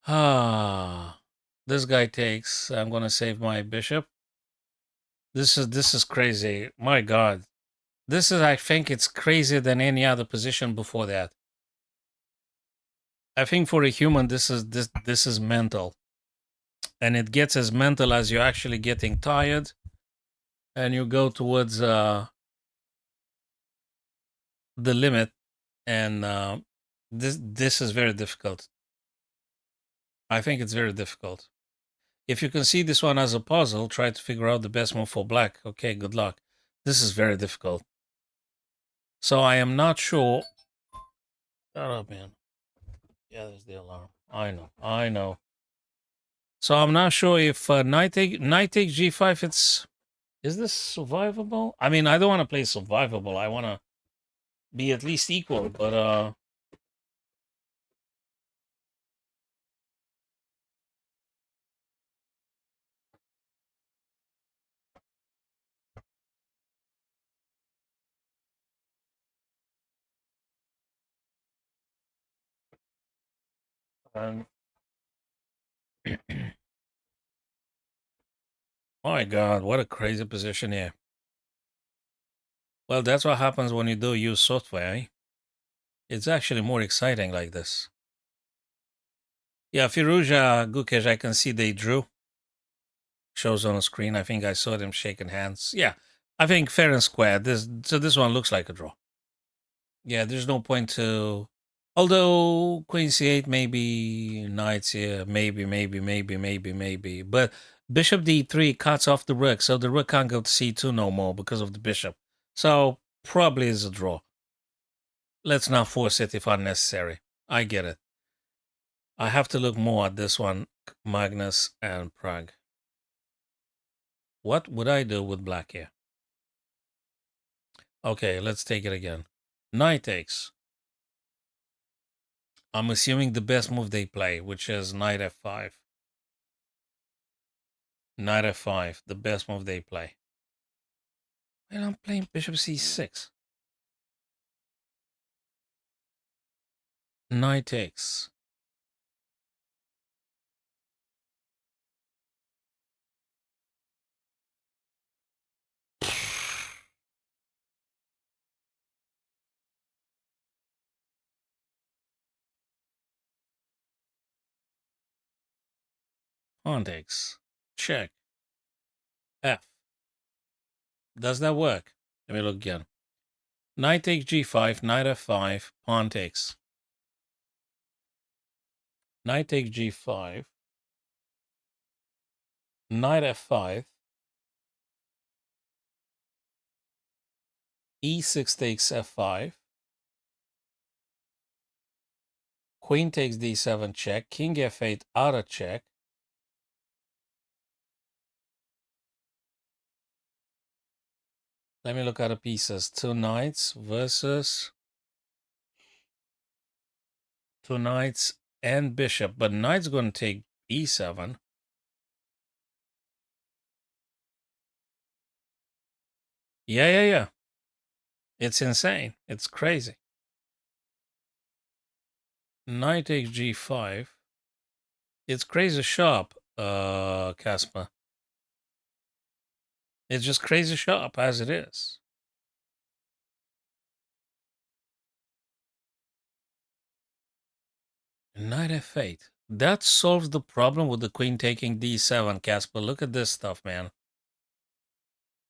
Ah, this guy takes. I'm gonna save my bishop. This is crazy. My God, this is. I think it's crazier than any other position before that. I think for a human, this is mental, and it gets as mental as you're actually getting tired, and you go towards the limit, and this is very difficult. I think it's very difficult. If you can see this one as a puzzle, try to figure out the best move for black. Okay, good luck. This is very difficult. So I am not sure. Shut up, man. Yeah, there's the alarm. I know. So I'm not sure if knight take g5. Is this survivable? I mean, I don't want to play survivable. I want to be at least equal, but um, my God, what a crazy position here. Well, that's what happens when you do use software. Eh? It's actually more exciting like this. Yeah, Firuja Gukesh, I can see they drew. Shows on the screen. I think I saw them shaking hands. Yeah, I think fair and square. This one looks like a draw. Yeah, there's no point to. Although Queen C8, maybe knights here, maybe. But Bishop D3 cuts off the rook, so the rook can't go to C2 no more because of the bishop. So probably is a draw. Let's not force it if unnecessary. I get it. I have to look more at this one, Magnus and Prague. What would I do with black here? Okay, let's take it again. Knight takes. I'm assuming the best move they play, which is knight f5. Knight f5, the best move they play. And I'm playing bishop c6. Knight takes. Pawn takes. Check. F. Does that work? Let me look again. Knight takes g5, knight f5, pawn takes. Knight takes g5, knight f5, e6 takes f5, queen takes d7 check, king f8 out of check. Let me look at the pieces. Two knights versus two knights and bishop, but knight's going to take e7. Yeah. It's insane. It's crazy. Knight takes g5. It's crazy sharp, Casper. It's just crazy sharp as it is. Knight f8. That solves the problem with the queen taking d7, Casper. Look at this stuff, man.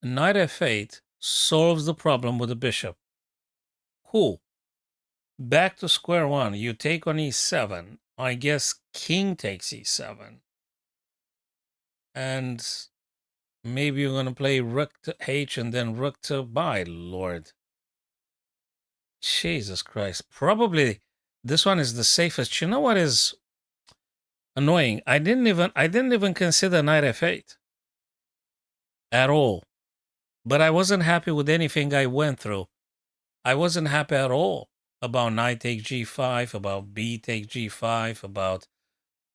Knight f8 solves the problem with the bishop. Cool. Back to square one. You take on e7. I guess king takes e7. And maybe you're going to play rook to h and then rook to by, Lord. Jesus Christ. Probably this one is the safest. You know what is annoying? I didn't even consider knight f8 at all. But I wasn't happy with anything I went through. I wasn't happy at all about knight take g5, about b take g5, about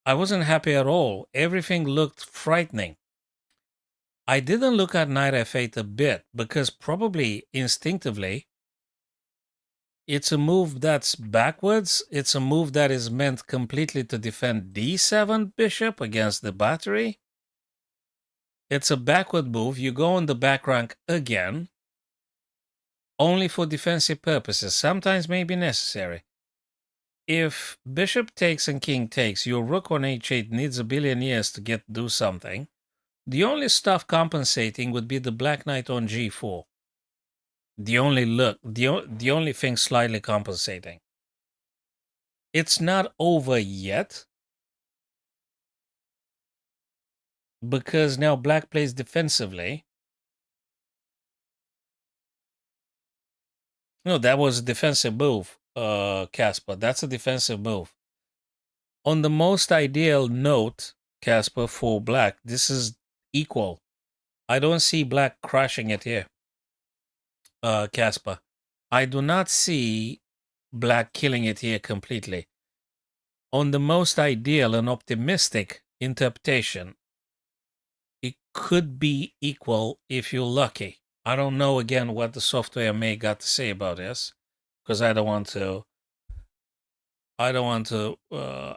I wasn't happy at all. Everything looked frightening. I didn't look at knight f8 a bit because probably instinctively it's a move that's backwards. It's a move that is meant completely to defend d7 bishop against the battery. It's a backward move. You go on the back rank again, only for defensive purposes. Sometimes may be necessary. If bishop takes and king takes, your rook on h8 needs a billion years to do something. The only stuff compensating would be the black knight on g4. The only thing slightly compensating. It's not over yet because now black plays defensively. No, that was a defensive move, Casper. That's a defensive move. On the most ideal note, Casper, for black, this is equal. I don't see black crashing it here, Casper. I do not see black killing it here completely. On the most ideal and optimistic interpretation, it could be equal if you're lucky. I don't know again what the software may got to say about this, because I don't want to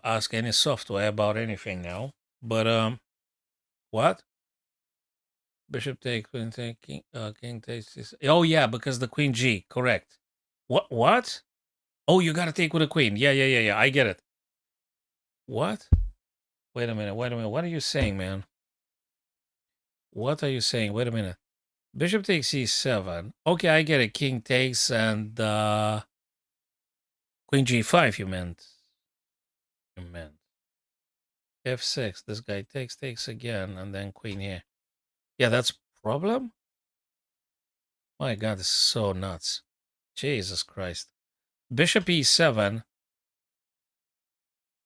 ask any software about anything now. But what? Bishop take, queen take, king takes this. Oh yeah, because the queen G, correct. What? Oh, you gotta take with a queen. Yeah. I get it. What? Wait a minute. What are you saying, man? What are you saying? Wait a minute. Bishop takes c7. Okay, I get it. King takes and queen g5. You meant. F6. This guy takes again, and then queen here. Yeah, that's problem. My God, this is so nuts. Jesus Christ. Bishop e7.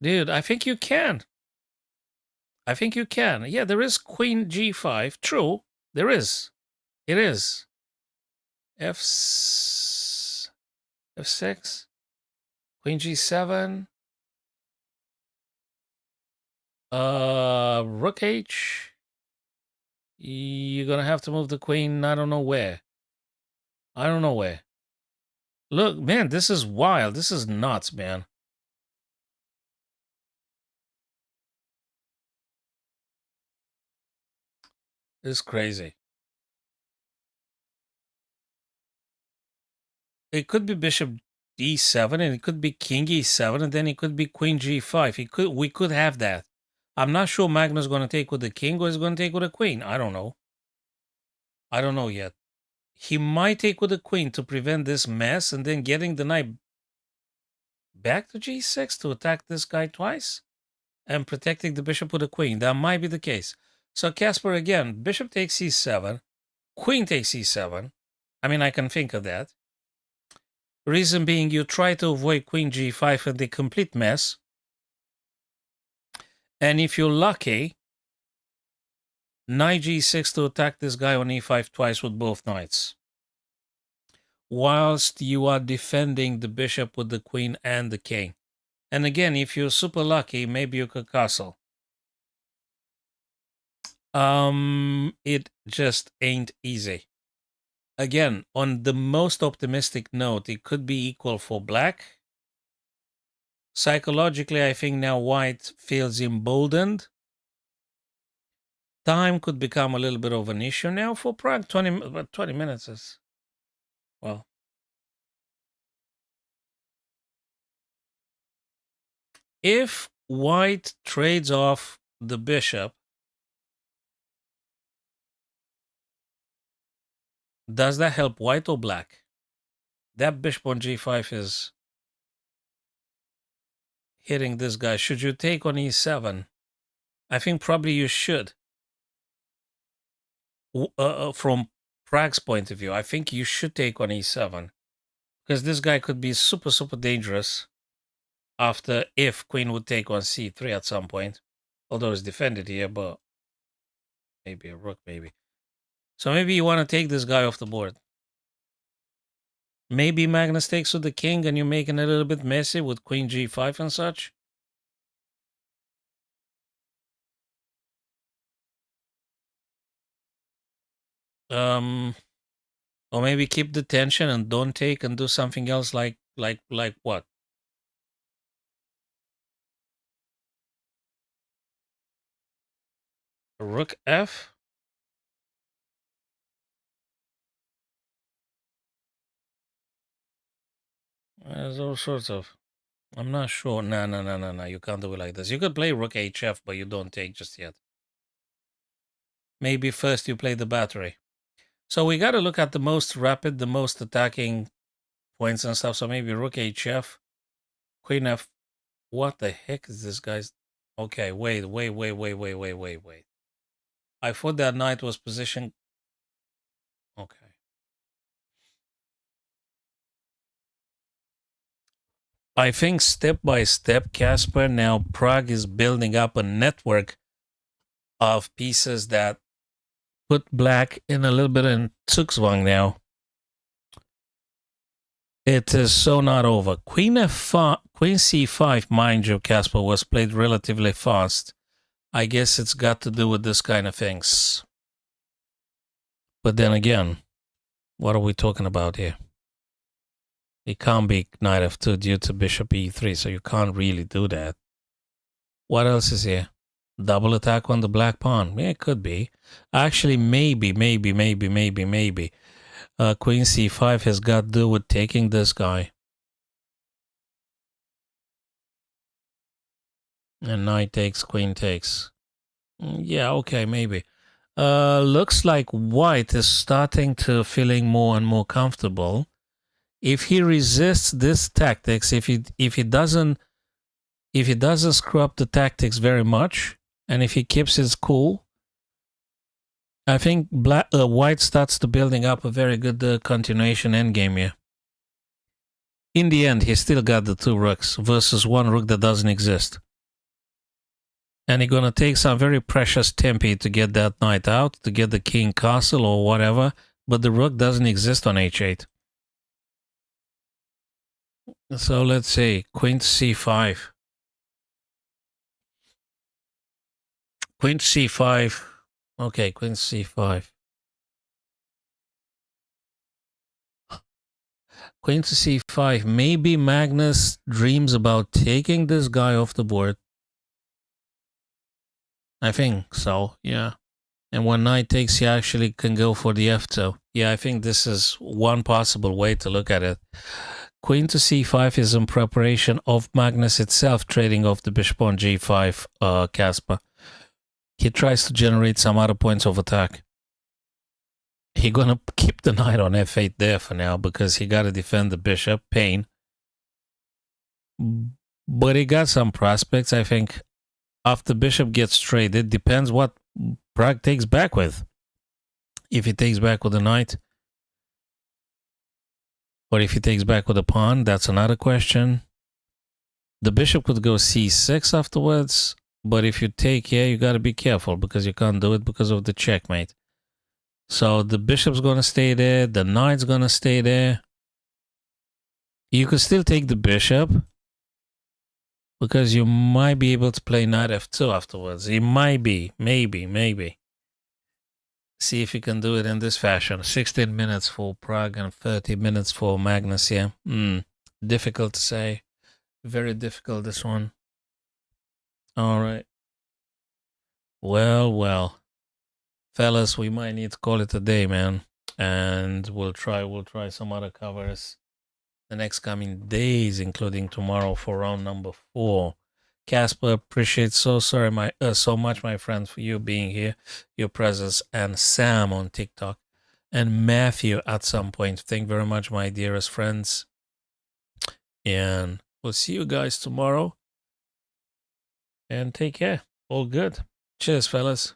Dude, I think you can. Yeah, there is queen g5. True, there is. It is. F6. Queen g7. Rook h. You're gonna have to move the queen. I don't know where. Look, man, this is wild. This is nuts, man. This is crazy. It could be bishop d7, and it could be king e7, and then it could be queen g5. We could have that. I'm not sure Magnus going to take with the king or he's going to take with the queen. I don't know. I don't know yet. He might take with the queen to prevent this mess, and then getting the knight back to g6 to attack this guy twice and protecting the bishop with the queen. That might be the case. So Casper, again, bishop takes c7, queen takes c7. I mean, I can think of that. Reason being, you try to avoid queen g5 and the complete mess. And if you're lucky, knight g6 to attack this guy on e5 twice with both knights, whilst you are defending the bishop with the queen and the king. And again, if you're super lucky, maybe you could castle. It just ain't easy. Again, on the most optimistic note, it could be equal for black. Psychologically, I think now white feels emboldened. Time could become a little bit of an issue now for Prague. 20 minutes is, well. If white trades off the bishop, does that help white or black? That bishop on g5 is hitting this guy. Should you take on e7? I think probably you should. From Prague's point of view, I think you should take on e7. Because this guy could be super, super dangerous after if queen would take on c3 at some point. Although it's defended here, but maybe a rook, maybe. So maybe you want to take this guy off the board. Maybe Magnus takes with the king and you're making it a little bit messy with queen g5 and such. Or maybe keep the tension and don't take and do something else like what? Rook f? There's all sorts of. I'm not sure. No. You can't do it like this. You could play rook hf, but you don't take just yet. Maybe first you play the battery. So we got to look at the most rapid, the most attacking points and stuff. So maybe rook hf, queen f. What the heck is this guy's? Okay, wait. I thought that knight was positioned. Okay. I think step by step, Casper, now Prague is building up a network of pieces that put black in a little bit in Zugzwang now. It is so not over. Queen F5, Queen C5, mind you, Casper, was played relatively fast. I guess it's got to do with this kind of things. But then again, what are we talking about here? It can't be knight f2 due to bishop e3, so you can't really do that. What else is here? Double attack on the black pawn. Yeah, it could be. Actually, maybe. Queen c5 has got to do with taking this guy. And knight takes, queen takes. Yeah, okay, maybe. Looks like white is starting to feeling more and more comfortable. If he resists this tactics, if he doesn't screw up the tactics very much, and if he keeps his cool, I think white starts to building up a very good continuation endgame here. In the end, he still got the 2 rooks versus 1 rook that doesn't exist. And he's going to take some very precious tempi to get that knight out, to get the king castle or whatever, but the rook doesn't exist on h8. So let's see, queen c5. Queen c5. Okay, queen c5. Queen to c5. Maybe Magnus dreams about taking this guy off the board. I think so, yeah. And when knight takes, he actually can go for the f2. Yeah, I think this is one possible way to look at it. Queen to c5 is in preparation of Magnus itself trading off the bishop on g5, Casper. He tries to generate some other points of attack. He's gonna keep the knight on f8 there for now because he gotta defend the bishop, pain. But he got some prospects, I think. After bishop gets traded, depends what Prague takes back with. If he takes back with a knight, or if he takes back with a pawn, that's another question. The bishop could go c6 afterwards, but if you take here, you got to be careful because you can't do it because of the checkmate. So the bishop's going to stay there, the knight's going to stay there. You could still take the bishop because you might be able to play knight f2 afterwards. It might be, maybe. See if you can do it in this fashion. 16 minutes for Prague and 30 minutes for Magnus here. Difficult to say. Very difficult, this one. All right. Well. Fellas, we might need to call it a day, man. And we'll try some other covers the next coming days, including tomorrow for round number 4. Casper, appreciate so much, my friend, for you being here, your presence, and Sam on TikTok, and Matthew at some point. Thank you very much, my dearest friends. And we'll see you guys tomorrow. And take care. All good. Cheers, fellas.